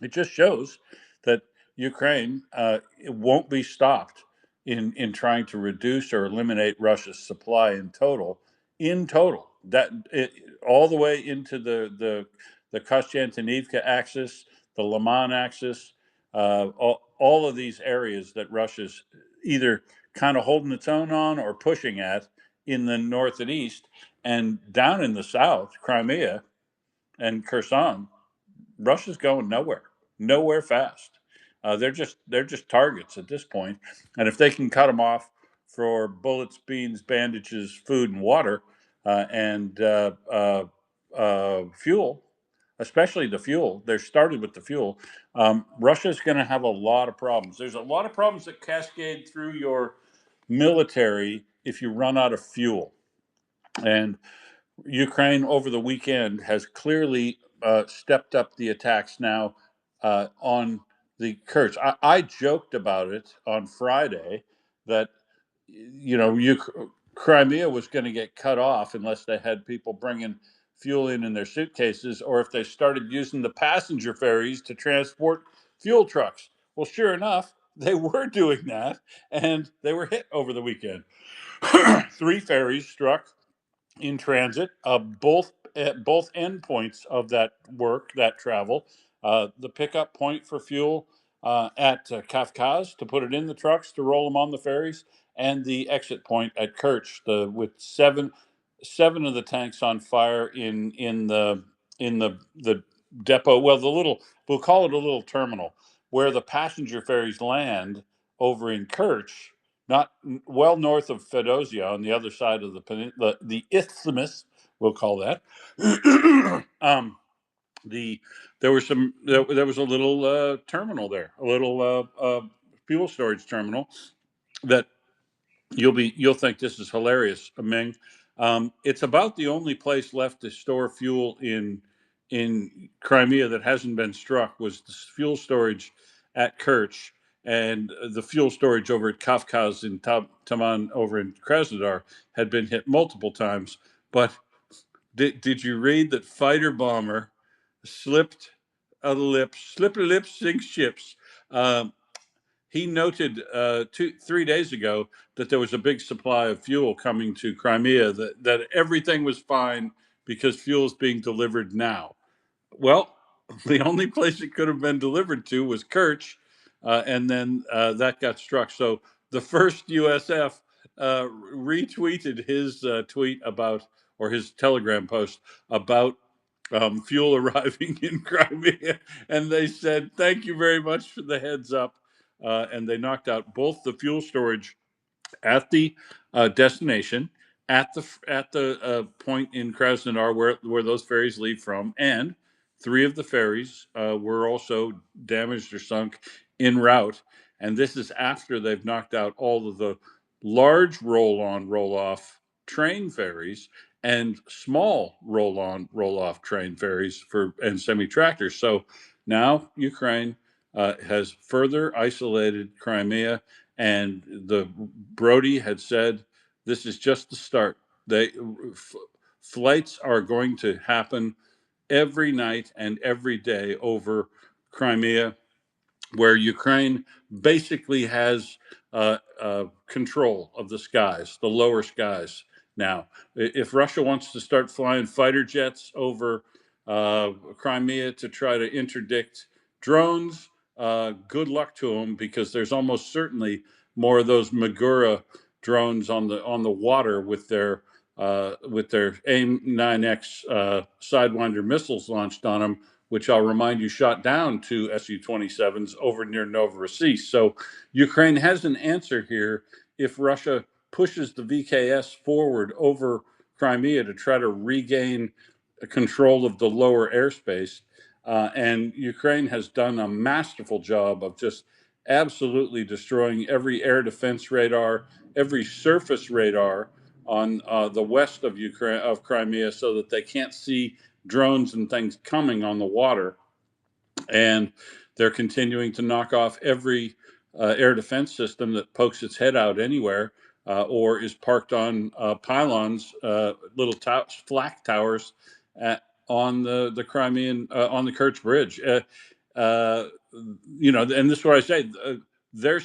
it just shows that Ukraine it won't be stopped in trying to reduce or eliminate Russia's supply in total that all the way into the Kostiantynivka axis, the Liman axis, all of these areas that Russia's either kind of holding its own on or pushing at in the north and east, and down in the south, Crimea and Kherson, Russia's going nowhere fast. They're just targets at this point, and if they can cut them off for bullets, beans, bandages, food, and water, and fuel, especially the fuel, they're started with the fuel. Russia's going to have a lot of problems. There's a lot of problems that cascade through your military if you run out of fuel, and Ukraine over the weekend has clearly stepped up the attacks now on the Kerch. I joked about it on Friday that Crimea was going to get cut off unless they had people bringing fuel in their suitcases, or if they started using the passenger ferries to transport fuel trucks. Well, sure enough, they were doing that, and they were hit over the weekend. 3 ferries struck in transit, both at both endpoints of that travel. The pickup point for fuel at Kafkaz to put it in the trucks to roll them on the ferries, and the exit point at Kerch, with seven of the tanks on fire in the depot. Well, we'll call it a little terminal where the passenger ferries land over in Kerch, not well north of Fedosia on the other side of the isthmus, we'll call that. The there was there was a little terminal there, a little fuel storage terminal that you'll think this is hilarious, Ming. It's about the only place left to store fuel in Crimea that hasn't been struck was the fuel storage at Kerch, and the fuel storage over at Kafkaz in Taman over in Krasnodar had been hit multiple times. But did you read that fighter bomber slipped a lip, sinks ships? He noted 3 days ago that there was a big supply of fuel coming to Crimea, that everything was fine because fuel is being delivered now. Well, the only place it could have been delivered to was Kerch, and then that got struck. So the first USF retweeted his tweet about, or his Telegram post about fuel arriving in Crimea, and they said, "Thank you very much for the heads up." And they knocked out both the fuel storage at the destination, at the point in Krasnodar where those ferries leave from, and 3 of the ferries were also damaged or sunk en route. And this is after they've knocked out all of the large roll-on, roll-off train ferries and small roll-on, roll-off train ferries and semi-tractors. So now Ukraine has further isolated Crimea, and the Brody had said this is just the start. Flights are going to happen every night and every day over Crimea, where Ukraine basically has control of the skies, the lower skies now. If Russia wants to start flying fighter jets over Crimea to try to interdict drones, good luck to them, because there's almost certainly more of those Magura drones on the water with their AIM-9X Sidewinder missiles launched on them, which I'll remind you shot down two Su-27s over near Novorossiysk. So Ukraine has an answer here if Russia pushes the VKS forward over Crimea to try to regain control of the lower airspace. And Ukraine has done a masterful job of just absolutely destroying every air defense radar, every surface radar on the west of Ukraine, of Crimea, so that they can't see drones and things coming on the water. And they're continuing to knock off every air defense system that pokes its head out anywhere or is parked on pylons, little flak towers on the Crimean, on the Kerch Bridge. And this is what I say. They're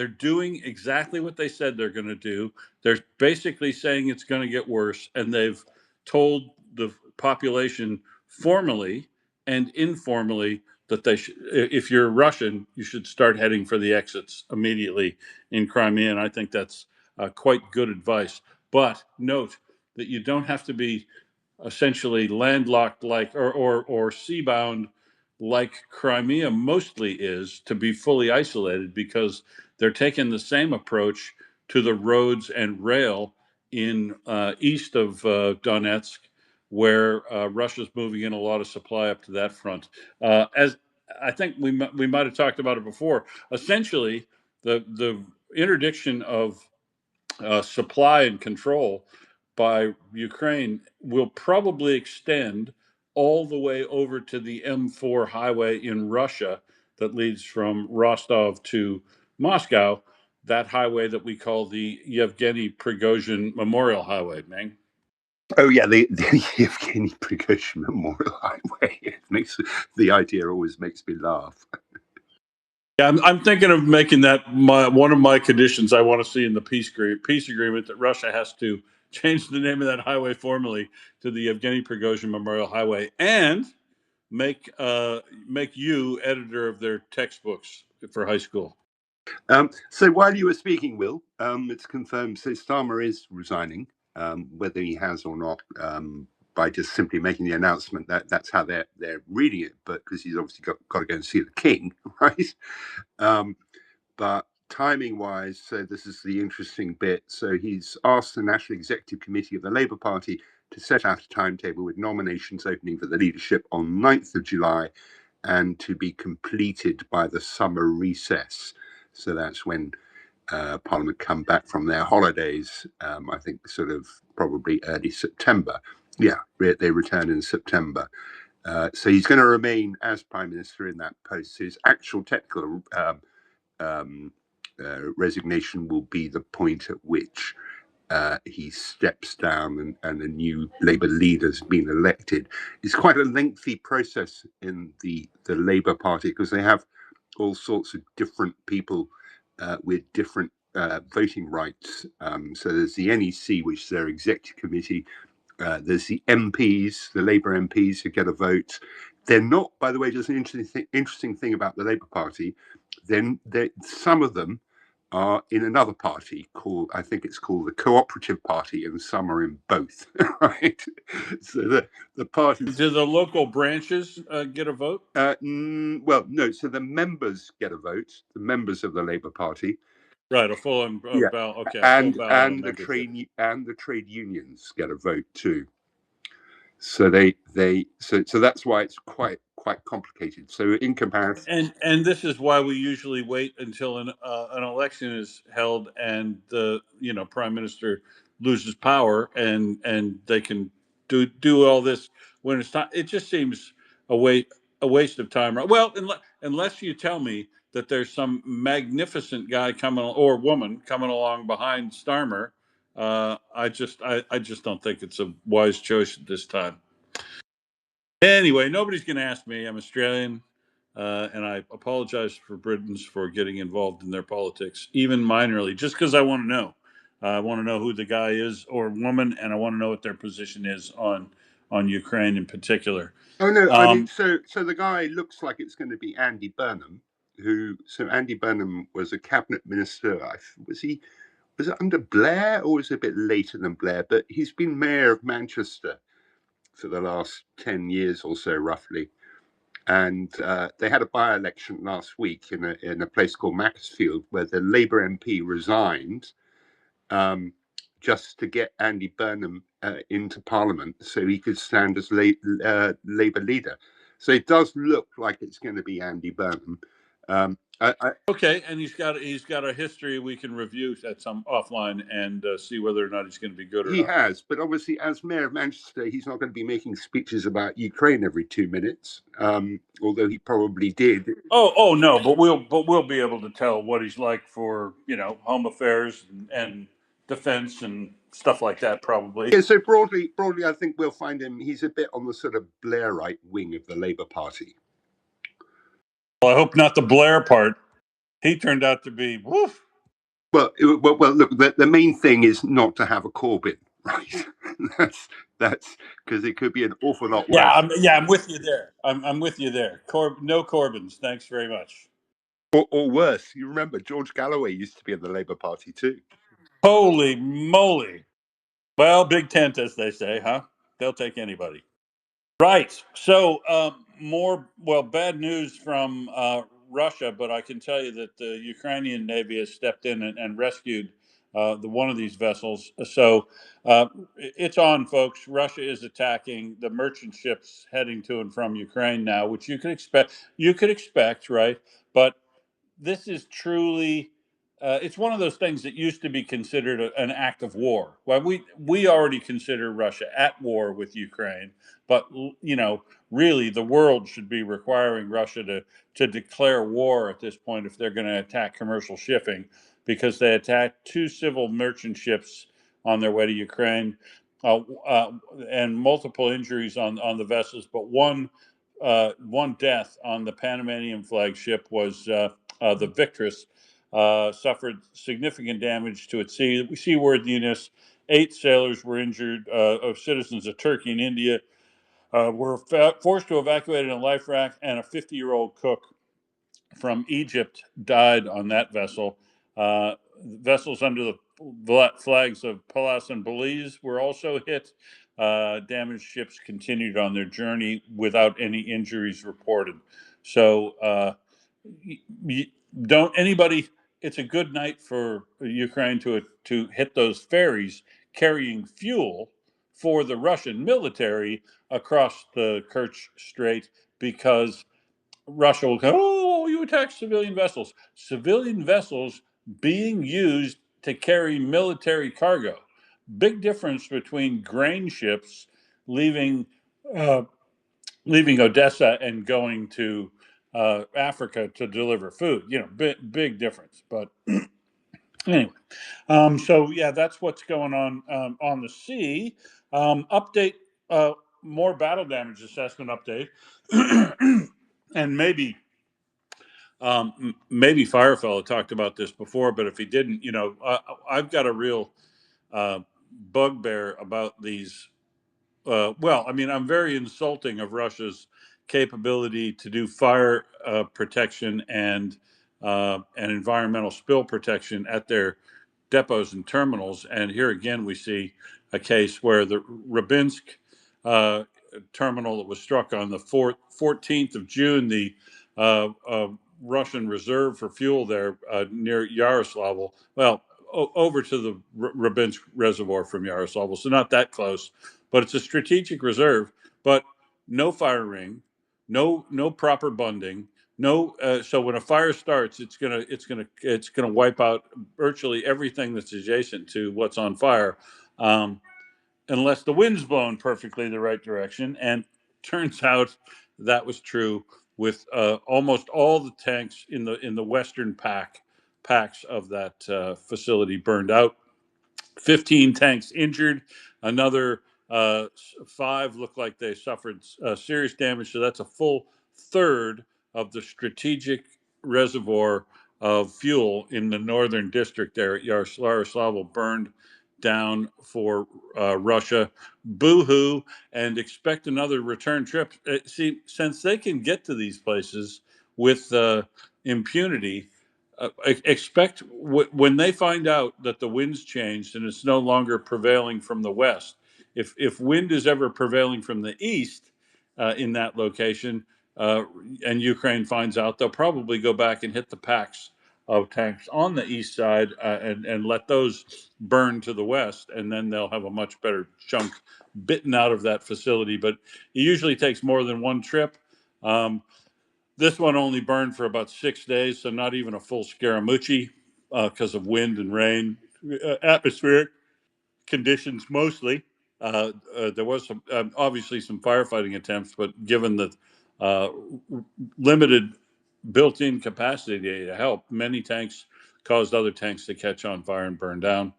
doing exactly what they said they're going to do. They're basically saying it's going to get worse, and they've told the population formally and informally that if you're Russian, you should start heading for the exits immediately in Crimea. And I think that's quite good advice. But note that you don't have to be essentially landlocked or seabound like Crimea mostly is to be fully isolated, because they're taking the same approach to the roads and rail in east of Donetsk, where Russia's moving in a lot of supply up to that front. As I think we might have talked about it before, essentially the interdiction of supply and control by Ukraine will probably extend all the way over to the M4 highway in Russia that leads from Rostov to Moscow, that highway that we call the Yevgeny Prigozhin Memorial Highway, Ming. Oh yeah, the Yevgeny Prigozhin Memorial Highway. The idea always makes me laugh. Yeah, I'm thinking of making that one of my conditions I want to see in the peace agreement, that Russia has to change the name of that highway formally to the Yevgeny Prigozhin Memorial Highway, and make you editor of their textbooks for high school. So while you were speaking, Will, it's confirmed. So Starmer is resigning, whether he has or not. By just simply making the announcement, that's how they're reading it, but because he's obviously got to go and see the king, right? But timing wise, so this is the interesting bit. So he's asked the National Executive Committee of the Labour Party to set out a timetable with nominations opening for the leadership on 9th of July and to be completed by the summer recess. So that's when Parliament come back from their holidays, I think sort of probably early September. Yeah, they return in September. So he's going to remain as Prime Minister in that post. So his actual technical resignation will be the point at which he steps down and a new Labour leader's been elected. It's quite a lengthy process in the Labour Party, because they have all sorts of different people with different voting rights. So there's the NEC, which is their executive committee. There's the MPs, the Labour MPs, who get a vote. They're not, by the way, just an interesting thing about the Labour Party. Then some of them are in another party called, I think it's called the Cooperative Party, and some are in both, right? So the parties. Do the local branches get a vote? Well, no. So the members get a vote. The members of the Labour Party. Right, a full yeah. ballot. Okay, and full ballot the trade unions get a vote too. So so that's why it's quite complicated. So in comparison, and this is why we usually wait until an election is held and the Prime Minister loses power, and they can do all this when it's time. It just seems a waste of time. Well, unless you tell me that there's some magnificent guy coming or woman coming along behind Starmer, I just don't think it's a wise choice at this time. Anyway, nobody's going to ask me. I'm Australian, and I apologize for Britons for getting involved in their politics, even minorly, just because I want to know. I want to know who the guy is or woman, and I want to know what their position is on Ukraine in particular. Oh no, I mean, so the guy looks like it's going to be Andy Burnham, so Andy Burnham was a cabinet minister. Was it under Blair or was it a bit later than Blair? But he's been mayor of Manchester for the last 10 years or so, roughly. And they had a by-election last week in a place called Macclesfield, where the Labour MP resigned just to get Andy Burnham into Parliament so he could stand as Labour leader. So it does look like it's going to be Andy Burnham. Okay, and he's got a history we can review at some offline and see whether or not he's going to be good or not. He has, but obviously, as mayor of Manchester, he's not going to be making speeches about Ukraine every 2 minutes, although he probably did. Oh no, but we'll be able to tell what he's like for home affairs and defense and stuff like that, probably. Yeah, so broadly, I think we'll find him. He's a bit on the sort of Blairite wing of the Labour Party. Well, I hope not the Blair part. He turned out to be woof. Well, look, the main thing is not to have a Corbyn, right? that's because it could be an awful lot worse. I'm with you there. I'm with you there. No Corbyns, thanks very much. Or worse, you remember George Galloway used to be in the Labour Party too. Holy moly! Well, big tent, as they say, huh? They'll take anybody. Right. So bad news from Russia, but I can tell you that the Ukrainian Navy has stepped in and rescued one of these vessels. So it's on, folks. Russia is attacking the merchant ships heading to and from Ukraine now, which you could expect. You could expect, right? But this is truly. It's one of those things that used to be considered an act of war. Well, we already consider Russia at war with Ukraine, but really the world should be requiring Russia to declare war at this point if they're going to attack commercial shipping, because they attacked 2 civil merchant ships on their way to Ukraine, and multiple injuries on the vessels, but one death on the Panamanian flagship was the Victress. Suffered significant damage to its seaworthiness. 8 sailors were injured, of citizens of Turkey and India were forced to evacuate in a life raft, and a 50-year-old cook from Egypt died on that vessel. Vessels under the flags of Pallas and Belize were also hit. Damaged ships continued on their journey without any injuries reported. So don't anybody. It's a good night for Ukraine to hit those ferries carrying fuel for the Russian military across the Kerch Strait, because Russia will go, oh, you attack civilian vessels. Civilian vessels being used to carry military cargo. Big difference between grain ships leaving Odessa and going to Africa to deliver food. Big difference. But anyway, so yeah, that's what's going on the sea. Update, more battle damage assessment update, and maybe Firefellow talked about this before, but if he didn't, I've got a real bugbear about these. I'm very insulting of Russia's capability to do fire protection and environmental spill protection at their depots and terminals. And here again, we see a case where the Rybinsk terminal that was struck on the 14th of June, the Russian reserve for fuel there near Yaroslavl. Well, over to the Rybinsk reservoir from Yaroslavl, so not that close, but it's a strategic reserve. But no fire ring, no proper bunding, no. So when a fire starts, it's gonna wipe out virtually everything that's adjacent to what's on fire. unless the wind's blowing perfectly the right direction. And turns out that was true with almost all the tanks in the western packs of that facility burned out. 15 tanks injured. Another 5 look like they suffered serious damage. So that's a full third of the strategic reservoir of fuel in the northern district there at Yaroslavl burned down for Russia. Boo-hoo, and expect another return trip. See, since they can get to these places with impunity, expect when they find out that the wind's changed and it's no longer prevailing from the west. If wind is ever prevailing from the east in that location, and Ukraine finds out, they'll probably go back and hit the packs of tanks on the east side and let those burn to the west, and then they'll have a much better chunk bitten out of that facility. But it usually takes more than one trip. This one only burned for about 6 days, so not even a full Scaramucci because of wind and rain, atmospheric conditions mostly. There was some, obviously some firefighting attempts, but given the uh, limited built-in capacity to help, many tanks caused other tanks to catch on fire and burn down.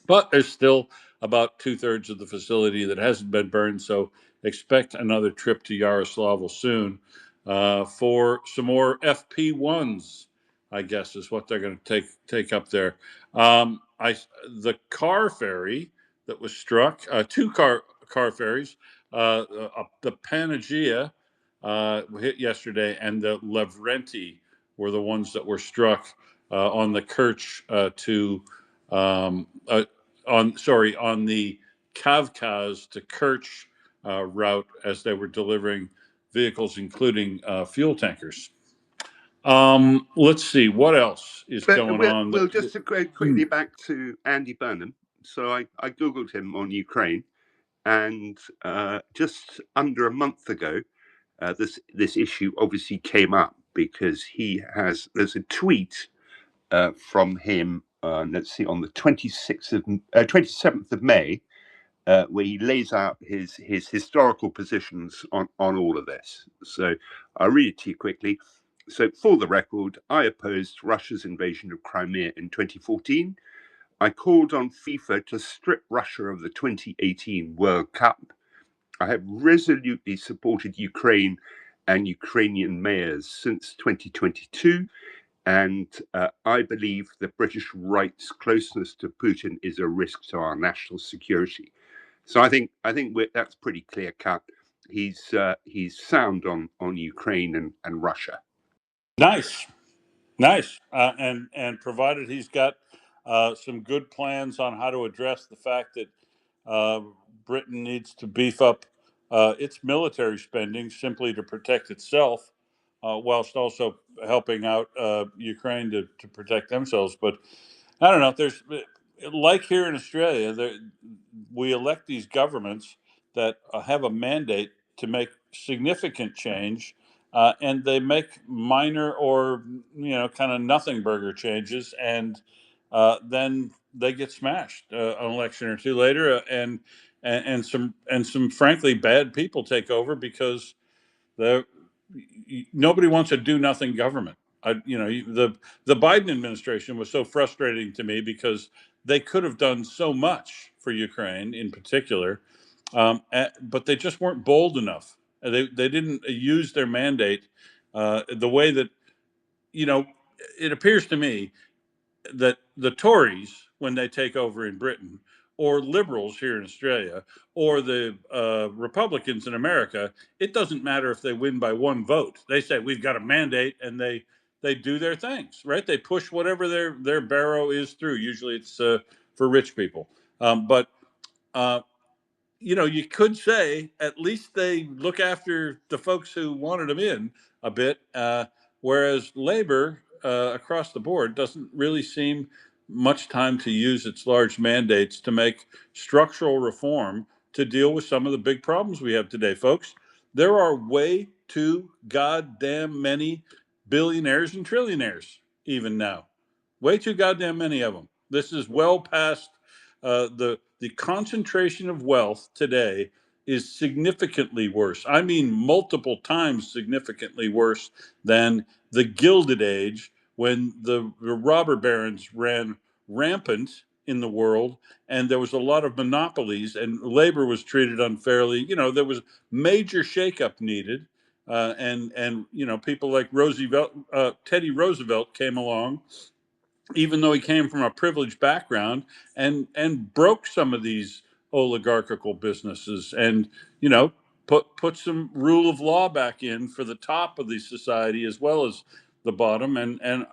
But there's still about 2/3 of the facility that hasn't been burned, so expect another trip to Yaroslavl soon for some more FP1s. I guess is what they're going to take up there. The car ferry that was struck, two car ferries, the Panagia hit yesterday, and the Lavrenti were the ones that were struck on the Kerch to on the Kavkaz to Kerch route as they were delivering vehicles, including fuel tankers. Let's see what else is But going on. we'll just to go quickly back to Andy Burnham. So I googled him on Ukraine, and just under a month ago, this issue obviously came up because there's a tweet from him. Let's see, on the 27th of May, where he lays out his historical positions on all of this. So I'll read it to you quickly. So, for the record, I opposed Russia's invasion of Crimea in 2014. I called on FIFA to strip Russia of the 2018 World Cup. I have resolutely supported Ukraine and Ukrainian mayors since 2022. And I believe that British right's closeness to Putin is a risk to our national security. So I think that's pretty clear cut. He's sound on Ukraine and Russia. Nice, and provided he's got some good plans on how to address the fact that Britain needs to beef up its military spending simply to protect itself, whilst also helping out Ukraine to protect themselves. But I don't know. There's like here in Australia, we elect these governments that have a mandate to make significant change, and they make minor or kind of nothing burger changes, and then they get smashed an election or two later, and some frankly bad people take over because the nobody wants a do nothing government. The Biden administration was so frustrating to me because they could have done so much for Ukraine in particular, but they just weren't bold enough. They didn't use their mandate the way that it appears to me that the Tories, when they take over in Britain, or liberals here in Australia, or the Republicans in America, it doesn't matter if they win by one vote. They say we've got a mandate, and they do their things, right? They push whatever their barrow is through. Usually, it's for rich people, but you could say at least they look after the folks who wanted them in a bit, whereas Labor across the board doesn't really seem much time to use its large mandates to make structural reform to deal with some of the big problems we have today, folks. There are way too goddamn many billionaires and trillionaires even now. Way too goddamn many of them. This is well past the the concentration of wealth today is significantly worse. I mean, multiple times significantly worse than the Gilded Age, when the robber barons ran rampant in the world, and there was a lot of monopolies, and labor was treated unfairly. There was major shakeup needed, and people like Teddy Roosevelt came along, even though he came from a privileged background, and broke some of these oligarchical businesses, and put some rule of law back in for the top of the society as well as the bottom, and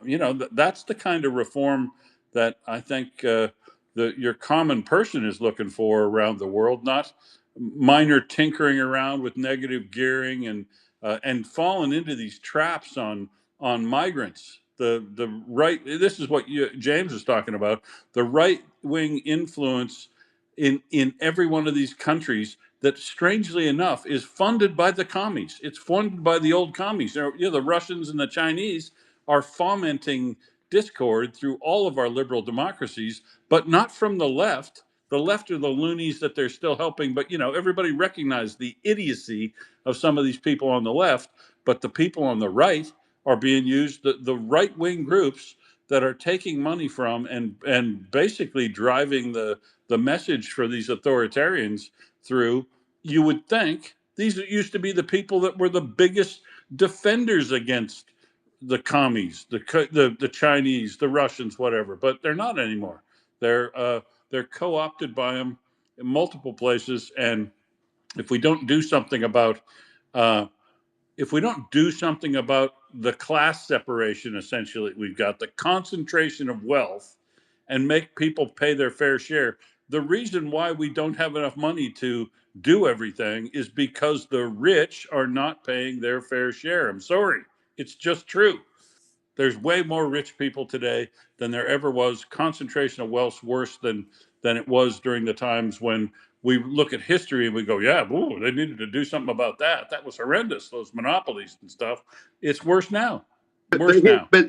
that's the kind of reform that I think your common person is looking for around the world, not minor tinkering around with negative gearing and falling into these traps on migrants. The right, this is what James is talking about, the right wing influence in every one of these countries that, strangely enough, is funded by the commies. It's funded by the old commies. The Russians and the Chinese are fomenting discord through all of our liberal democracies, but not from the left. The left are the loonies that they're still helping, but everybody recognizes the idiocy of some of these people on the left, but the people on the right are being used, the right-wing groups that are taking money from and basically driving the message for these authoritarians through. You would think these used to be the people that were the biggest defenders against the commies, the Chinese, the Russians, whatever, but they're not anymore. They're co-opted by them in multiple places, and if we don't do something about the class separation, essentially, we've got the concentration of wealth, and make people pay their fair share. The reason why we don't have enough money to do everything is because the rich are not paying their fair share. I'm sorry. It's just true. There's way more rich people today than there ever was. Concentration of wealth's worse than it was during the times when we look at history and we go, yeah, ooh, they needed to do something about that. That was horrendous, those monopolies and stuff. It's worse now. But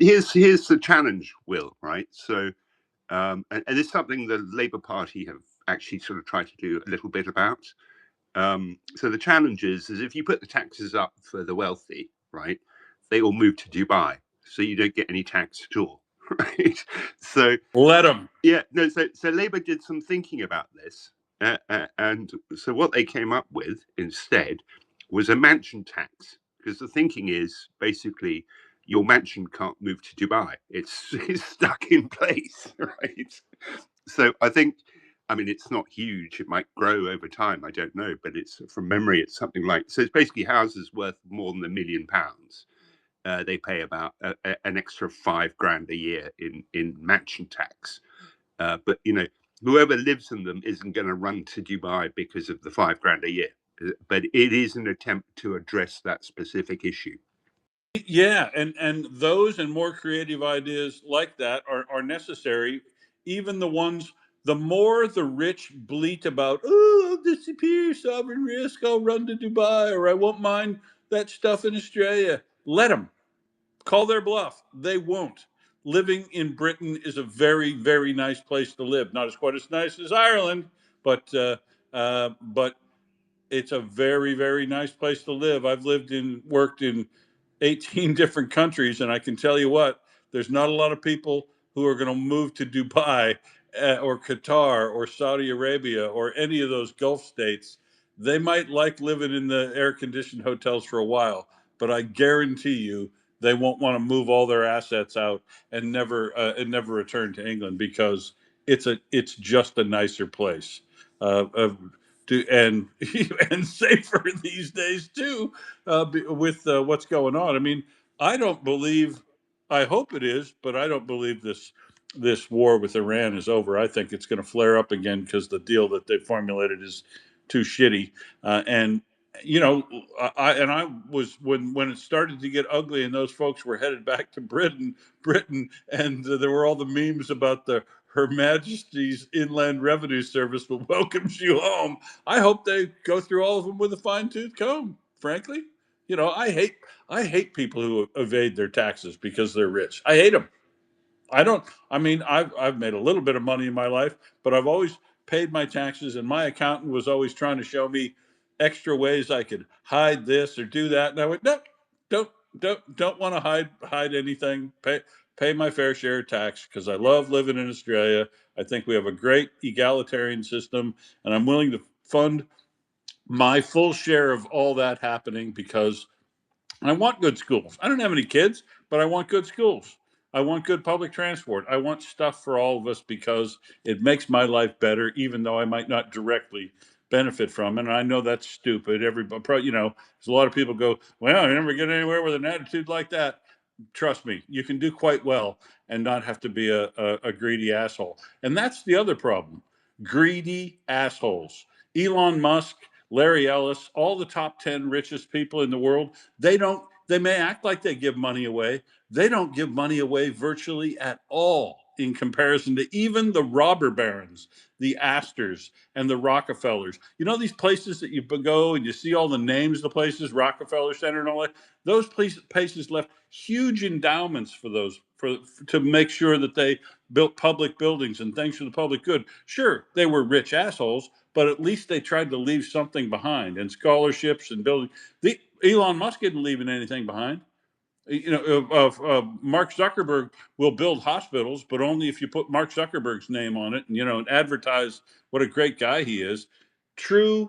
here's the challenge, Will, right? So, and it's something the Labour Party have actually sort of tried to do a little bit about. So the challenge is if you put the taxes up for the wealthy, right, they all move to Dubai, so you don't get any tax at all, right? So let them. Yeah, no. So Labour did some thinking about this, and so what they came up with instead was a mansion tax, because the thinking is basically your mansion can't move to Dubai; it's stuck in place, right? So I think, I mean, it's not huge. It might grow over time. I don't know, but it's from memory. It's something like, so it's basically houses worth more than £1 million. They pay about an extra £5,000 a year in mansion tax. But whoever lives in them isn't going to run to Dubai because of the £5,000 a year. But it is an attempt to address that specific issue. Yeah, and those and more creative ideas like that are necessary. Even the more the rich bleat about, oh, I'll disappear, sovereign risk, I'll run to Dubai, or I won't mind that stuff in Australia. Let them. Call their bluff. They won't. Living in Britain is a very, very nice place to live. Not as quite as nice as Ireland, but it's a very, very nice place to live. I've worked in 18 different countries, and I can tell you what, there's not a lot of people who are going to move to Dubai or Qatar or Saudi Arabia or any of those Gulf states. They might like living in the air-conditioned hotels for a while, but I guarantee you they won't want to move all their assets out and never return to England, because it's just a nicer place. And and safer these days too, with what's going on. I mean, I don't believe. I hope it is, but I don't believe this war with Iran is over. I think it's going to flare up again because the deal that they formulated is too shitty. And I was when it started to get ugly, and those folks were headed back to Britain, and there were all the memes about Her Majesty's Inland Revenue Service will welcomes you home. I hope they go through all of them with a fine-tooth comb. Frankly, I hate people who evade their taxes because they're rich. I hate them. I don't. I mean, I've made a little bit of money in my life, but I've always paid my taxes, and my accountant was always trying to show me extra ways I could hide this or do that. And I went, no, don't want to hide anything. Pay my fair share of tax because I love living in Australia. I think we have a great egalitarian system, and I'm willing to fund my full share of all that happening because I want good schools. I don't have any kids, but I want good schools. I want good public transport. I want stuff for all of us because it makes my life better, even though I might not directly benefit from it. And I know that's stupid. Everybody, there's a lot of people go, well, I never get anywhere with an attitude like that. Trust me, you can do quite well and not have to be a greedy asshole. And that's the other problem. Greedy assholes. Elon Musk, Larry Ellis, all the top 10 richest people in the world, they may act like they give money away. They don't give money away virtually at all in comparison to even the robber barons, the Astors and the Rockefellers. You know, these places that you go and you see all the names of the places, Rockefeller Center and all that, those places left huge endowments for those, to make sure that they built public buildings and things for the public good. Sure, they were rich assholes, but at least they tried to leave something behind, and scholarships and building. Elon Musk isn't leaving anything behind. Mark Zuckerberg will build hospitals, but only if you put Mark Zuckerberg's name on it, and advertise what a great guy he is. True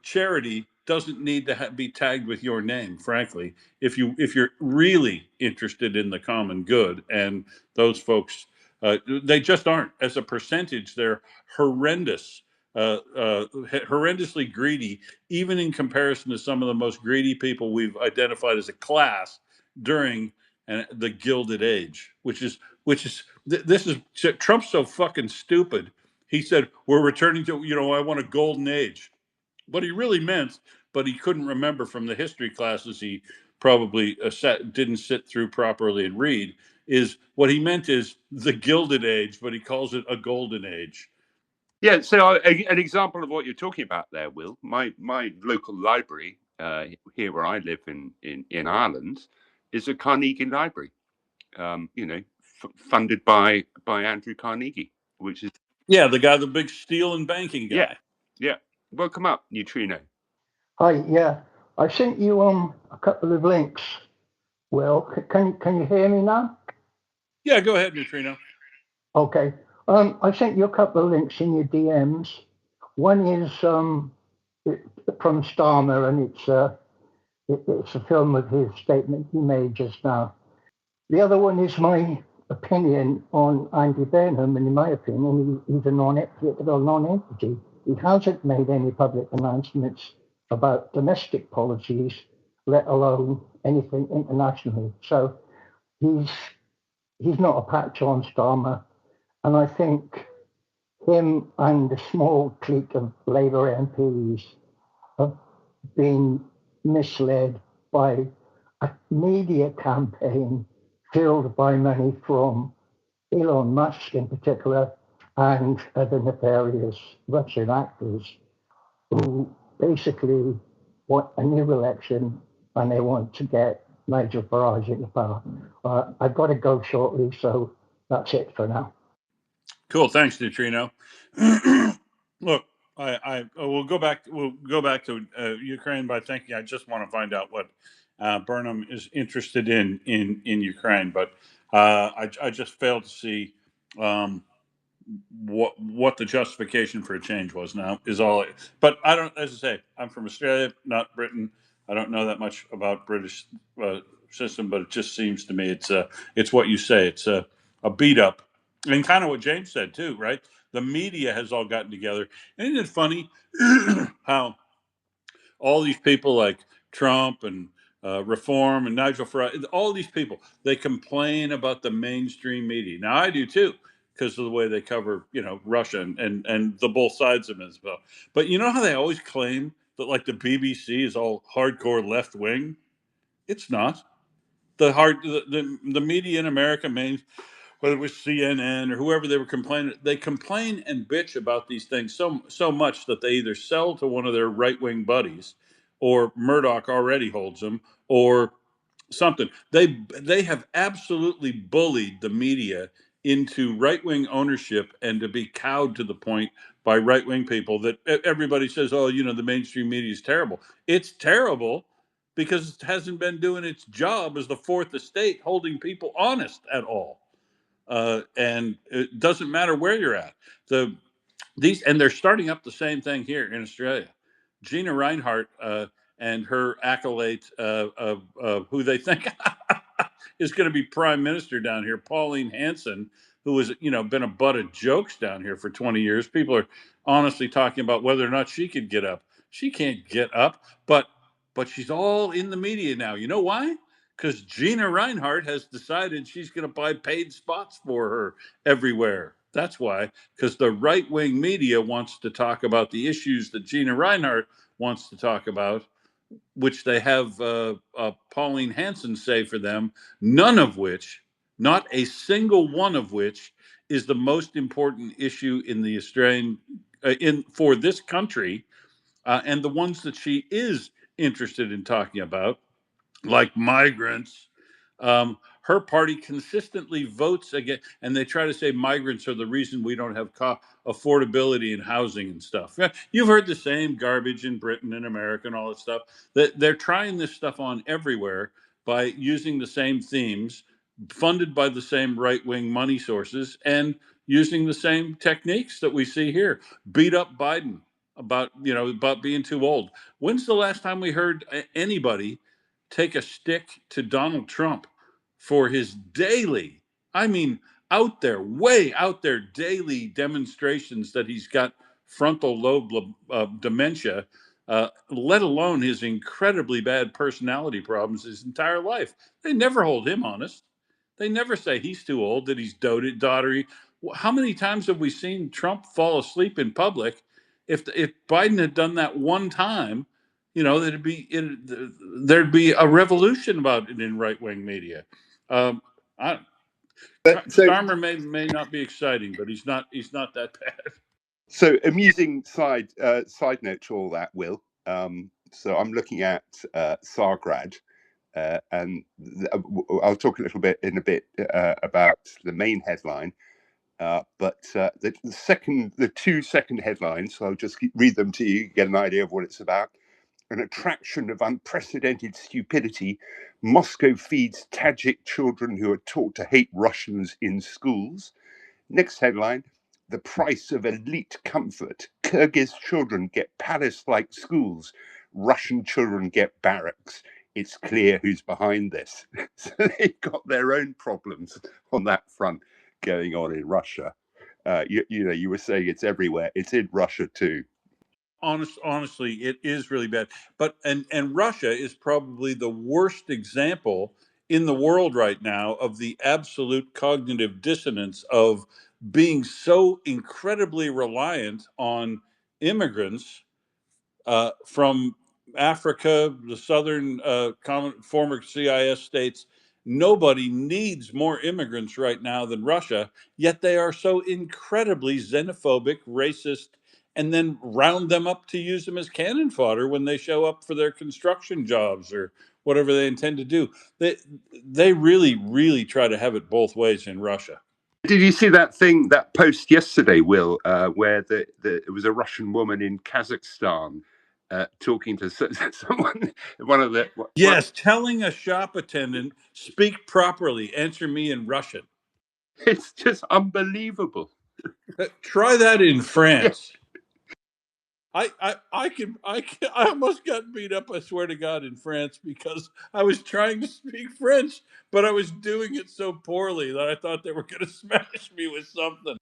charity doesn't need to be tagged with your name, frankly, if you're really interested in the common good. And those folks, they just aren't. As a percentage, they're horrendous, horrendously greedy, even in comparison to some of the most greedy people we've identified as a class during the Gilded Age, which is Trump's so fucking stupid. He said we're returning to, I want a golden age. What he really meant, but he couldn't remember from the history classes he probably didn't sit through properly and read, is what he meant is the Gilded Age, but he calls it a golden age. Yeah, so an example of what you're talking about there, Will, my local library here where I live in Ireland is a Carnegie Library, funded by Andrew Carnegie, which is... Yeah, the guy, the big steel and banking guy. Yeah. Welcome up, Neutrino. Hi, yeah. I sent you a couple of links. Will, can you hear me now? Yeah, go ahead, Neutrino. Okay. I sent you a couple of links in your DMs. One is from Starmer, and it's a film of his statement he made just now. The other one is my opinion on Andy Burnham, and in my opinion, he's a non-entity. He hasn't made any public announcements about domestic policies, let alone anything internationally. So he's not a patch on Starmer, and I think him and a small clique of Labour MPs have been misled by a media campaign fueled by money from Elon Musk in particular and other nefarious Russian actors who basically want a new election and they want to get Nigel Farage into power. I've got to go shortly, so that's it for now. Cool, thanks, Neutrino. Look, we'll go back to Ukraine by thinking I just want to find out what Burnham is interested in Ukraine, but I just failed to see what the justification for a change was. Now is all. But I don't. As I say, I'm from Australia, not Britain. I don't know that much about British system, but it just seems to me it's what you say. It's a beat up, and kind of what James said too, right? The media has all gotten together. And isn't it funny how all these people like Trump and Reform and Nigel Farage, all these people, they complain about the mainstream media. Now I do too, because of the way they cover, Russia and the both sides of it as well. But you know how they always claim that like the BBC is all hardcore left wing? It's not. The media in America, whether it was CNN or whoever they were complaining, they complain and bitch about these things so much that they either sell to one of their right wing buddies, or Murdoch already holds them, or something. They have absolutely bullied the media into right-wing ownership and to be cowed to the point by right-wing people that everybody says, oh, the mainstream media is terrible. It's terrible because it hasn't been doing its job as the fourth estate, holding people honest at all. And it doesn't matter where you're at. And they're starting up the same thing here in Australia. Gina Reinhardt and her acolyte, who they think is going to be prime minister down here, Pauline Hanson, who has been a butt of jokes down here for 20 years. People are honestly talking about whether or not she could get up. She can't get up, but she's all in the media now. You know why? Because Gina Reinhardt has decided she's going to buy paid spots for her everywhere. That's why, because the right-wing media wants to talk about the issues that Gina Reinhardt wants to talk about, which they have Pauline Hanson say for them, none of which, not a single one of which, is the most important issue in the Australian, for this country, and the ones that she is interested in talking about, like migrants. Her party consistently votes against, and they try to say migrants are the reason we don't have affordability in housing and stuff. Yeah, you've heard the same garbage in Britain and America and all that stuff. They're trying this stuff on everywhere by using the same themes, funded by the same right-wing money sources, and using the same techniques that we see here. Beat up Biden about being too old. When's the last time we heard anybody take a stick to Donald Trump for his daily, way out there daily demonstrations that he's got frontal lobe dementia, let alone his incredibly bad personality problems his entire life? They never hold him honest. They never say he's too old, that he's dottery. How many times have we seen Trump fall asleep in public? If Biden had done that one time, there'd be a revolution about it in right wing media. I, Starmer may not be exciting, but he's not that bad. So amusing side note to all that, Will. So I'm looking at Sargrad, and I'll talk a little bit in a bit about the main headline. But the 2 second headlines, so I'll just read them to you, get an idea of what it's about. An attraction of unprecedented stupidity. Moscow feeds Tajik children who are taught to hate Russians in schools. Next headline, the price of elite comfort. Kyrgyz children get palace-like schools. Russian children get barracks. It's clear who's behind this. So they've got their own problems on that front going on in Russia. You were saying it's everywhere. It's in Russia too. Honestly, it is really bad. But and Russia is probably the worst example in the world right now of the absolute cognitive dissonance of being so incredibly reliant on immigrants from Africa, the southern former CIS states. Nobody needs more immigrants right now than Russia, yet they are so incredibly xenophobic, racist, and then round them up to use them as cannon fodder when they show up for their construction jobs or whatever they intend to do. They really, really try to have it both ways in Russia. Did you see that post yesterday, Will, where it was a Russian woman in Kazakhstan talking to someone, Yes, telling a shop attendant, speak properly, answer me in Russian. It's just unbelievable. Try that in France. Yeah. I almost got beat up, I swear to God, in France because I was trying to speak French, but I was doing it so poorly that I thought they were going to smash me with something.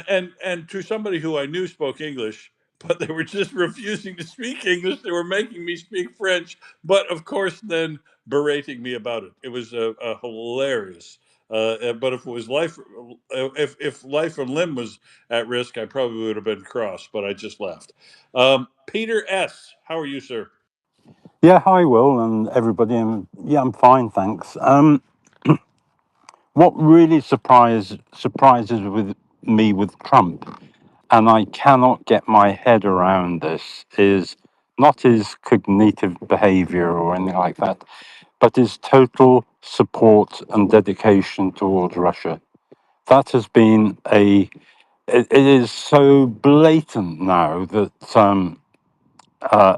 And to somebody who I knew spoke English, but they were just refusing to speak English. They were making me speak French, but of course then berating me about it. It was hilarious. But if it was if life and limb was at risk, I probably would have been cross, but I just laughed. Peter S., how are you, sir? Yeah, hi, Will, and everybody. I'm fine, thanks. What really surprises with me with Trump, and I cannot get my head around this, is not his cognitive behavior or anything like that, but his total support and dedication towards Russia. that has been it is so blatant now that uh,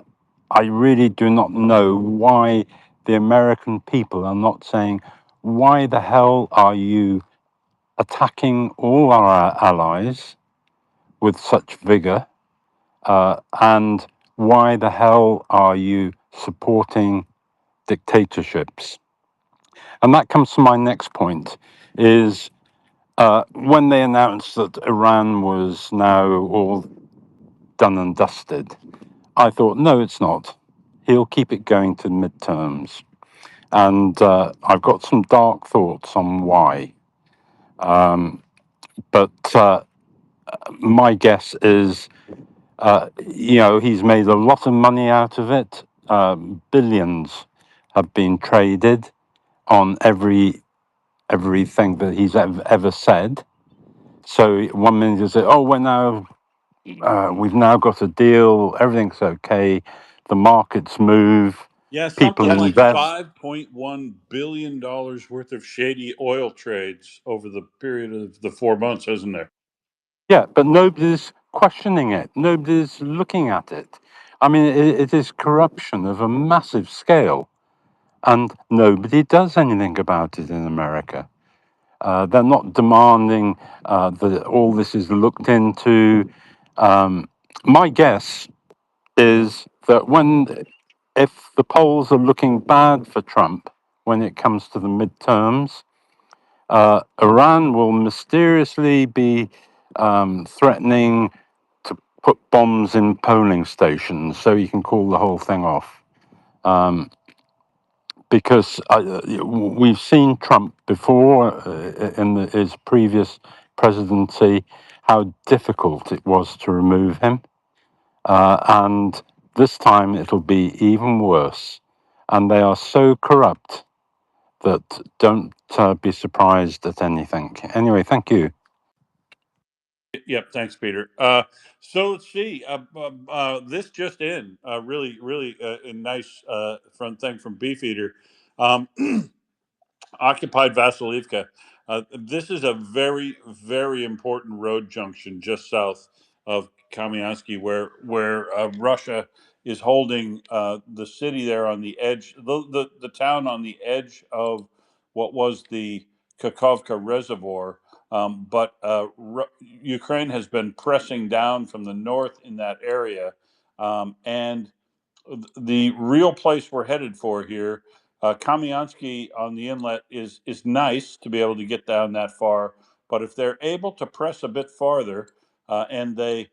I really do not know why the American people are not saying, why the hell are you attacking all our allies with such vigor? And why the hell are you supporting dictatorships? And that comes to my next point, is when they announced that Iran was now all done and dusted, I thought, no, it's not. He'll keep it going to midterms. And I've got some dark thoughts on why. But my guess is, he's made a lot of money out of it. Billions have been traded on everything that he's ever said. So 1 minute you say, oh, we've now got a deal, everything's okay, the markets move, Yeah, people something like invest. $5.1 billion worth of shady oil trades over the period of the 4 months, isn't there? Yeah, but nobody's questioning it. Nobody's looking at it. I mean, it is corruption of a massive scale, and nobody does anything about it in America. They're not demanding that all this is looked into. My guess is that if the polls are looking bad for Trump when it comes to the midterms, Iran will mysteriously be threatening to put bombs in polling stations so you can call the whole thing off. Because we've seen Trump before in his previous presidency, how difficult it was to remove him. And this time it'll be even worse. And they are so corrupt that don't be surprised at anything. Anyway, thank you. Yep. Thanks, Peter. So let's see. This just in, really a nice front thing from Beefeater. Um, occupied Vasilivka. This is a very, very important road junction just south of Kamiansky, where Russia is holding the city there on the edge, the town on the edge of what was the Kakovka Reservoir. But Ukraine has been pressing down from the north in that area, and the real place we're headed for here, Kamiansky on the inlet is nice to be able to get down that far, but if they're able to press a bit farther and they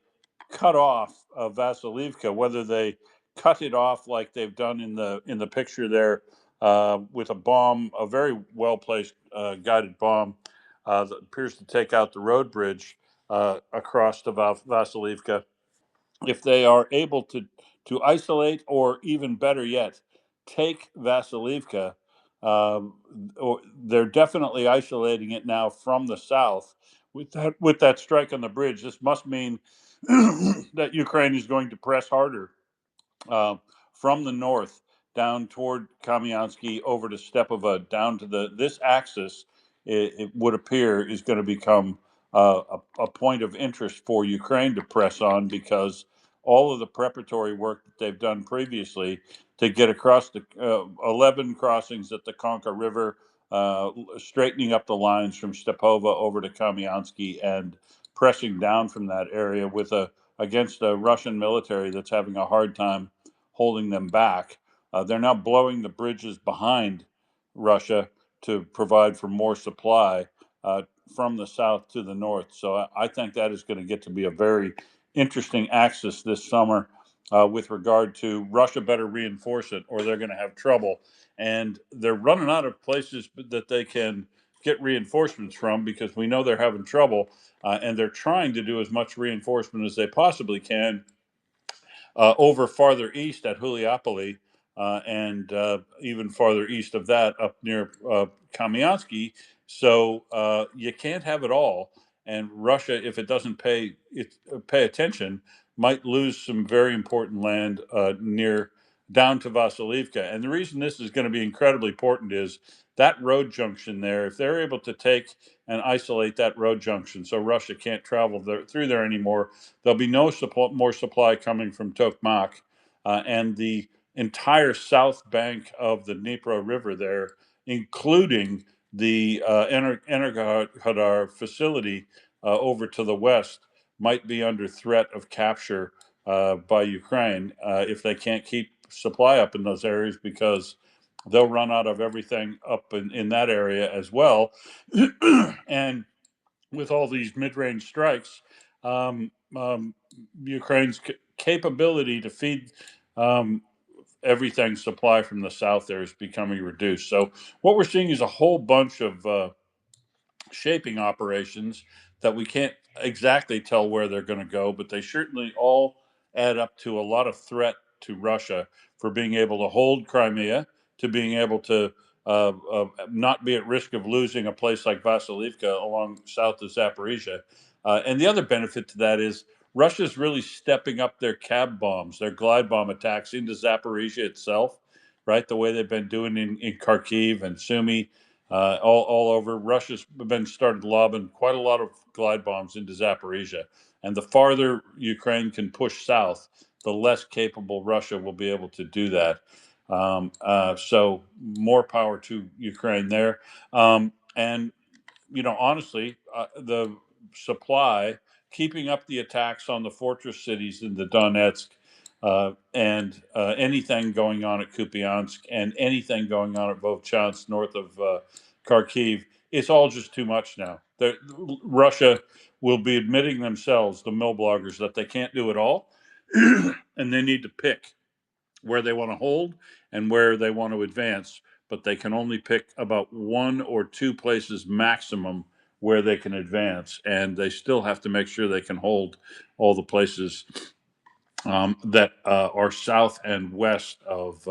cut off Vasilivka, whether they cut it off like they've done in the picture there with a bomb, a very well placed guided bomb that appears to take out the road bridge across to Vasilivka, if they are able to isolate, or even better yet, take Vasilivka, or they're definitely isolating it now from the south with that strike on the bridge. This must mean that Ukraine is going to press harder uh, from the north down toward Kamiansky over to Stepova down to this axis. It would appear is going to become a point of interest for Ukraine to press on, because all of the preparatory work that they've done previously to get across the 11 crossings at the Konka River, straightening up the lines from Stepova over to Kamiansky and pressing down from that area with against a Russian military that's having a hard time holding them back. They're now blowing the bridges behind Russia to provide for more supply from the south to the north. So I think that is going to get to be a very interesting axis this summer with regard to Russia better reinforce it, or they're going to have trouble. And they're running out of places that they can get reinforcements from, because we know they're having trouble, and they're trying to do as much reinforcement as they possibly can over farther east at Huliopoli, and even farther east of that up near Kamiansky. So you can't have it all. And Russia, if it doesn't pay attention, might lose some very important land near down to Vasilivka. And the reason this is going to be incredibly important is that road junction there, if they're able to take and isolate that road junction so Russia can't travel through there anymore, there'll be no more supply coming from Tokmak, and the entire south bank of the Dnipro River there, including the Energodar facility over to the west, might be under threat of capture by Ukraine if they can't keep supply up in those areas, because they'll run out of everything up in that area as well. And with all these mid-range strikes, Ukraine's capability to feed everything supply from the south there is becoming reduced. So what we're seeing is a whole bunch of shaping operations that we can't exactly tell where they're going to go, but they certainly all add up to a lot of threat to Russia for being able to hold Crimea, to being able to not be at risk of losing a place like Vasilivka along south of Zaporizhia. And the other benefit to that is Russia's really stepping up their cab bombs, their glide bomb attacks into Zaporizhia itself, right? The way they've been doing in Kharkiv and Sumy, all over. Russia's been started lobbing quite a lot of glide bombs into Zaporizhia. And the farther Ukraine can push south, the less capable Russia will be able to do that. So more power to Ukraine there. And, honestly, the supply, keeping up the attacks on the fortress cities in the Donetsk, and anything going on at Kupiansk and anything going on at Vovchansk north of Kharkiv, it's all just too much now. Russia will be admitting themselves, the mill bloggers, that they can't do it all, and they need to pick where they want to hold and where they want to advance, but they can only pick about one or two places maximum where they can advance, and they still have to make sure they can hold all the places that are south and west of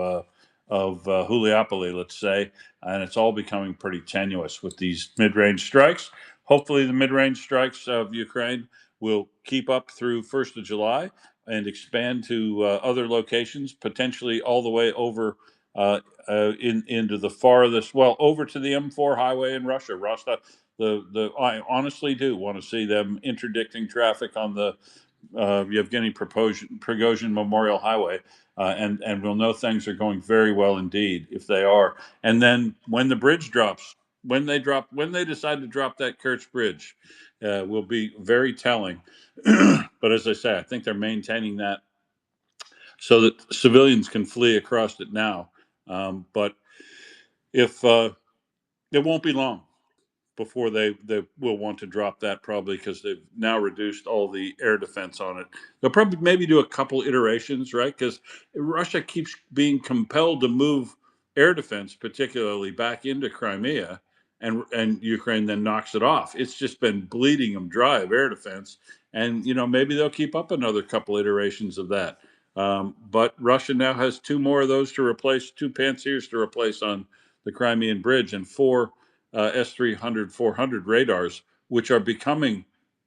Huliopoli, let's say, and it's all becoming pretty tenuous with these mid-range strikes. Hopefully, the mid-range strikes of Ukraine will keep up through 1st of July and expand to other locations, potentially all the way over into the farthest, over to the M4 highway in Russia, Rostov. I honestly do want to see them interdicting traffic on the Yevgeny Prigozhin Memorial Highway, and we'll know things are going very well indeed if they are. And then when the bridge drops, when they decide to drop that Kerch bridge, will be very telling. But as I say, I think they're maintaining that so that civilians can flee across it now. But if it won't be long before they will want to drop that, probably because they've now reduced all the air defense on it. They'll probably maybe do a couple iterations, right? Because Russia keeps being compelled to move air defense, particularly back into Crimea, and Ukraine then knocks it off. It's just been bleeding them dry of air defense, and maybe they'll keep up another couple iterations of that. But Russia now has two more of those to replace, two Pantsers to replace on the Crimean Bridge, and four S-300, 400 radars, which are becoming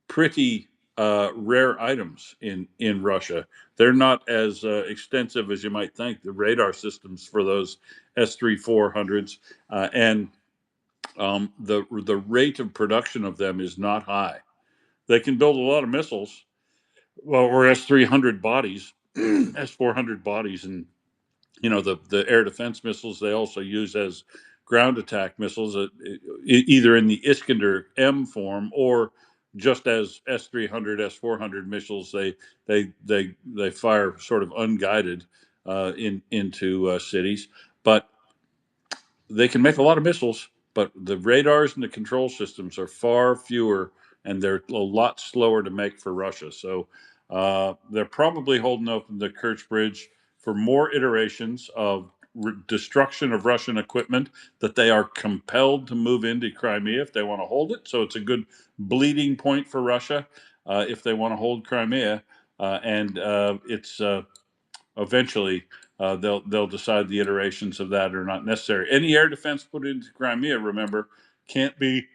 pretty rare items in Russia. They're not as extensive as you might think, the radar systems for those S-3 400s, and the rate of production of them is not high. They can build a lot of missiles, or S-300 bodies, S-400 bodies, and the air defense missiles they also use as ground attack missiles, either in the Iskander M form or just as S-300, S-400 missiles. They fire sort of unguided into cities, but they can make a lot of missiles. But the radars and the control systems are far fewer, and they're a lot slower to make for Russia. So they're probably holding open the Kerch Bridge for more iterations of destruction of Russian equipment that they are compelled to move into Crimea if they want to hold it. So it's a good bleeding point for Russia if they want to hold Crimea, and it's eventually they'll decide the iterations of that are not necessary. Any air defense put into Crimea, remember, can't be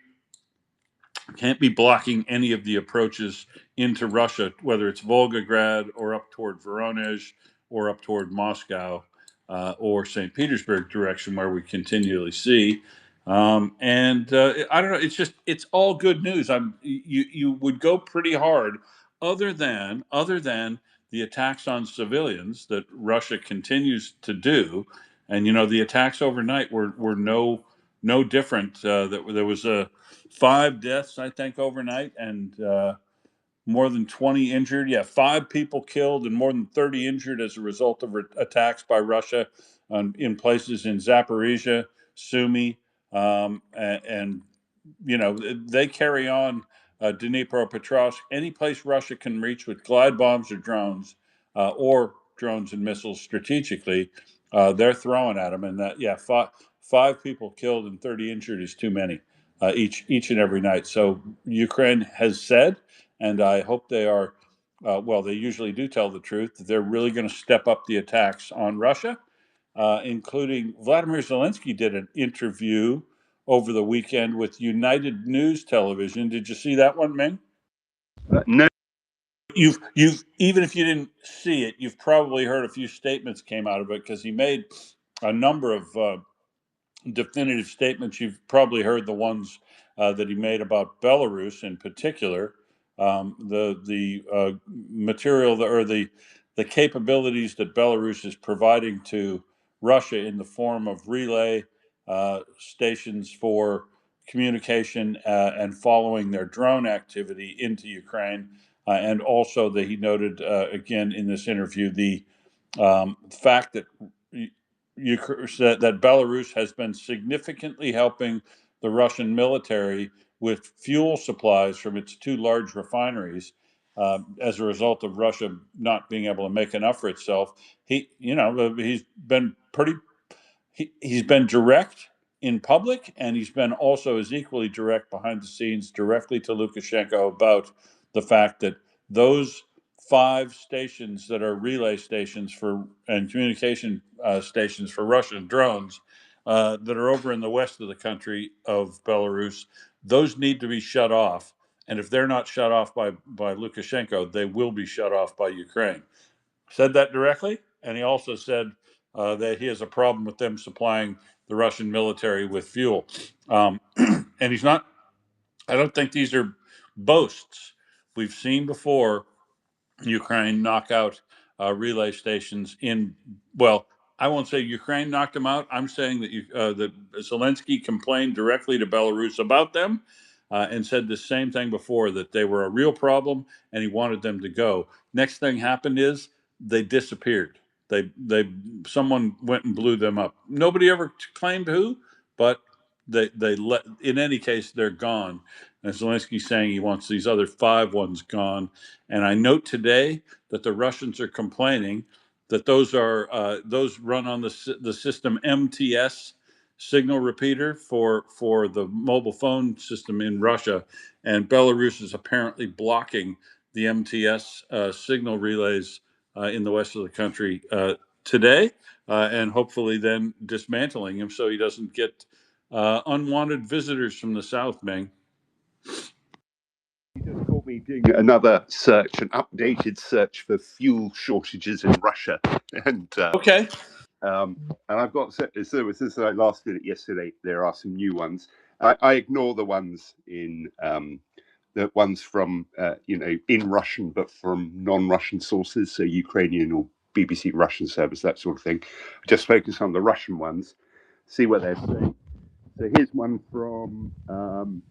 blocking any of the approaches into Russia, whether it's Volgograd or up toward Voronezh or up toward Moscow or St. Petersburg direction, where we continually see. And I don't know. It's all good news. You would go pretty hard, other than the attacks on civilians that Russia continues to do, and the attacks overnight were no different. There was 5 deaths, I think, overnight, and more than 20 injured. Yeah, 5 people killed and more than 30 injured as a result of attacks by Russia in places in Zaporizhia, Sumy, and they carry on. Dnipropetrovsk, any place Russia can reach with glide bombs or drones and missiles strategically, they're throwing at them. And that, yeah, 5 people killed and 30 injured is too many each and every night. So Ukraine has said, and I hope they are. Well, they usually do tell the truth, that they're really going to step up the attacks on Russia, including Vladimir Zelensky did an interview over the weekend with United News Television. Did you see that one, Ming? No. You've even if you didn't see it, you've probably heard a few statements came out of it, because he made a number of definitive statements. You've probably heard the ones that he made about Belarus in particular, the material or the capabilities that Belarus is providing to Russia in the form of relay stations for communication and following their drone activity into Ukraine, and also that he noted again in this interview the fact that that Belarus has been significantly helping the Russian military with fuel supplies from its 2 large refineries, as a result of Russia not being able to make enough for itself. He's been he's been direct in public, and he's been also as equally direct behind the scenes directly to Lukashenko about the fact that those 5 stations that are relay stations and communication stations for Russian drones that are over in the west of the country of Belarus, those need to be shut off. And if they're not shut off by Lukashenko, they will be shut off by Ukraine. Said that directly, and he also said that he has a problem with them supplying the Russian military with fuel. And he's not. I don't think these are boasts. We've seen before Ukraine knock out relay stations in. Well, I won't say Ukraine knocked them out. I'm saying that Zelensky complained directly to Belarus about them, and said the same thing before, that they were a real problem and he wanted them to go. Next thing happened is they disappeared. Someone went and blew them up. Nobody ever claimed who, but they let. In any case, they're gone. And Zelensky's saying he wants these other 5 ones gone. And I note today that the Russians are complaining that those run on the system MTS, signal repeater for the mobile phone system in Russia, and Belarus is apparently blocking the MTS signal relays in the west of the country today, and hopefully then dismantling him so he doesn't get unwanted visitors from the south, Ming. You just caught me doing another search, an updated search for fuel shortages in Russia, and Okay. and I've got, so since I last did it yesterday, there are some new ones. I ignore the ones from in Russian, but from non-Russian sources, so Ukrainian or BBC Russian service, that sort of thing. I just focus on the Russian ones, see what they're saying. So here's one from,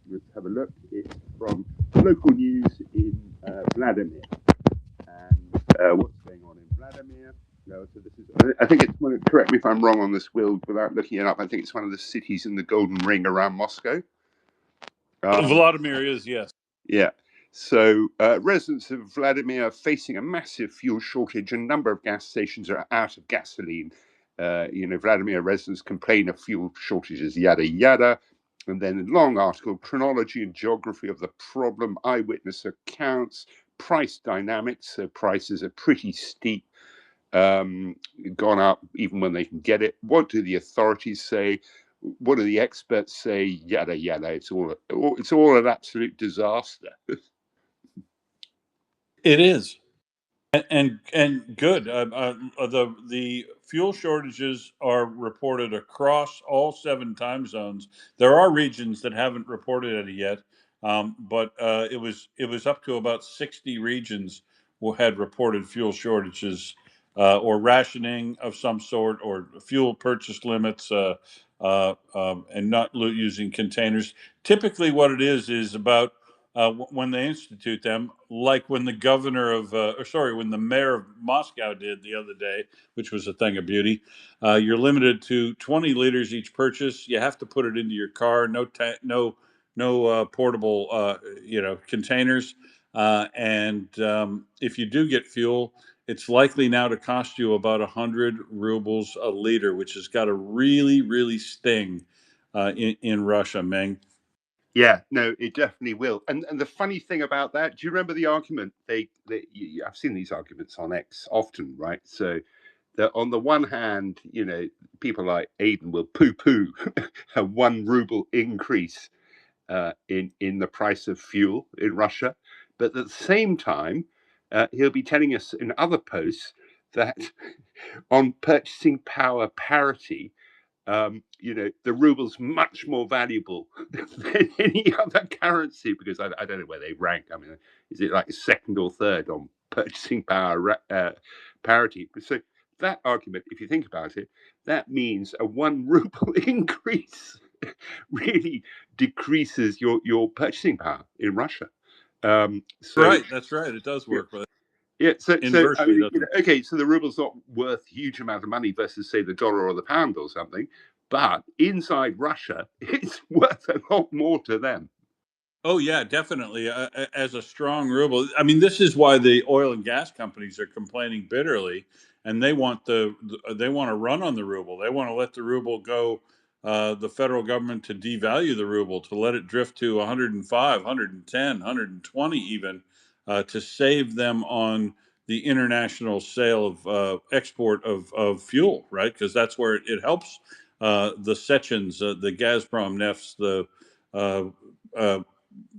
let's have a look. It's from local news in Vladimir. And what's going on in Vladimir? No, so this is, I think it's one, correct me if I'm wrong on this, Will, without looking it up. I think it's one of the cities in the Golden Ring around Moscow. Vladimir is, yes. Yeah. So residents of Vladimir are facing a massive fuel shortage. A number of gas stations are out of gasoline. Vladimir residents complain of fuel shortages, yada, yada. And then a long article, chronology and geography of the problem, eyewitness accounts, price dynamics. So prices are pretty steep, gone up even when they can get it. What do the authorities say? What do the experts say? Yada, yada. It's all an absolute disaster. It is. And good. The fuel shortages are reported across all 7 time zones. There are regions that haven't reported it yet, but it was up to about 60 regions who had reported fuel shortages or rationing of some sort, or fuel purchase limits, and not using containers. Typically, what it is about when they institute them, like when the when the mayor of Moscow did the other day, which was a thing of beauty. You're limited to 20 liters each purchase. You have to put it into your car. No portable, containers. And if you do get fuel, it's likely now to cost you about 100 rubles a liter, which has got to really, really sting in Russia, Ming. Yeah, no, it definitely will. And the funny thing about that, do you remember the argument? I've seen these arguments on X often, right? So that on the one hand, people like Aiden will poo-poo a 1 ruble increase in the price of fuel in Russia, but at the same time, he'll be telling us in other posts that on purchasing power parity, the ruble's much more valuable than any other currency, because I don't know where they rank. I mean, is it like second or third on purchasing power parity? So that argument, if you think about it, that means a 1 ruble increase really decreases your purchasing power in Russia. Right, that's right. It does work, but yeah, so I inversely mean, doesn't. okay, so the ruble's not worth a huge amount of money versus, say, the dollar or the pound or something, but inside Russia, it's worth a lot more to them. Oh yeah, definitely. As a strong ruble, I mean, this is why the oil and gas companies are complaining bitterly, and they want they want to run on the ruble. They want to let the ruble go. The federal government to devalue the ruble, to let it drift to 105, 110, 120 even, to save them on the international sale of export of fuel, right? Because that's where it helps the Sechens, the Gazprom nefts, uh, uh,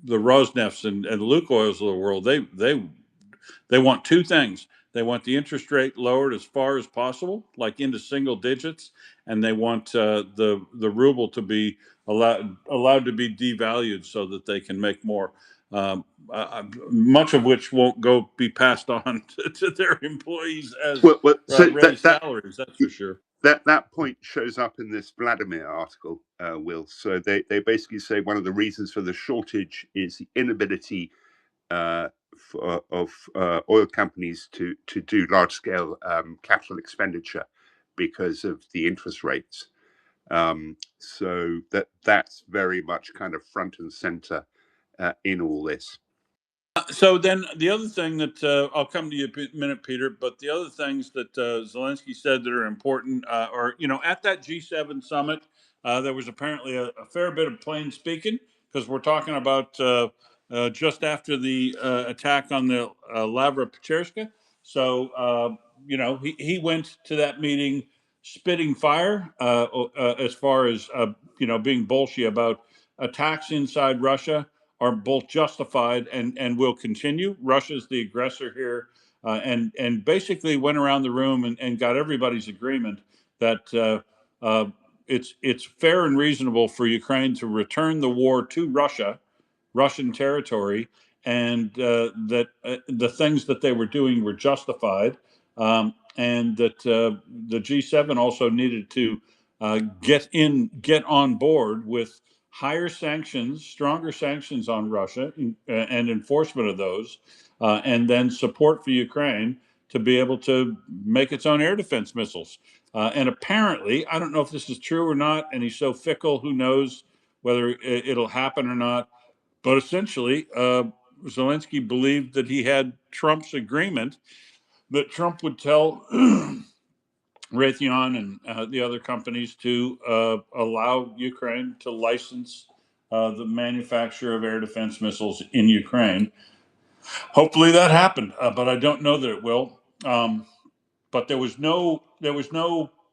the Rosnefts and Lukoils of the world. They want two things. They want the interest rate lowered as far as possible, like into single digits, and they want the ruble to be allowed to be devalued so that they can make more. Much of which won't be passed on to their employees as So raised salaries. That's for sure. That point shows up in this Vladimir article, Will. So they basically say one of the reasons for the shortage is the inability of oil companies to do large scale capital expenditure because of the interest rates. So that's very much kind of front and center in all this. So then the other thing that I'll come to you in a minute, Peter, but the other things that Zelensky said that are important are, at that G7 summit, there was apparently a fair bit of plain speaking, because we're talking about just after the attack on the Lavra Pecherska. So, he went to that meeting spitting fire as far as, being bullshit about attacks inside Russia are both justified and will continue. Russia's the aggressor here, and basically went around the room and got everybody's agreement that it's fair and reasonable for Ukraine to return the war to Russian territory, and that the things that they were doing were justified, and that the G7 also needed to get on board with higher sanctions, stronger sanctions on Russia, and enforcement of those, and then support for Ukraine to be able to make its own air defense missiles. And apparently, I don't know if this is true or not, and he's so fickle, who knows whether it'll happen or not. But essentially, Zelensky believed that he had Trump's agreement, that Trump would tell Raytheon and the other companies to allow Ukraine to license the manufacture of air defense missiles in Ukraine. Hopefully that happened, but I don't know that it will. But there was no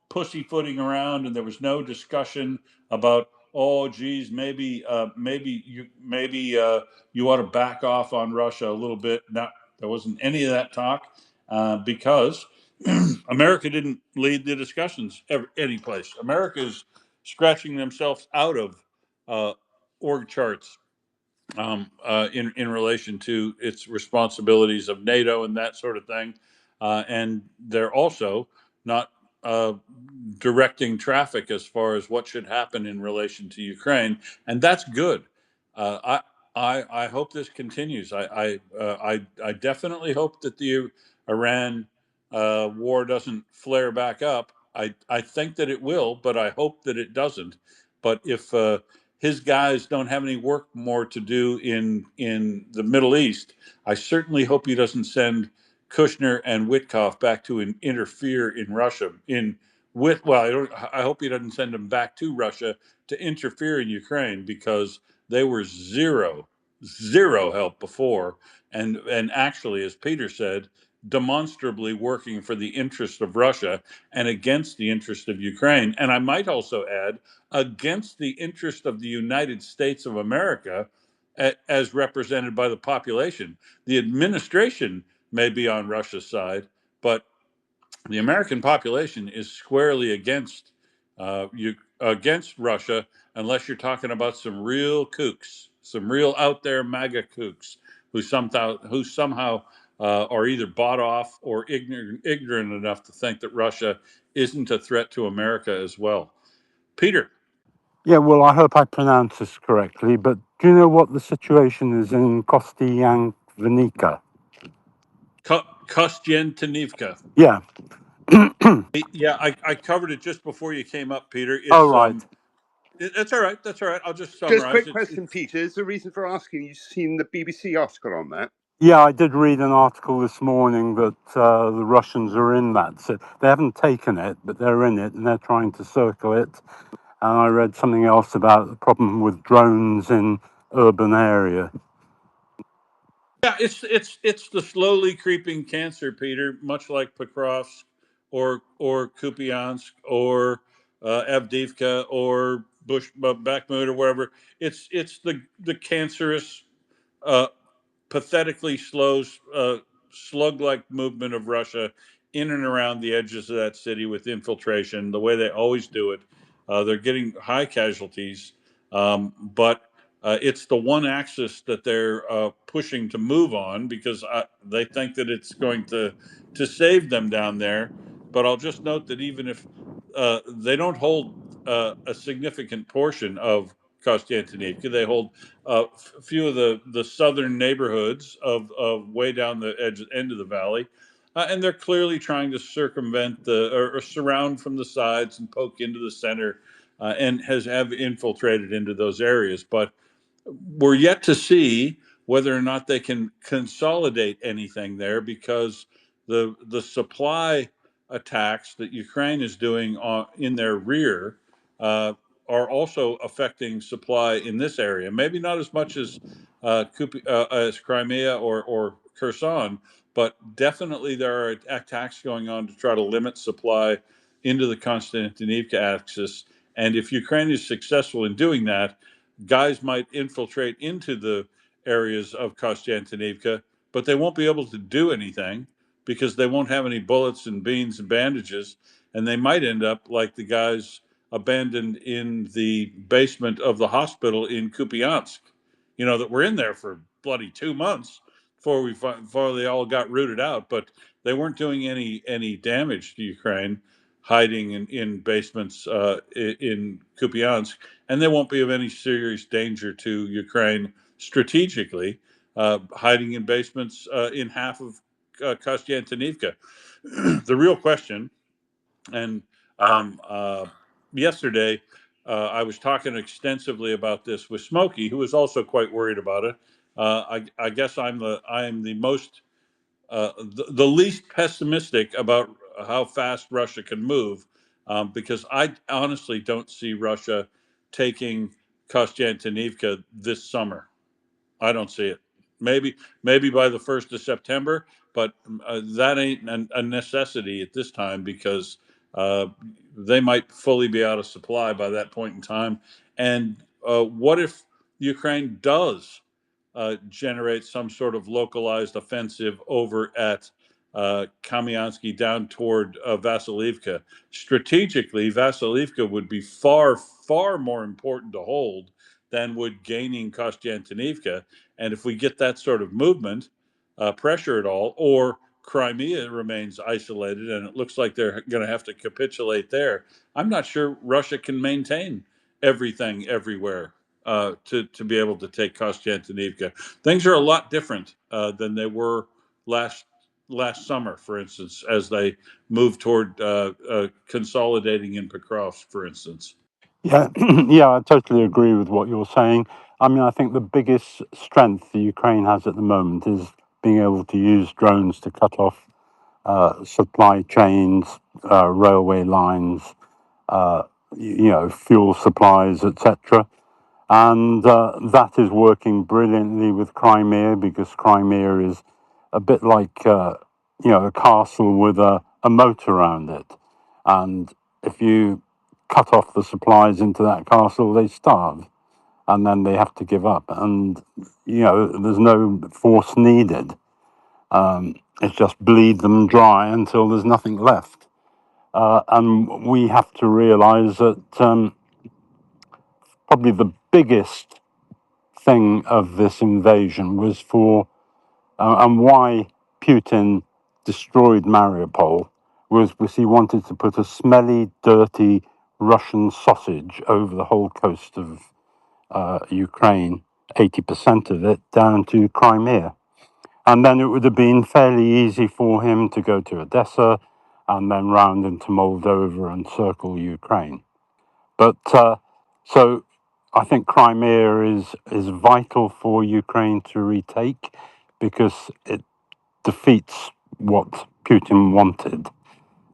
pussyfooting around, and there was no discussion about, oh geez, maybe you ought to back off on Russia a little bit. No, there wasn't any of that talk. because America didn't lead the discussions any place. America is scratching themselves out of org charts in relation to its responsibilities of NATO and that sort of thing, and they're also not directing traffic as far as what should happen in relation to Ukraine, and that's good. I hope this continues. I definitely hope that the Iran war doesn't flare back up. I think that it will, but I hope that it doesn't. But if his guys don't have any work more to do in the Middle East, I certainly hope he doesn't send Kushner and Witkoff back to interfere in Russia. I hope he doesn't send them back to Russia to interfere in Ukraine, because they were zero help before, and actually, as Peter said, demonstrably working for the interest of Russia and against the interest of Ukraine. And I might also add, against the interest of the United States of America, as represented by the population. The administration may be on Russia's side, but the American population is squarely against Russia, unless you're talking about some real kooks, some real out there MAGA kooks who somehow are either bought off or ignorant enough to think that Russia isn't a threat to America as well. Peter. Yeah, well, I hope I pronounce this correctly, but do you know what the situation is in Kostyantynivka? Kostyantynivka. Yeah. Yeah, I covered it just before you came up, Peter. Oh, It's right. That's all right. That's all right. I'll just Just summarize. quick question, Peter. Is the reason for asking, you've seen the BBC article on that? Yeah, I did read an article this morning that the Russians are in that. So they haven't taken it, but they're in it, and they're trying to circle it. And I read something else about the problem with drones in urban area. Yeah, it's the slowly creeping cancer, Peter. Much like Pokrovsk or Kupiansk or Avdiivka or Bakhmut or wherever. It's the cancerous, pathetically slow, slug-like movement of Russia in and around the edges of that city with infiltration, the way they always do it. They're getting high casualties, but it's the one axis that they're pushing to move on, because they think that it's going to save them down there. But I'll just note that even if they don't hold a significant portion of Kostyantynivka, they hold a few of the southern neighborhoods of way down the end of the valley, and they're clearly trying to circumvent or surround from the sides and poke into the center, and have infiltrated into those areas. But we're yet to see whether or not they can consolidate anything there, because the supply attacks that Ukraine is doing in their rear are also affecting supply in this area. Maybe not as much as as Crimea or Kherson, but definitely there are attacks going on to try to limit supply into the Konstantinivka axis. And if Ukraine is successful in doing that, guys might infiltrate into the areas of Kostyantynivka, but they won't be able to do anything because they won't have any bullets and beans and bandages, and they might end up like the guys abandoned in the basement of the hospital in Kupiansk, that were in there for bloody 2 months before they all got rooted out, but they weren't doing any damage to Ukraine, hiding in basements in Kupiansk, and they won't be of any serious danger to Ukraine strategically, hiding in basements in half of Kostyantynivka. The real question, and yesterday I was talking extensively about this with Smokey, who was also quite worried about it. I guess I am the most the least pessimistic about how fast Russia can move, because I honestly don't see Russia taking Kostyantynivka this summer. I don't see it. Maybe by the 1st of September, but that ain't a necessity at this time, because uh, they might fully be out of supply by that point in time. And what if Ukraine does generate some sort of localized offensive over at Kamyansky down toward Vasilivka. Strategically, Vasilivka would be far, far more important to hold than would gaining Kostiantynivka. And if we get that sort of movement, pressure at all, or Crimea remains isolated and it looks like they're going to have to capitulate there, I'm not sure Russia can maintain everything everywhere to be able to take Kostiantynivka. Things are a lot different than they were last summer, for instance, as they move toward consolidating in Pokrovsk, for instance. Yeah, yeah, I totally agree with what you're saying. I mean, I think the biggest strength the Ukraine has at the moment is being able to use drones to cut off supply chains, railway lines, uh, fuel supplies, etc. And that is working brilliantly with Crimea, because Crimea is a bit like a castle with a moat around it. And if you cut off the supplies into that castle, they starve, and then they have to give up. And there's no force needed. It's just bleed them dry until there's nothing left. And we have to realize that probably the biggest thing of this invasion was and why Putin destroyed Mariupol was he wanted to put a smelly, dirty Russian sausage over the whole coast of Ukraine, 80% of it down to Crimea. And then it would have been fairly easy for him to go to Odessa and then round into Moldova and circle Ukraine. But so I think Crimea is vital for Ukraine to retake, because it defeats what Putin wanted,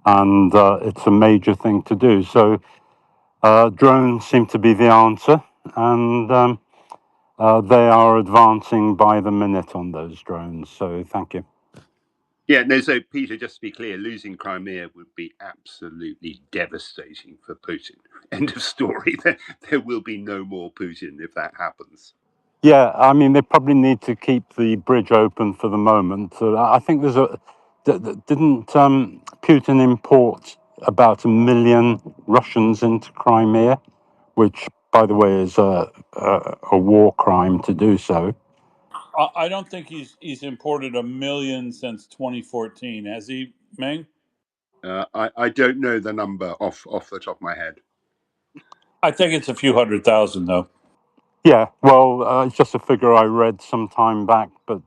and it's a major thing to do. So drones seem to be the answer, and they are advancing by the minute on those drones. So thank you. Yeah, no, so Peter, just to be clear, losing Crimea would be absolutely devastating for Putin. End of story. There will be no more Putin if that happens. Yeah, I mean, they probably need to keep the bridge open for the moment. So I think didn't Putin import about 1 million Russians into Crimea, which, by the way, is a war crime to do so. I don't think he's imported 1 million since 2014. Has he, Ming? I don't know the number off the top of my head. I think it's a few 100,000, though. Yeah, well, it's just a figure I read some time back, but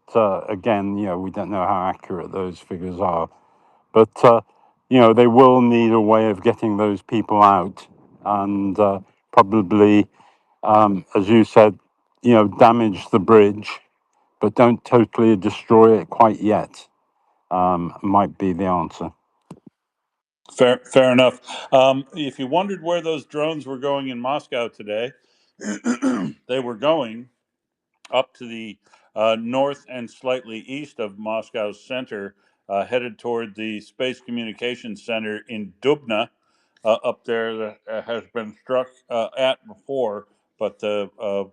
again, we don't know how accurate those figures are. But they will need a way of getting those people out, and probably, as you said, damage the bridge, but don't totally destroy it quite yet. Might be the answer. Fair enough. If you wondered where those drones were going in Moscow today, they were going up to the north and slightly east of Moscow's center, headed toward the Space Communications Center in Dubna, up there, that has been struck at before, but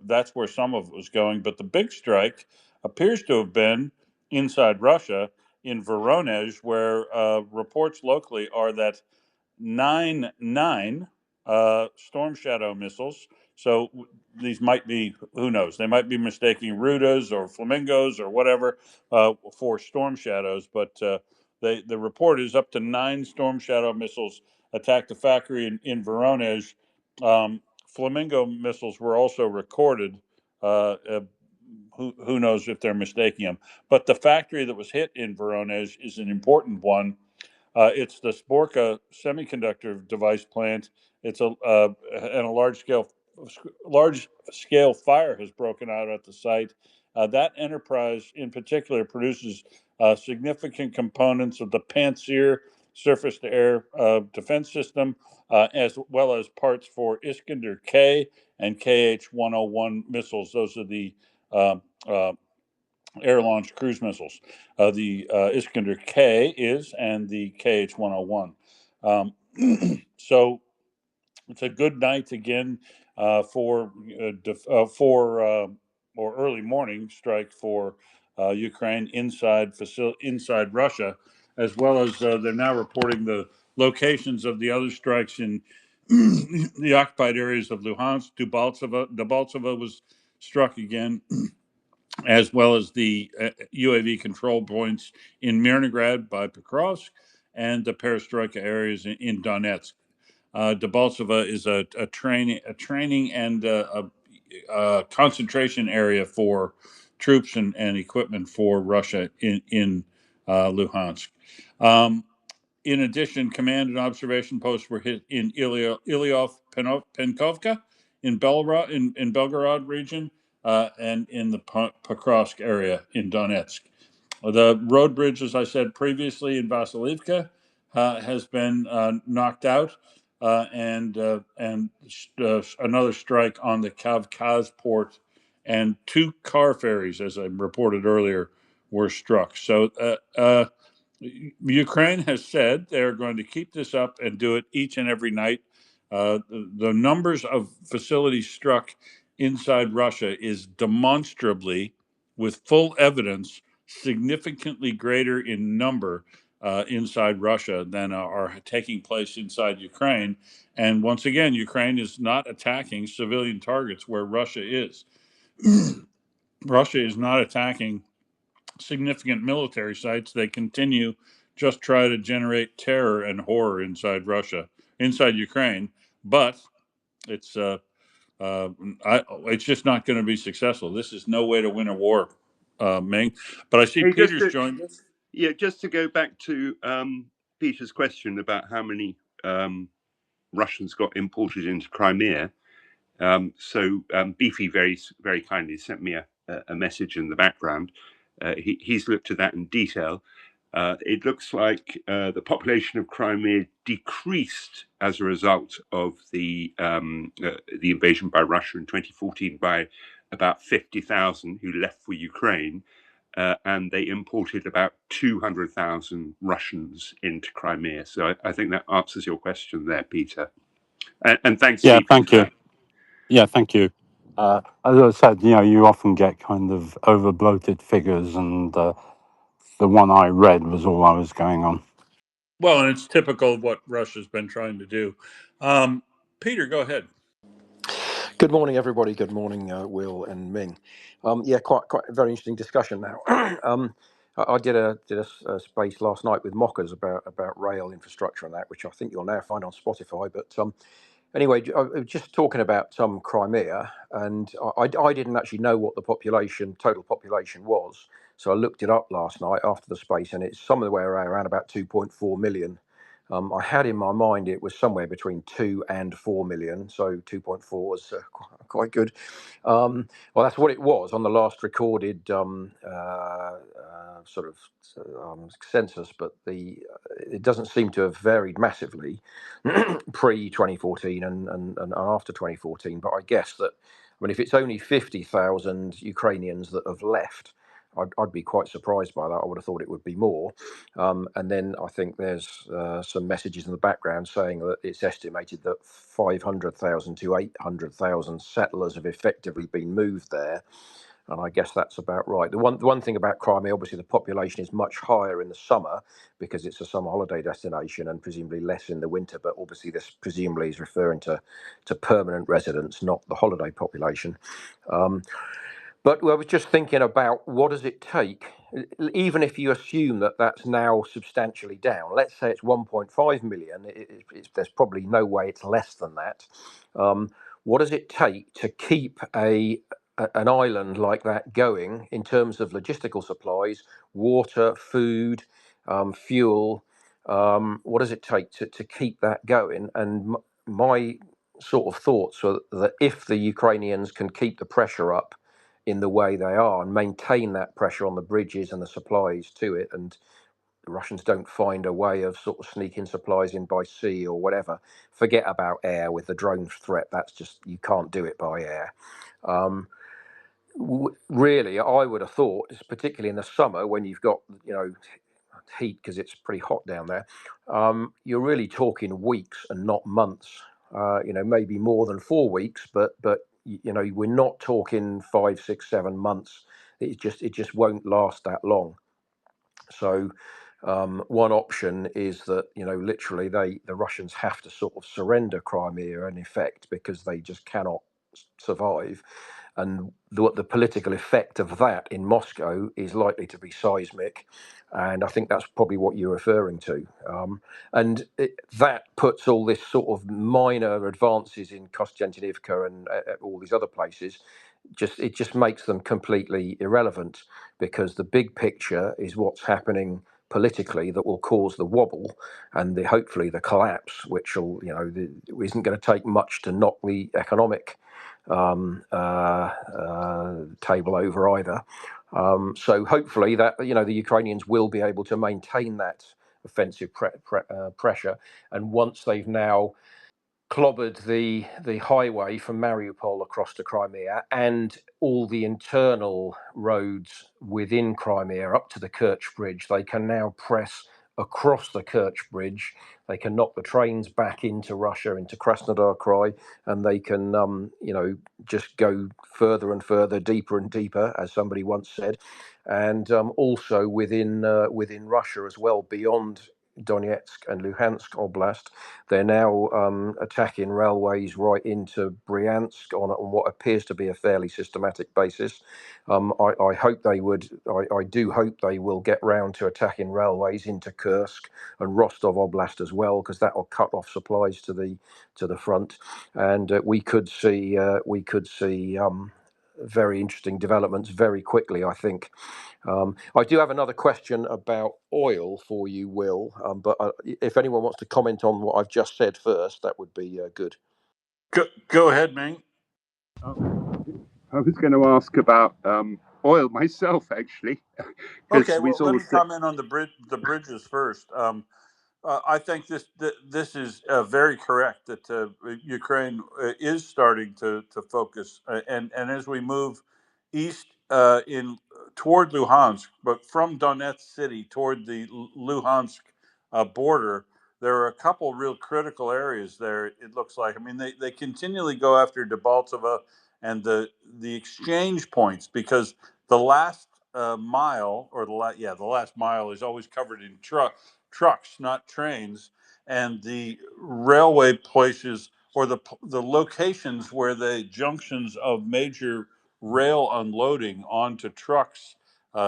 that's where some of it was going. But the big strike appears to have been inside Russia, in Voronezh, where reports locally are that 9 Storm Shadow missiles. So these might be, who knows, they might be mistaking Rudas or Flamingos or whatever for Storm Shadows. But the report is up to 9 Storm Shadow missiles attacked a factory in Voronezh. Flamingo missiles were also recorded. Who knows if they're mistaking them? But the factory that was hit in Voronezh is an important one. It's the Sporka semiconductor device plant. It's and a large scale fire has broken out at the site. That enterprise in particular produces significant components of the Pantsir surface to air defense system, as well as parts for Iskander K and KH-101 missiles. Those are the air-launched cruise missiles. The Iskander K is, and the KH-101. So it's a good night again or early morning strike for Ukraine inside Russia, as well as they're now reporting the locations of the other strikes in the occupied areas of Luhansk. Debaltseve was struck again, as well as the UAV control points in Mirnograd by Pokrovsk and the perestroika areas in Donetsk. Debaltseve is a training and a concentration area for troops and equipment for Russia in Luhansk. In addition, command and observation posts were hit in Penkovka, in Belgorod region, and in the Pokrovsk area in Donetsk. The road bridge, as I said previously, in Vasilivka has been knocked out, and another strike on the Kavkaz port, and 2 car ferries, as I reported earlier, were struck. So Ukraine has said they're going to keep this up and do it each and every night. The numbers of facilities struck inside Russia is demonstrably, with full evidence, significantly greater in number inside Russia than are taking place inside Ukraine. And once again, Ukraine is not attacking civilian targets where Russia is. Russia is not attacking significant military sites. They continue just try to generate terror and horror inside Russia, inside Ukraine, but it's it's just not going to be successful. This is no way to win a war, Ming. But I see Hey, Peter's joined us. Yeah, just to go back to Peter's question about how many Russians got imported into Crimea. Beefy very kindly sent me a message in the background. He's looked at that in detail. It looks like the population of Crimea decreased as a result of the invasion by Russia in 2014 by about 50,000 who left for Ukraine, and they imported about 200,000 Russians into Crimea. So I think that answers your question there, Peter. And thanks, Yeah, Beefy, thank for you. that. Yeah, thank you. As I said, you often get kind of over bloated figures, and the one I read was all I was going on. Well, and it's typical of what Russia's been trying to do. Peter, go ahead. Good morning, everybody. Good morning, Will and Ming. Yeah, quite a very interesting discussion now. I did a space last night with Mockers about rail infrastructure and that, which I think you'll now find on Spotify. But anyway, I was just talking about Crimea, and I didn't actually know what the total population was, so I looked it up last night after the space, and it's somewhere around about 2.4 million. I had in my mind it was somewhere between 2 and 4 million, so 2.4 is quite good. Well, that's what it was on the last recorded sort of census, but it doesn't seem to have varied massively pre 2014 and after 2014. But I guess that, if it's only 50,000 Ukrainians that have left, I'd be quite surprised by that. I would have thought it would be more. And then I think there's some messages in the background saying that it's estimated that 500,000 to 800,000 settlers have effectively been moved there. And I guess that's about right. The one thing about Crimea, obviously, the population is much higher in the summer because it's a summer holiday destination, and presumably less in the winter. But obviously, this presumably is referring to permanent residents, not the holiday population. But I was just thinking about, what does it take, even if you assume that that's now substantially down. Let's say it's 1.5 million. There's probably no way it's less than that. What does it take to keep an island like that going in terms of logistical supplies, water, food, fuel? What does it take to keep that going? And my sort of thoughts were that if the Ukrainians can keep the pressure up in the way they are and maintain that pressure on the bridges and the supplies to it, and the Russians don't find a way of sort of sneaking supplies in by sea or whatever, forget about air with the drone threat. That's just, you can't do it by air. Really, I would have thought, particularly in the summer when you've got heat because it's pretty hot down there, you're really talking weeks and not months. Maybe more than 4 weeks, but we're not talking 5, 6, 7 months. It just won't last that long. So One option is that, literally the Russians have to sort of surrender Crimea in effect because they just cannot survive. And the political effect of that in Moscow is likely to be seismic. And I think that's probably what you're referring to. That puts all this sort of minor advances in Kostiantynivka and all these other places, it just makes them completely irrelevant, because the big picture is what's happening politically that will cause the wobble and hopefully the collapse, which will, isn't going to take much to knock the economic table over either. So hopefully that, the Ukrainians will be able to maintain that offensive pressure. And once they've now clobbered the highway from Mariupol across to Crimea and all the internal roads within Crimea up to the Kerch Bridge, they can now press across the Kerch Bridge. They can knock the trains back into Russia, into Krasnodar-Crimea, and they can, just go further and further, deeper and deeper, as somebody once said, and also within Russia as well, beyond Donetsk and Luhansk Oblast. They're now attacking railways right into Bryansk on what appears to be a fairly systematic basis. I hope they would. I do hope they will get round to attacking railways into Kursk and Rostov Oblast as well, because that will cut off supplies to the front, and we could see very interesting developments very quickly, I think. I do have another question about oil for you, Will, but if anyone wants to comment on what I've just said first, that would be good. Go ahead, Ming. I was going to ask about oil myself, actually. Okay, well, let me comment on the bridges first. I think this is very correct that Ukraine is starting to focus, and as we move east in toward Luhansk, but from Donetsk city toward the Luhansk border, there are a couple real critical areas there. It looks like. I mean, they continually go after Debaltseve and the exchange points, because the last mile, or the last mile is always covered in trucks, not trains, and the railway places, or the locations where the junctions of major rail unloading onto trucks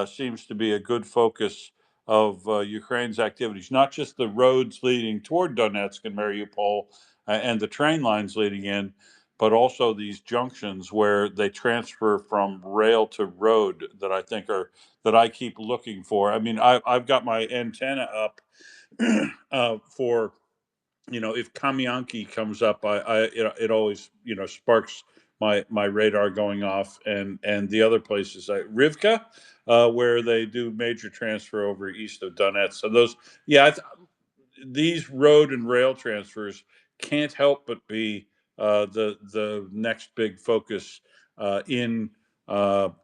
seems to be a good focus of Ukraine's activities. Not just the roads leading toward Donetsk and Mariupol and the train lines leading in, but also these junctions where they transfer from rail to road that I think that I keep looking for. I mean, I've got my antenna up for, if Kamyanki comes up, it always sparks my radar going off, and the other places like Rivka, where they do major transfer over east of Donetsk. So those, these road and rail transfers can't help but be the next big focus in the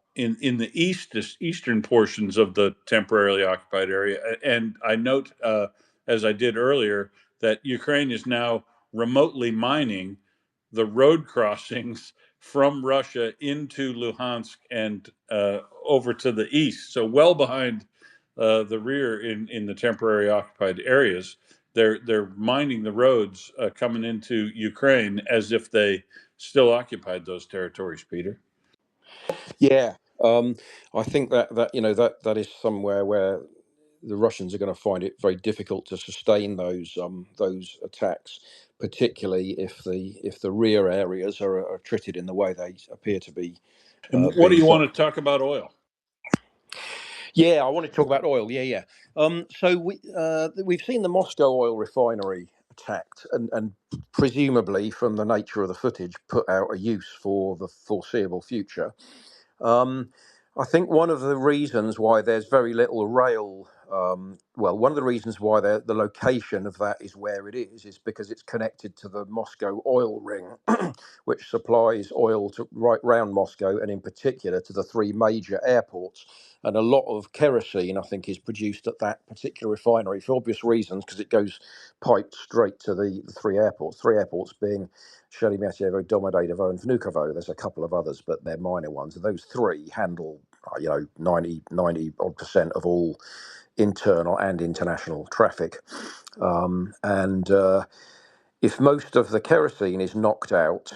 eastern portions of the temporarily occupied area. And I note, as I did earlier, that Ukraine is now remotely mining the road crossings from Russia into Luhansk and over to the east. So well behind the rear in the temporary occupied areas. They're mining the roads coming into Ukraine as if they still occupied those territories, Peter. Yeah, I think that is somewhere where the Russians are going to find it very difficult to sustain those attacks, particularly if the rear areas are treated in the way they appear to be. And what do you want to talk about oil? Yeah, I want to talk about oil. Yeah. So we've seen the Moscow oil refinery attacked, and presumably, from the nature of the footage, put out of use for the foreseeable future. I think one of the reasons why there's very little rail, one of the reasons why the location of that is where it is because it's connected to the Moscow oil ring, which supplies oil to right round Moscow, and in particular to the three major airports. And a lot of kerosene, I think, is produced at that particular refinery for obvious reasons, because it goes piped straight to the three airports. Three airports being Sheremetyevo, Domodedovo, and Vnukovo. There's a couple of others, but they're minor ones. And those three handle, 90 odd % of all internal and international traffic. And if most of the kerosene is knocked out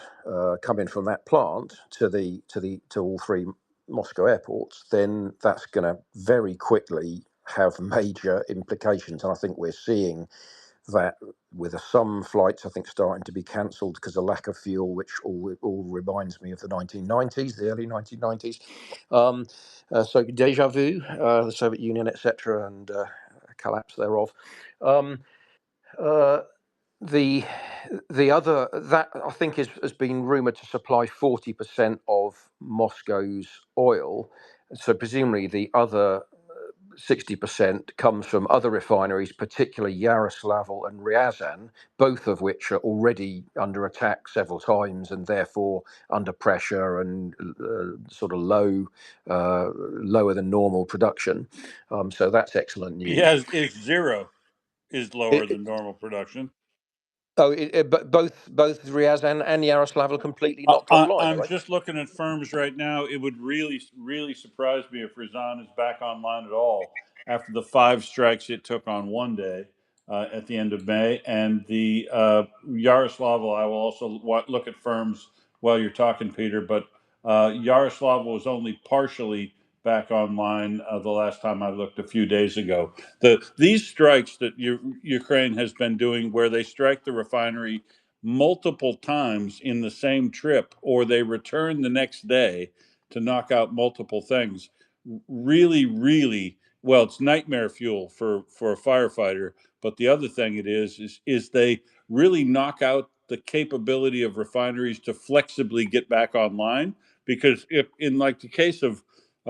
coming from that plant to all three Moscow airports, then that's going to very quickly have major implications. And I think we're seeing that with some flights, I think, starting to be cancelled because of lack of fuel, which all reminds me of the 1990s, the early 1990s. So déjà vu, the Soviet Union, etc., and collapse thereof. The other that I think has been rumoured to supply 40% of Moscow's oil. So presumably the other 60% comes from other refineries, particularly Yaroslavl and Ryazan, both of which are already under attack several times and therefore under pressure and sort of lower than normal production. So that's excellent news. Is zero is lower than normal production. But both Ryazan and Yaroslavl completely knocked offline, I'm are they? just looking at firms right now. It would really, really surprise me if Ryazan is back online at all after the 5 strikes it took on one day at the end of May. And the Yaroslavl, I will also look at firms while you're talking, Peter, but Yaroslavl was only partially back online the last time I looked a few days ago. These strikes that Ukraine has been doing, where they strike the refinery multiple times in the same trip, or they return the next day to knock out multiple things, really, really, well, it's nightmare fuel for a firefighter. But the other thing it is they really knock out the capability of refineries to flexibly get back online, because if in like the case of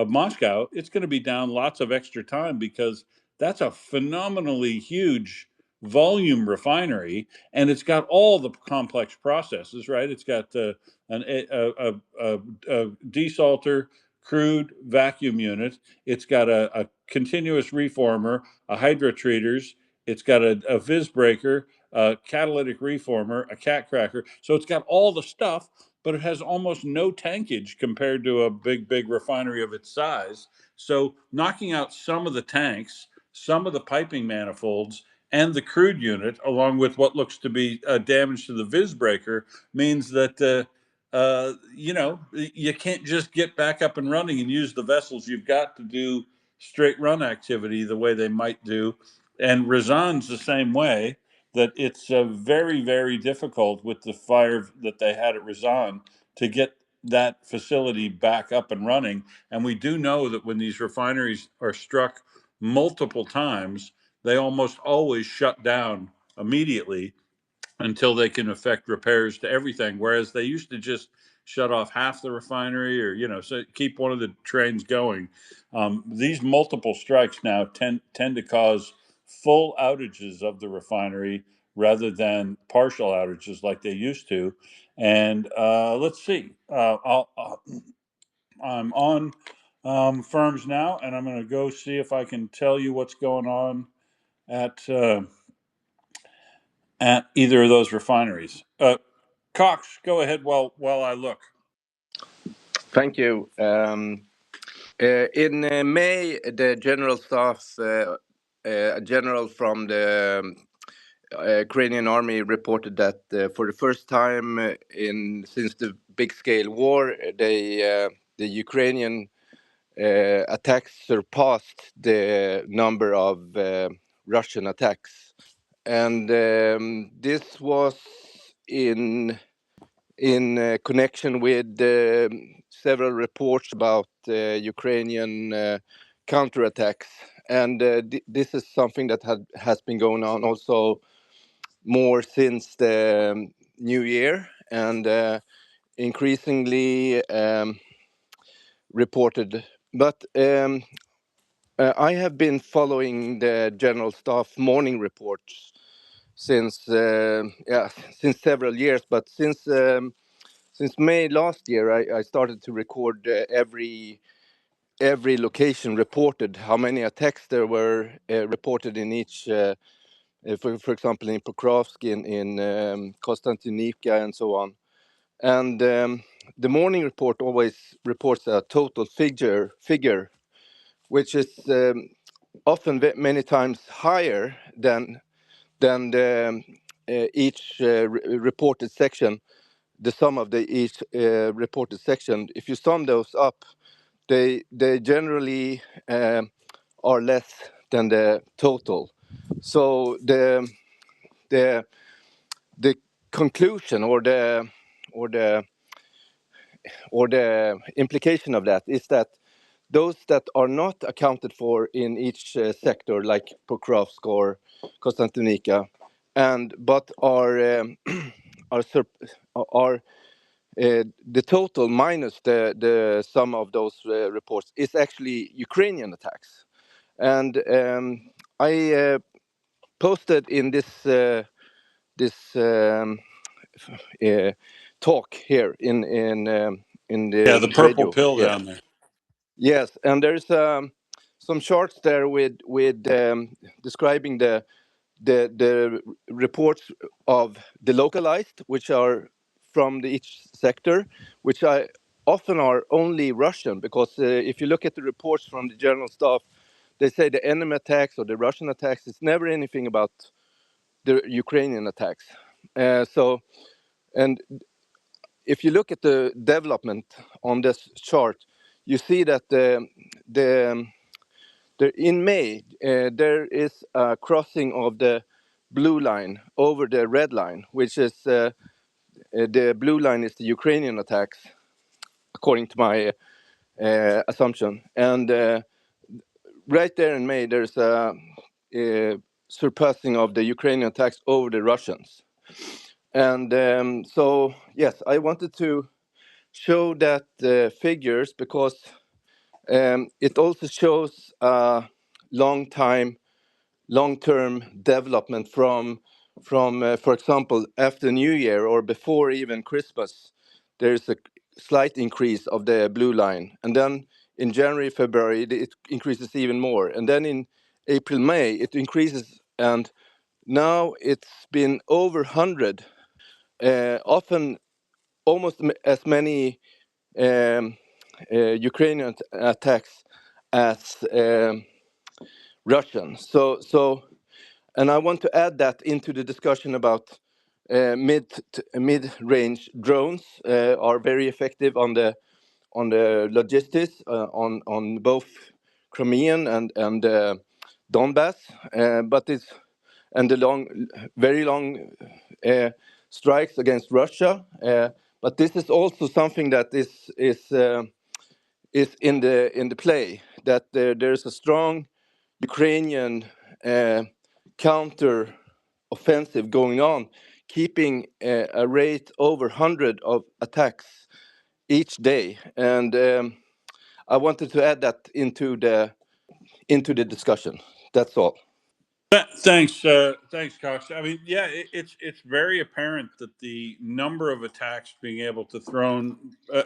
Moscow, it's going to be down lots of extra time, because that's a phenomenally huge volume refinery, and it's got all the complex processes, right? It's got a desalter, crude vacuum unit. It's got a continuous reformer, a hydrotreaters. It's got a vis breaker, a catalytic reformer, a cat cracker. So it's got all the stuff, but it has almost no tankage compared to a big refinery of its size. So knocking out some of the tanks, some of the piping manifolds, and the crude unit, along with what looks to be damage to the vis breaker, means that you can't just get back up and running and use the vessels. You've got to do straight run activity the way they might do. And Razan's the same way, that it's very, very difficult with the fire that they had at Razan to get that facility back up and running. And we do know that when these refineries are struck multiple times, they almost always shut down immediately until they can effect repairs to everything. Whereas they used to just shut off half the refinery, or so keep one of the trains going. These multiple strikes now tend to cause full outages of the refinery rather than partial outages like they used to. And let's see. I'm on firms now, and I'm going to go see if I can tell you what's going on at either of those refineries. Cox, go ahead while I look. Thank you. In May, the General Staff, a general from the Ukrainian army, reported that for the first time since the big-scale war, the Ukrainian attacks surpassed the number of Russian attacks, and this was in connection with several reports about Ukrainian counterattacks. And this is something that has been going on also more since the new year, and increasingly reported. But I have been following the General Staff morning reports since several years, but since May last year, I started to record every location reported, how many attacks there were reported in each, for example, in Pokrovsk, in Konstantinivka, and so on. And the morning report always reports a total figure, which is often many times higher than each reported section. The sum of each reported section, if you sum those up, they generally are less than the total. So the conclusion or the implication of that is that those that are not accounted for in each sector, like Pokrovsk or Konstantinica, but are are the total minus the sum of those reports is actually Ukrainian attacks. And I posted in this talk here in Yeah, the the purple radio. pill Yes, down there. yes, and there's some charts there with describing the reports of the localized, which are from each sector, which I often are only Russian, because if you look at the reports from the general staff, they say the enemy attacks or the Russian attacks. It's never anything about the Ukrainian attacks. So, and if you look at the development on this chart, you see that in May there is a crossing of the blue line over the red line, which is the blue line is the Ukrainian attacks, according to my assumption. And right there in May, there's a surpassing of the Ukrainian attacks over the Russians. And so, yes, I wanted to show that figures because it also shows long-term development from for example, after New Year or before even Christmas, there's a slight increase of the blue line, and then in January, February, it increases even more, and then in April, May, it increases, and now it's been over 100, often almost as many Ukrainian attacks as Russian. So, and I want to add that into the discussion about mid-range drones are very effective on the logistics on both Crimean and Donbass, but it's and the very long strikes against Russia. But this is also something that is in the play, that there's a strong Ukrainian counter offensive going on, keeping a rate over 100 of attacks each day. And I wanted to add that into the discussion. That's all. Thanks, Cox. I mean, yeah, it's very apparent that the number of attacks being able to thrown,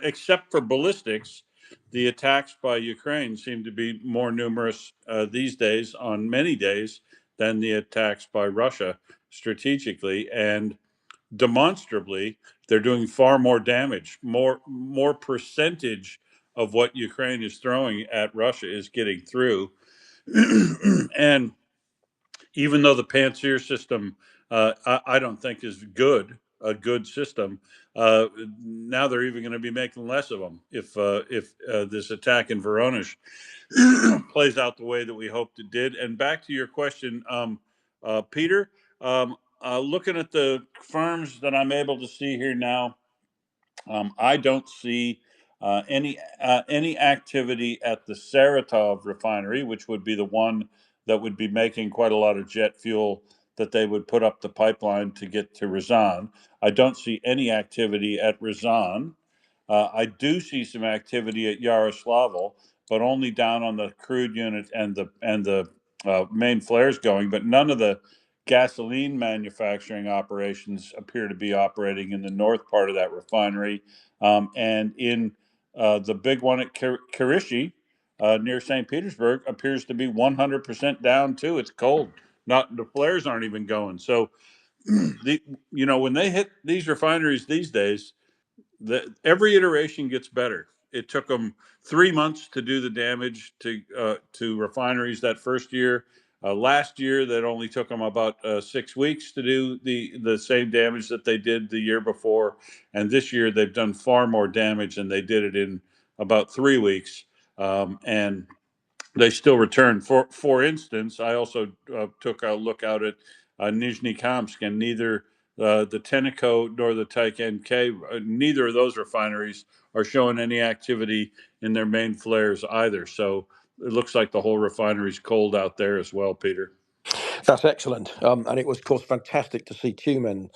except for ballistics, the attacks by Ukraine seem to be more numerous these days, on many days, than the attacks by Russia strategically, and demonstrably, they're doing far more damage. More percentage of what Ukraine is throwing at Russia is getting through, and even though the Pantsir system, I don't think is a good system. Now they're even going to be making less of them if this attack in Voronezh plays out the way that we hoped it did. And back to your question, Peter, looking at the firms that I'm able to see here now, I don't see any activity at the Saratov refinery, which would be the one that would be making quite a lot of jet fuel that they would put up the pipeline to get to Ryazan. I don't see any activity at Ryazan. I do see some activity at Yaroslavl, but only down on the crude unit and the main flares going. But none of the gasoline manufacturing operations appear to be operating in the north part of that refinery. And in the big one at Kirishi, near St. Petersburg, appears to be 100% down too. It's cold. Not the flares aren't even going. So, when they hit these refineries these days, every iteration gets better. it took them 3 months to do the damage to refineries that first year. Last year, that only took them about 6 weeks to do the same damage that they did the year before. And this year, they've done far more damage, and they did it in about 3 weeks. And they still return. For instance, I also took a look out at Nizhny Kamsk, and neither the Tenneco nor the Taycan K, neither of those refineries are showing any activity in their main flares either. So it looks like the whole refinery's cold out there as well, Peter. That's excellent. And it was, of course, fantastic to see Tumen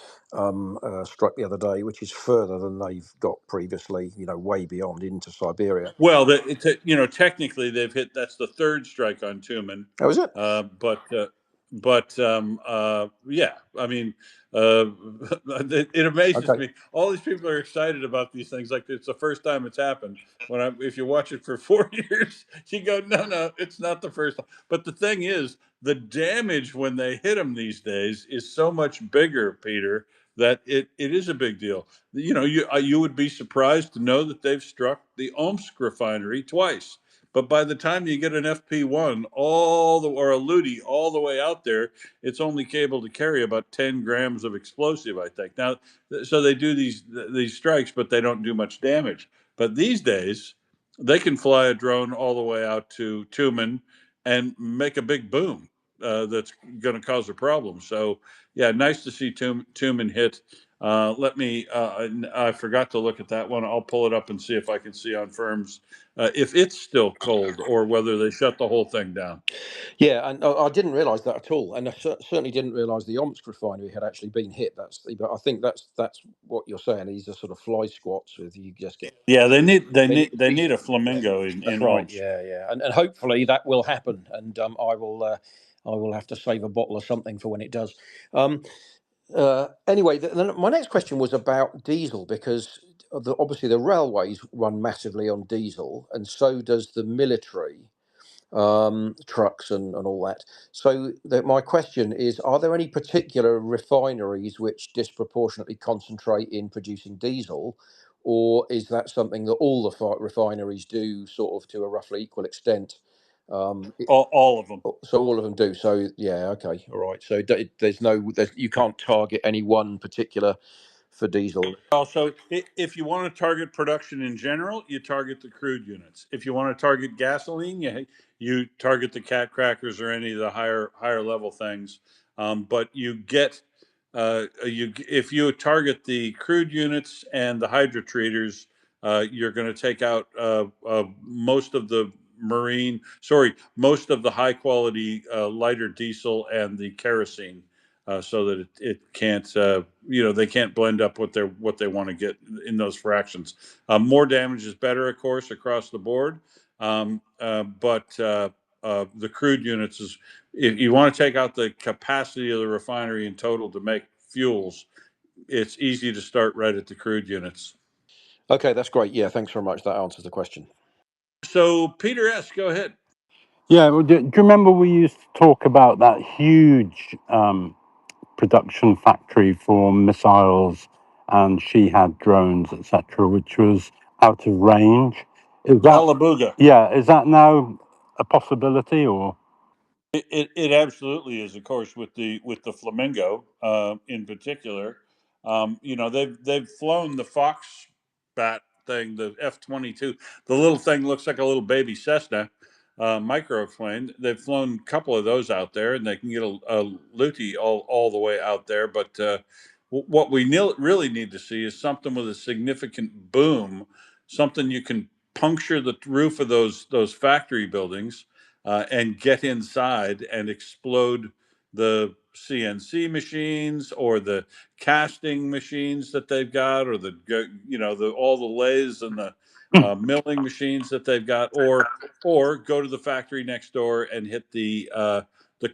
struck the other day, which is further than they've got previously, way beyond into Siberia. Well, technically they've hit. That's the third strike on Tumen. Oh, is it? Yeah, I mean, it amazes Okay. me. All these people are excited about these things, like it's the first time it's happened. If you watch it for 4 years, you go, no, it's not the first time. But the thing is, the damage when they hit them these days is so much bigger, Peter, that it is a big deal. You would be surprised to know that they've struck the Omsk refinery twice. But by the time you get an FP1 or a Ludi all the way out there, it's only able to carry about 10 grams of explosive, I think. Now, so they do these strikes, but they don't do much damage. But these days, they can fly a drone all the way out to Tumen and make a big boom that's going to cause a problem. So, yeah, nice to see Tumen hit. I forgot to look at that one. I'll pull it up and see if I can see on firms if it's still cold or whether they shut the whole thing down. Yeah, and I didn't realise that at all, and I certainly didn't realise the Omsk refinery had actually been hit. But I think that's what you're saying. These are sort of fly squats with you just get. Yeah, they need They a flamingo That's in right. Omsk. Yeah, and hopefully that will happen. And I will have to save a bottle of something for when it does. Anyway, my next question was about diesel, because obviously the railways run massively on diesel, and so does the military trucks and all that. So my question is, are there any particular refineries which disproportionately concentrate in producing diesel, or is that something that all the refineries do sort of to a roughly equal extent? All of them. So all of them do. So yeah, okay, all right. So you can't target any one particular for diesel. Also, if you want to target production in general, you target the crude units. If you want to target gasoline, you target the cat crackers or any of the higher level things. But if you target the crude units and the hydrotreaters, you're going to take out most of the most of the high quality lighter diesel and the kerosene. So that it can't, they can't blend up what they want to get in those fractions. More damage is better, of course, across the board. But the crude units is, if you want to take out the capacity of the refinery in total to make fuels, it's easy to start right at the crude units. Okay, that's great. Yeah, thanks very much. That answers the question. So Peter S., go ahead. Yeah, well, do you remember we used to talk about that huge production factory for missiles, and she had drones, etc., which was out of range? Is that Yalabuga. Yeah? Is that now a possibility, or? It absolutely is, of course, with the Flamingo in particular. They've flown the Fox bat thing, the F-22. The little thing looks like a little baby Cessna microplane. They've flown a couple of those out there, and they can get a Luti all the way out there. But what we really need to see is something with a significant boom, something you can puncture the roof of those factory buildings and get inside and explode the CNC machines or the casting machines that they've got, or all the lathes and the milling machines that they've got, or go to the factory next door and hit the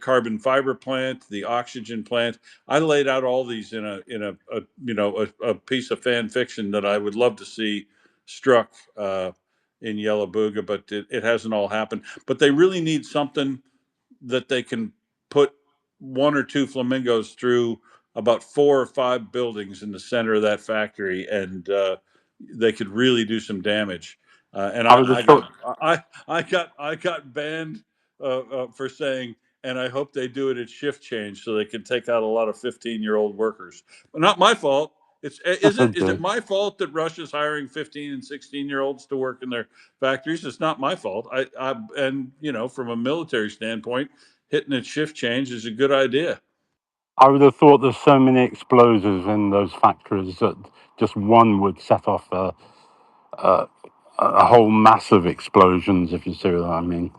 carbon fiber plant, the oxygen plant. I laid out all these in a piece of fan fiction that I would love to see struck in Yelabuga, but it hasn't all happened. But they really need something that they can put one or two flamingos through about 4 or 5 buildings in the center of that factory, and they could really do some damage. And I would have thought. I got banned for saying, and I hope they do it at shift change so they can take out a lot of 15-year-old workers. But not my fault. Yes, I Is it do. my fault that Russia's hiring 15 and 16-year-olds to work in their factories? It's not my fault. And from a military standpoint, hitting at shift change is a good idea. I would have thought there's so many explosives in those factories that just one would set off a, a whole mass of explosions, if you see what I mean.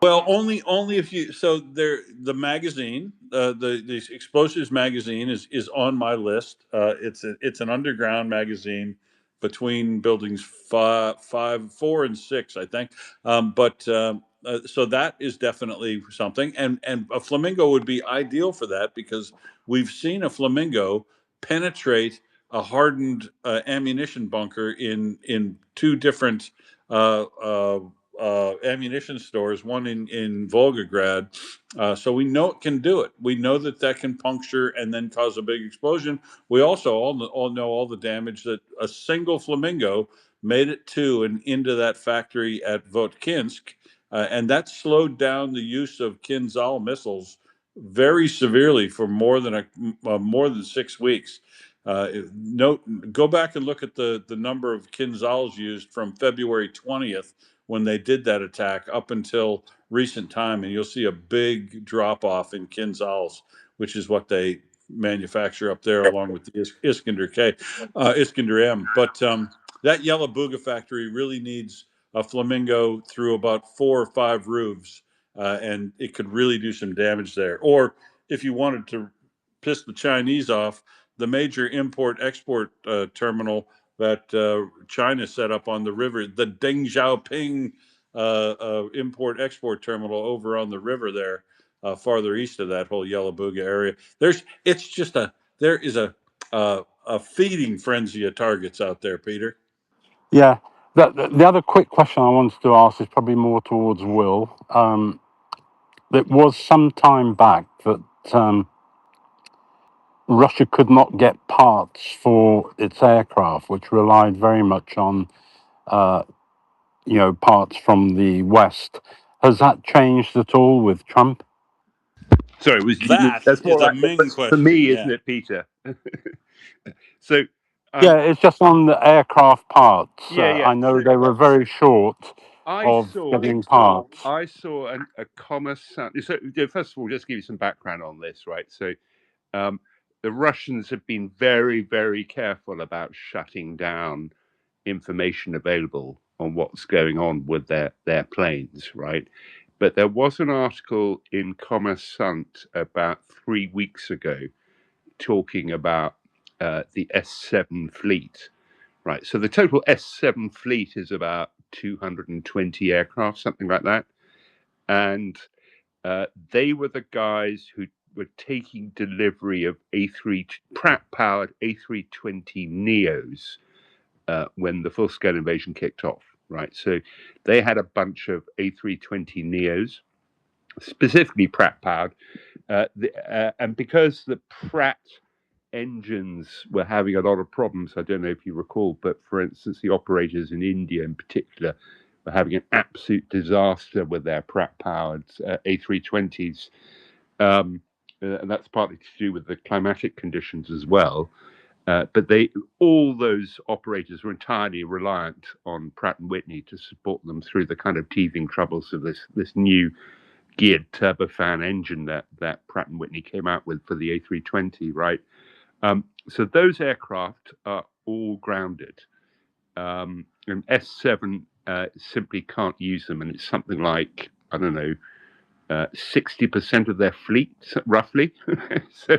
Well, only if you. So the magazine, the explosives magazine is on my list. It's an underground magazine between buildings 4 and 6, I think. But so that is definitely something, and a flamingo would be ideal for that because we've seen a flamingo penetrate a hardened ammunition bunker in 2 different. Uh, uh, Ammunition stores, one in Volgograd. So we know it can do it. We know that can puncture and then cause a big explosion. We also all know all the damage that a single flamingo made it to and into that factory at Votkinsk. And that slowed down the use of Kinzhal missiles very severely for more than 6 weeks. Go back and look at the number of Kinzhals used from February 20th when they did that attack up until recent time, and you'll see a big drop off in Kinzhals, which is what they manufacture up there, along with the Iskander Iskander M. But that Yellow Booga factory really needs a flamingo through about 4 or 5 roofs, and it could really do some damage there. Or if you wanted to piss the Chinese off, the major import-export terminal that China set up on the river, the Deng Xiaoping import-export terminal over on the river there, farther east of that whole Yellow Booga area. There is a feeding frenzy of targets out there, Peter. Yeah. The other quick question I wanted to ask is probably more towards Will. It was some time back that Russia could not get parts for its aircraft, which relied very much on, parts from the West. Has that changed at all with Trump? Sorry, That that's is more a like Ming for question. me, isn't Yeah. it, Peter? So, Yeah, it's just on the aircraft parts. yeah. I know So they were very short I of saw getting parts. a commerce. So first of all, just to give you some background on this, right? So um, the Russians have been very, very careful about shutting down information available on what's going on with their planes, right? But there was an article in Kommersant about 3 weeks ago talking about the S7 fleet, right? So the total S7 fleet is about 220 aircraft, something like that. And they were the guys who were taking delivery of Pratt-powered A320 Neos when the full-scale invasion kicked off, right? So they had a bunch of A320 Neos, specifically Pratt-powered, and because the Pratt engines were having a lot of problems, I don't know if you recall, but for instance, the operators in India in particular were having an absolute disaster with their Pratt-powered A320s. And that's partly to do with the climatic conditions as well. But all those operators were entirely reliant on Pratt and Whitney to support them through the kind of teething troubles of this new geared turbofan engine that Pratt and Whitney came out with for the A320, right? So those aircraft are all grounded. And S7 simply can't use them, and it's something like, I don't know, 60% of their fleet, roughly. So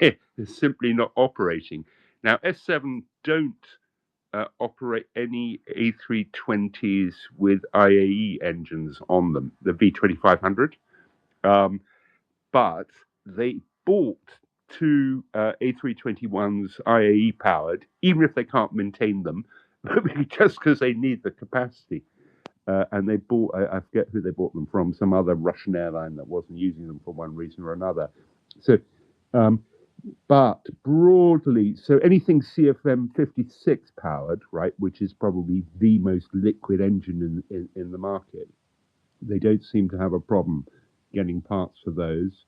they're simply not operating. Now, S7 don't operate any A320s with IAE engines on them, the V2500. But they bought 2 A321s IAE powered, even if they can't maintain them, just because they need the capacity. And they bought, I forget who they bought them from, some other Russian airline that wasn't using them for one reason or another. So But broadly, so anything CFM 56 powered, right, which is probably the most liquid engine in the market, they don't seem to have a problem getting parts for those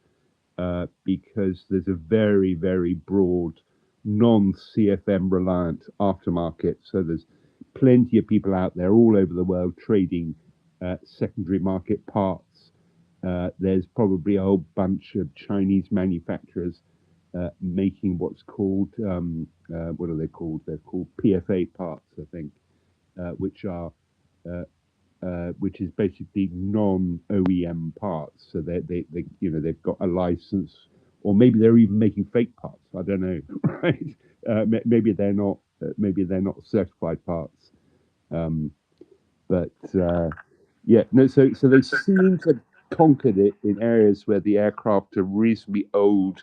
because there's a very, very broad non-CFM reliant aftermarket. So there's plenty of people out there all over the world trading secondary market parts. There's probably a whole bunch of Chinese manufacturers making what's called, what are they called? They're called PFA parts, I think, which are which is basically non-OEM parts. So they you know they've got a license, or maybe they're even making fake parts. I don't know, right? Maybe they're not. Maybe they're not certified parts. But yeah, no. So they seem to have conquered it in areas where the aircraft are reasonably old,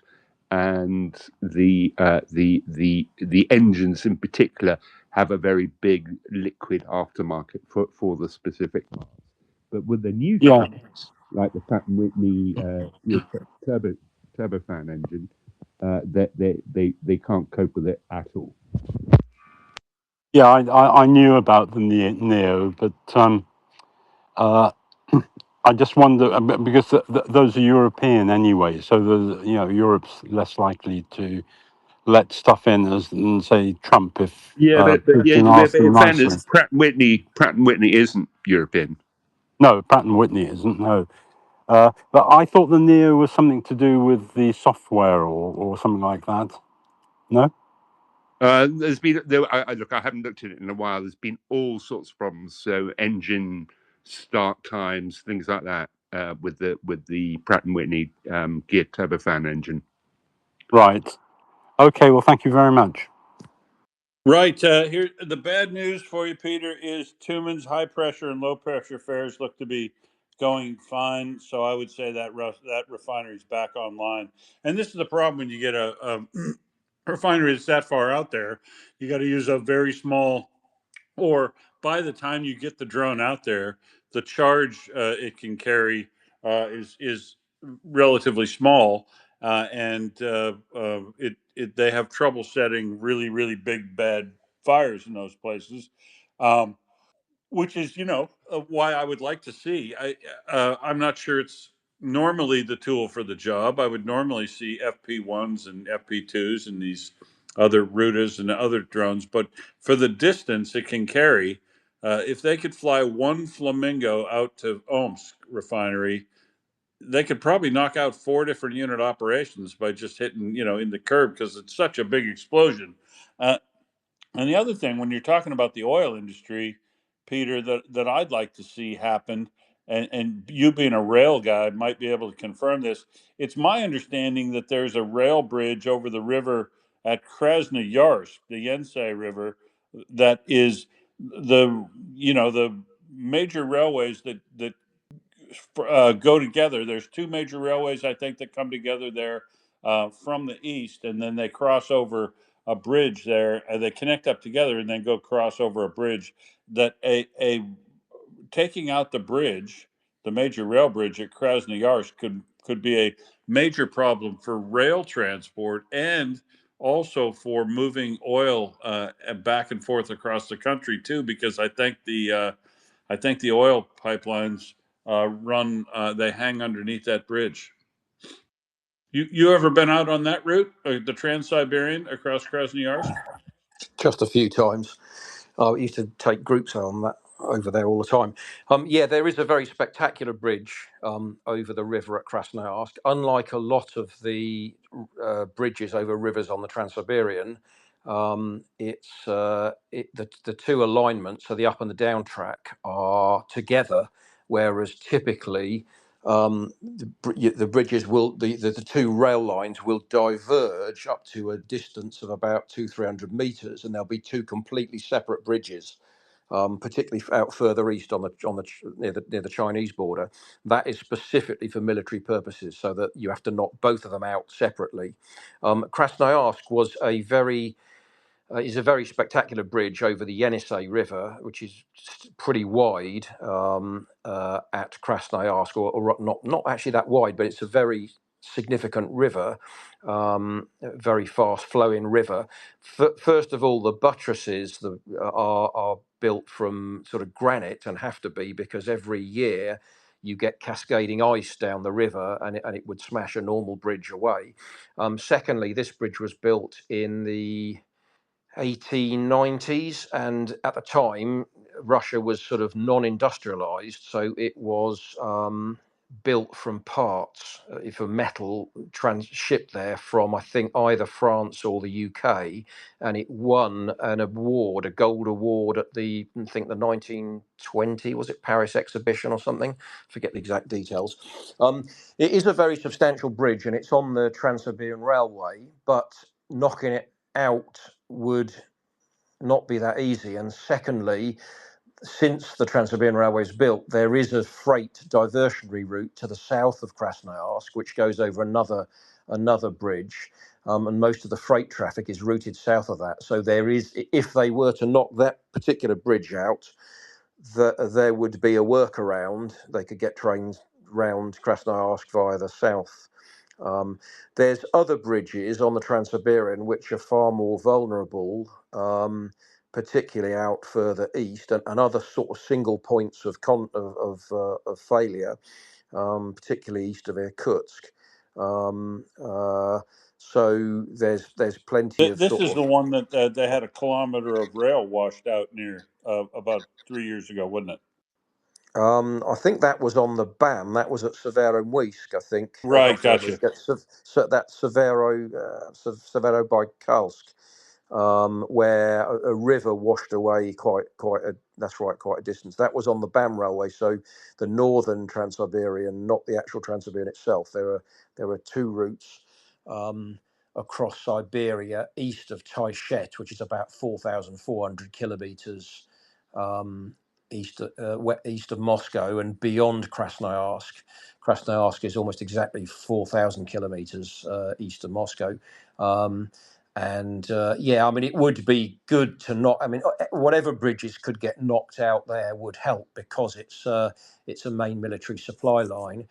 and the engines in particular have a very big liquid aftermarket for the specific parts. But with the new Yeah, tanks, like the Pratt and Whitney turbofan engine, they can't cope with it at all. yeah, I knew about the Neo, but uh, I just wonder because those are European anyway, so Europe's less likely to let stuff in as than say Trump if Yeah, Putin asked but them in nicely. fairness, Pratt and Whitney isn't European. No, Pratt and Whitney isn't. No, but I thought the Neo was something to do with the software or something like that. No. There's been look. I haven't looked at it in a while. There's been all sorts of problems. So engine start times, things like that, with the Pratt and Whitney geared turbofan engine. Right. Okay. Well, thank you very much. Right. Here, the bad news for you, Peter, is Tumen's high pressure and low pressure fares look to be going fine. So I would say that that refinery is back online. And this is the problem when you get a refinery that's that far out there. You got to use a very small, or by the time you get the drone out there, the charge it can carry is relatively small, and they have trouble setting really big bad fires in those places. Um, which is why I would like to see. I'm not sure it's normally the tool for the job. I would normally see FP1s and FP2s and these other Rutas and other drones, but for the distance it can carry, if they could fly one Flamingo out to Omsk refinery, they could probably knock out 4 different unit operations by just hitting in the curb because it's such a big explosion. Uh, and the other thing, when you're talking about the oil industry, Peter, that I'd like to see happen, and you being a rail guy might be able to confirm this. It's my understanding that there's a rail bridge over the river at Krasnoyarsk, the Yensei River, that is the major railways that go together. There's 2 major railways, I think, that come together there from the east, and then they cross over a bridge there, and they connect up together, and then go cross over a bridge. That a taking out the bridge, the major rail bridge at Krasnoyarsk, could be a major problem for rail transport and also for moving oil back and forth across the country too, because I think the oil pipelines they hang underneath that bridge. You ever been out on that route, the Trans-Siberian across Krasnoyarsk? Just a few times. I used to take groups on that over there all the time. Yeah, there is a very spectacular bridge over the river at Krasnoyarsk. Unlike a lot of the bridges over rivers on the Trans-Siberian, the two alignments, so the up and the down track, are together, whereas typically the bridges the two rail lines will diverge up to a distance of about 200-300 meters, and there'll be two completely separate bridges, particularly out further east near the Chinese border. That is specifically for military purposes, so that you have to knock both of them out separately. Krasnoyarsk is a very spectacular bridge over the Yenisei River, which is pretty wide at Krasnoyarsk, or not actually that wide, but it's a very significant river, very fast flowing river. First of all, the buttresses are built from sort of granite and have to be, because every year you get cascading ice down the river, and it would smash a normal bridge away. Secondly, this bridge was built in the 1890s, and at the time Russia was sort of non-industrialized, so it was built from parts for metal shipped there from, I think, either France or the UK, and it won an award, a gold award, at the, I think, the 1920, was it Paris exhibition or something? Forget the exact details. It is a very substantial bridge, and it's on the Trans-Siberian Railway, but knocking it out would not be that easy. And secondly, since the Trans-Siberian Railway is built, there is a freight diversionary route to the south of Krasnoyarsk, which goes over another bridge, and most of the freight traffic is routed south of that. So there is, if they were to knock that particular bridge out, there would be a workaround. They could get trains round Krasnoyarsk via the south. There's other bridges on the Trans-Siberian which are far more vulnerable, particularly out further east, and other sort of single points of failure, particularly east of Irkutsk. So there's plenty of This sort is of. the one that they had a kilometer of rail washed out near about 3 years ago, wasn't it? I think that was on the BAM. That was at Severodvinsk, I think. Right, Not gotcha. Severodvinsk. That's Severobykalsk, where a river washed away quite a distance. That was on the BAM railway, so the northern Trans-Siberian, not the actual Trans-Siberian itself. There are two routes across Siberia east of Taishet, which is about 4,400 kilometers. East of Moscow and beyond Krasnoyarsk. Krasnoyarsk is almost exactly 4,000 kilometers east of Moscow. Yeah, I mean, it would be good to not. I mean, whatever bridges could get knocked out there would help, because it's a main military supply line.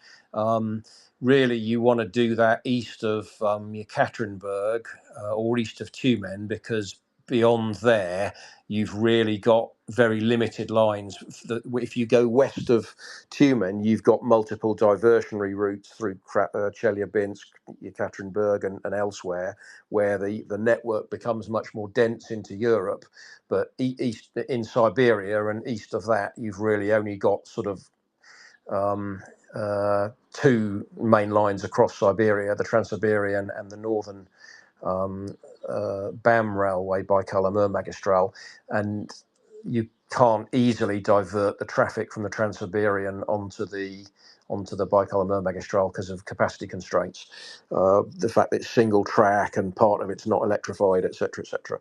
Really, you want to do that east of Yekaterinburg or east of Tyumen, because beyond there, you've really got very limited lines. If you go west of Tyumen, you've got multiple diversionary routes through Chelyabinsk, Yekaterinburg, and elsewhere, where the network becomes much more dense into Europe. But east in Siberia and east of that, you've really only got sort of two main lines across Siberia: the Trans-Siberian and the northern BAM railway, Baikal-Amur magistral, and you can't easily divert the traffic from the Trans-Siberian onto the Baikal-Amur magistral because of capacity constraints. The fact that it's single track and part of it's not electrified, etc., etc.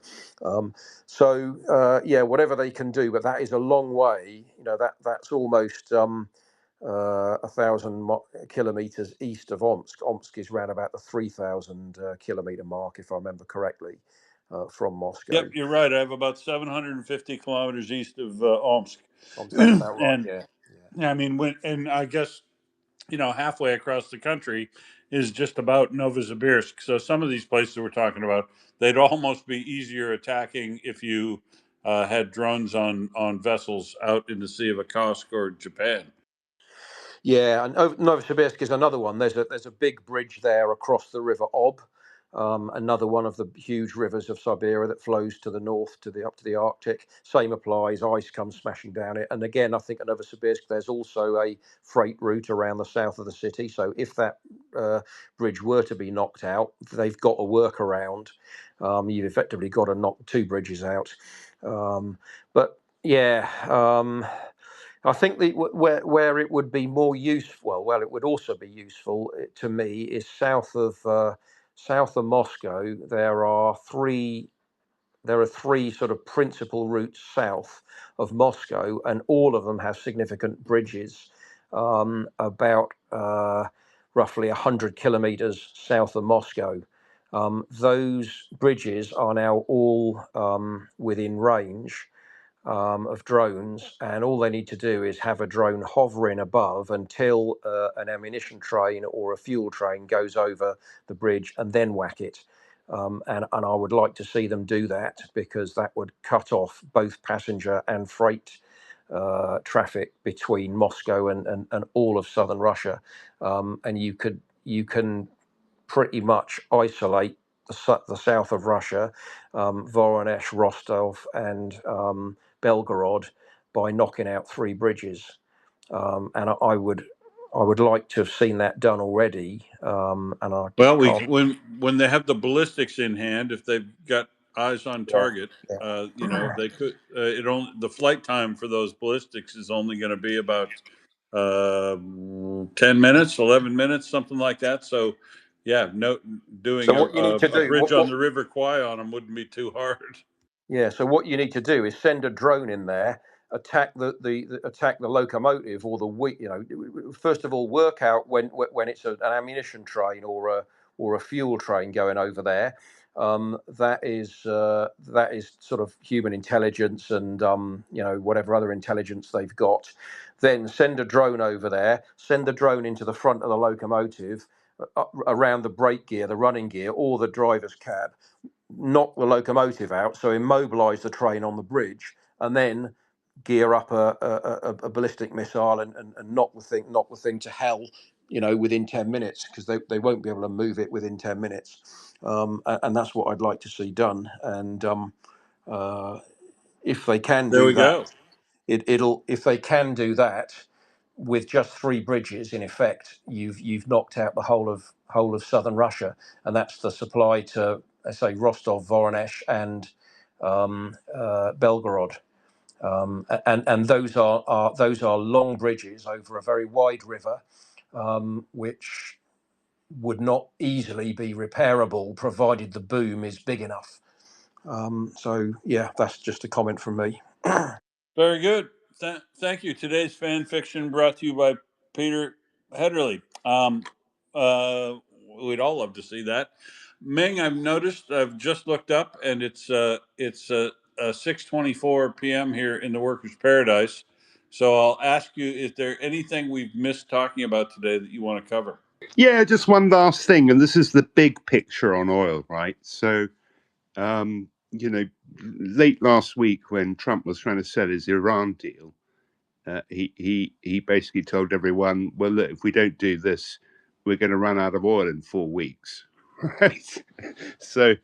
Yeah, whatever they can do, but that is a long way. You know, that's almost 1,000 kilometers east of Omsk. Omsk is around about the 3,000 kilometer mark, if I remember correctly, from Moscow. Yep, you're right. I have about 750 kilometers east of Omsk. Omsk, that's about right. And Yeah. I mean, and I guess, halfway across the country is just about Novosibirsk. So some of these places we're talking about, they'd almost be easier attacking if you had drones on vessels out in the Sea of Okhotsk or Japan. Yeah, and Novosibirsk is another one. There's a big bridge there across the River Ob, another one of the huge rivers of Siberia that flows to the north up to the Arctic. Same applies. Ice comes smashing down it. And again, I think at Novosibirsk there's also a freight route around the south of the city. So if that bridge were to be knocked out, they've got a workaround. You've effectively got to knock two bridges out. But yeah. I think where it would be more useful, well, it would also be useful to me, is south of Moscow. There are three sort of principal routes south of Moscow, and all of them have significant bridges, about roughly 100 kilometers south of Moscow. Those bridges are now all within range. of drones, and all they need to do is have a drone hovering above until an ammunition train or a fuel train goes over the bridge, and then whack it. And I would like to see them do that, because that would cut off both passenger and freight traffic between Moscow and all of southern Russia. And you can pretty much isolate the south of Russia, Voronezh, Rostov, and Belgorod, by knocking out 3 bridges. And I would like to have seen that done already. And I Well, can't. when they have the ballistics in hand, if they've got eyes on Yeah, target, they could. The flight time for those ballistics is only going to be about 10 minutes, 11 minutes, something like that. So, yeah, doing So what you need to a do, bridge on the River Kwai on them wouldn't be too hard. Yeah, so what you need to do is send a drone in there, attack attack the locomotive or the first of all work out when it's an ammunition train or a fuel train going over there. That is sort of human intelligence and whatever other intelligence they've got. Then send a drone over there, send the drone into the front of the locomotive, around the brake gear, the running gear, or the driver's cab. Knock the locomotive out, so immobilize the train on the bridge, and then gear up a ballistic missile and knock the thing to hell, within 10 minutes, because they won't be able to move it within 10 minutes. And that's what I'd like to see done. And if they can There do we that, go. if they can do that with just 3 bridges, in effect, you've knocked out the whole of southern Russia, and that's the supply to, let's say, Rostov, Voronezh, and Belgorod. And those are long bridges over a very wide river, which would not easily be repairable provided the boom is big enough. So yeah, that's just a comment from me. Very good. Thank you. Today's fan fiction brought to you by Peter Hederley. We'd all love to see that. Ming, I've just looked up, and it's 6:24 p.m. here in the Workers' Paradise. So I'll ask you, is there anything we've missed talking about today that you want to cover? Yeah, just one last thing, and this is the big picture on oil, right? So, late last week when Trump was trying to sell his Iran deal, he basically told everyone, well, look, if we don't do this, we're going to run out of oil in 4 weeks, right? So,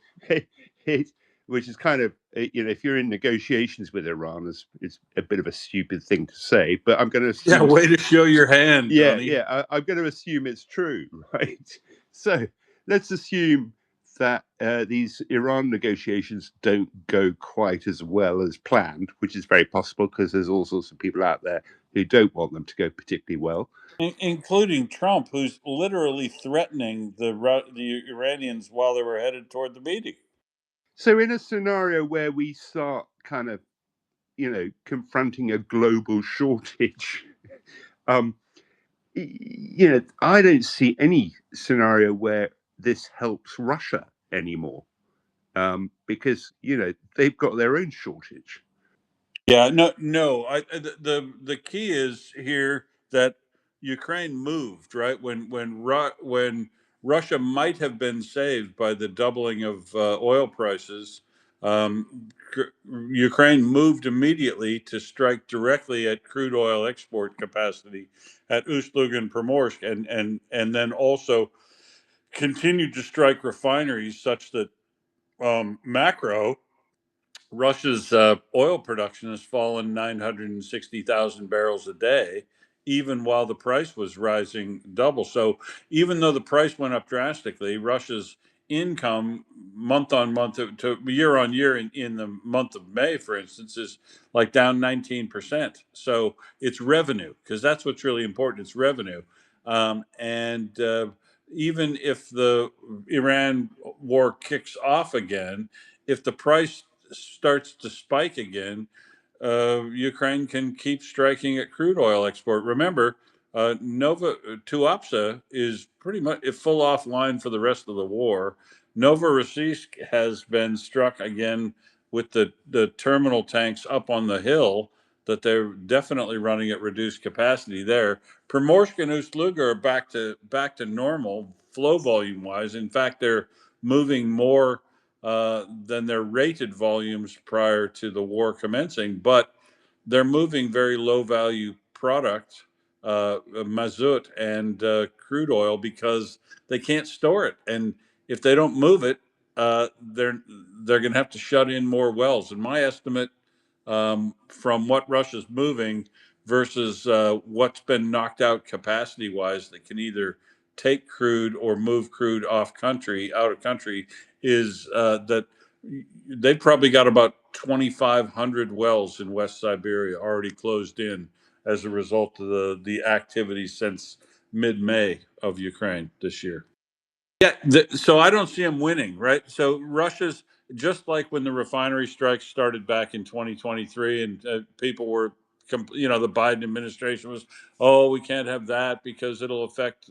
which is kind of, if you're in negotiations with Iran, it's a bit of a stupid thing to say, but I'm going to assume. Yeah, way to show your hand, Tony. I'm going to assume it's true, right? So let's assume that these Iran negotiations don't go quite as well as planned, which is very possible because there's all sorts of people out there who don't want them to go particularly well. Including Trump, who's literally threatening the Iranians while they were headed toward the meeting. So in a scenario where we start kind of, confronting a global shortage, I don't see any scenario where this helps Russia anymore, because they've got their own shortage. Yeah, no. The key is here that Ukraine moved, right when Russia might have been saved by the doubling of oil prices. Ukraine moved immediately to strike directly at crude oil export capacity at Ust-Luga and Primorsk, and then also continued to strike refineries such that macro Russia's oil production has fallen 960,000 barrels a day, even while the price was rising double. So even though the price went up drastically, Russia's income month on month to year on year in the month of May, for instance, is like down 19%. So it's revenue, because that's what's really important. It's revenue. And even if the Iran war kicks off again, if the price starts to spike again, Ukraine can keep striking at crude oil export. Remember, Nova Tuapse is pretty much full offline for the rest of the war. Novorossiysk has been struck again with the terminal tanks up on the hill, that they're definitely running at reduced capacity there. Primorsk and Ust-Luga are back to normal flow volume wise. In fact, they're moving more than their rated volumes prior to the war commencing, but they're moving very low value product, mazut and crude oil, because they can't store it, and if they don't move it, they're going to have to shut in more wells. And my estimate, from what Russia's moving versus what's been knocked out capacity wise, that can either take crude or move crude out of country, is that they've probably got about 2,500 wells in West Siberia already closed in as a result of the activity since mid-May of Ukraine this year. Yeah, so I don't see them winning, right? So Russia's, just like when the refinery strikes started back in 2023, and people were, the Biden administration was, oh, we can't have that because it'll affect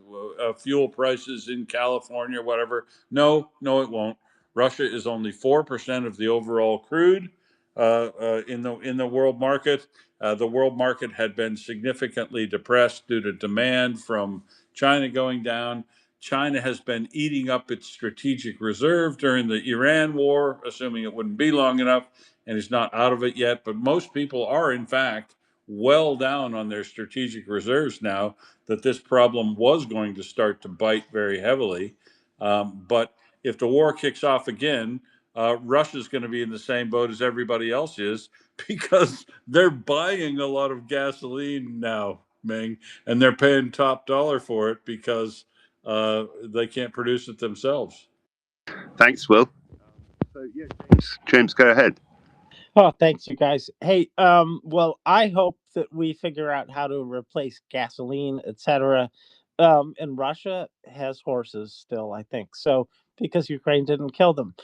fuel prices in California or whatever. No, it won't. Russia is only 4% of the overall crude in the world market. The world market had been significantly depressed due to demand from China going down. China has been eating up its strategic reserve during the Iran war, assuming it wouldn't be long enough, and is not out of it yet. But most people are, in fact, well down on their strategic reserves now, that this problem was going to start to bite very heavily. But if the war kicks off again, Russia's going to be in the same boat as everybody else is, because they're buying a lot of gasoline now, Ming, and they're paying top dollar for it because they can't produce it themselves. Thanks, Will. So yeah, James, go ahead. Oh, thanks, you guys. Hey, well, I hope that we figure out how to replace gasoline, etc. And Russia has horses still, I think, so, because Ukraine didn't kill them,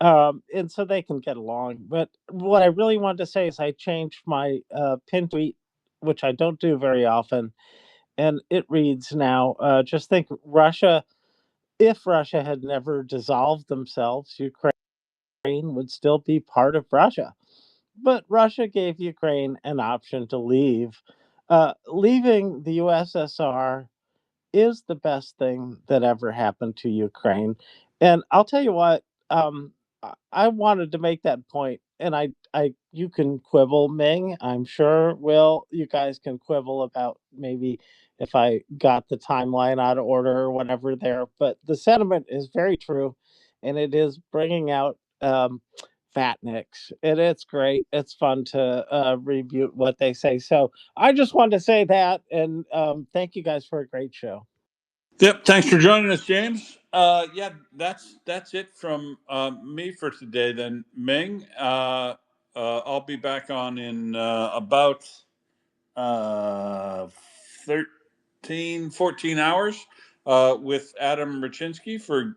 and so they can get along. But what I really wanted to say is I changed my pin tweet, which I don't do very often, and it reads now: just think, Russia. If Russia had never dissolved themselves, Ukraine would still be part of Russia. But Russia gave Ukraine an option to leave. Leaving the USSR is the best thing that ever happened to Ukraine. And I'll tell you what, I wanted to make that point, and you can quibble, Ming. I'm sure, Will, you guys can quibble about maybe if I got the timeline out of order or whatever there. But the sentiment is very true, and it is bringing out fatnicks, and it's great. It's fun to rebut what they say. So I just wanted to say that, and thank you guys for a great show. Yep, thanks for joining us, James. Yeah, that's it from me for today. Then, Ming, I'll be back on in about 13, 14 hours with Adam Rachinsky for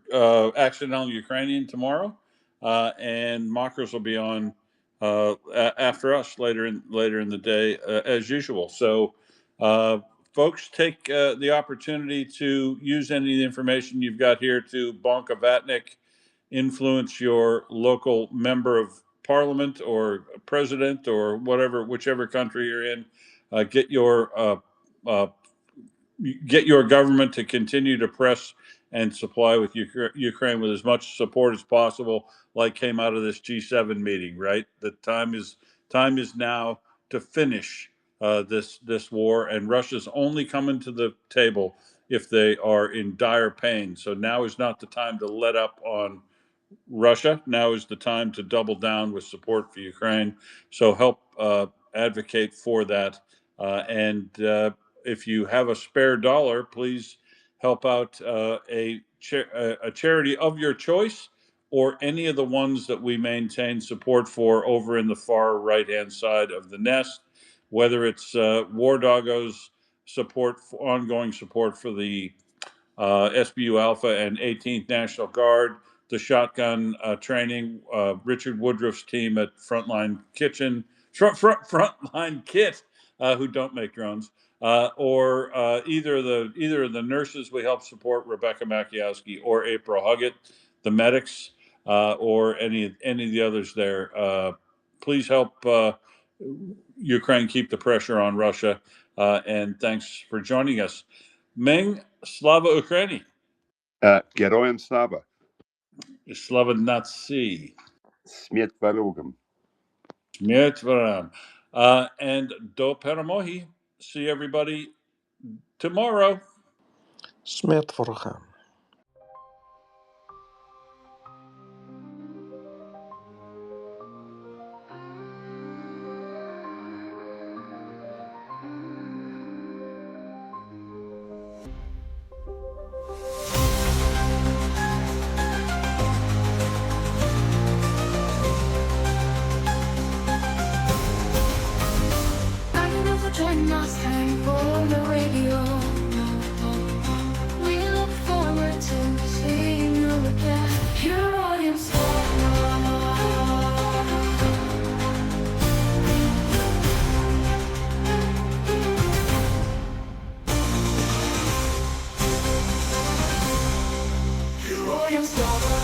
Accidental Ukrainian tomorrow, and Mockers will be on after us later in the day as usual. So. Folks, take the opportunity to use any of the information you've got here to bonk a Vatnik, influence your local member of parliament or president or whichever country you're in. Get your government to continue to press and supply with Ukraine with as much support as possible, like came out of this G7 meeting. Right, the time is now to finish this war, and Russia's only coming to the table if they are in dire pain. So now is not the time to let up on Russia. Now is the time to double down with support for Ukraine. So help advocate for that. And if you have a spare dollar, please help out a charity of your choice, or any of the ones that we maintain support for over in the far right-hand side of the nest, whether it's War Doggo's ongoing support for the SBU Alpha and 18th National Guard, the shotgun training, Richard Woodruff's team at Frontline Kit, who don't make drones, or either of the nurses we help support, Rebecca Makiowski or April Huggett, the medics. or any of the others there. Please help Ukraine keep the pressure on Russia. And thanks for joining us. Ming, Slava Ukraini. Geroyam Slava. Slava Natsi. Smiet Varogam. Smiet Varam. And Do Paramohi. See everybody tomorrow. Smet ворогам. Join us on Volya Radio. We look forward to seeing you again. Your audience. Your audience.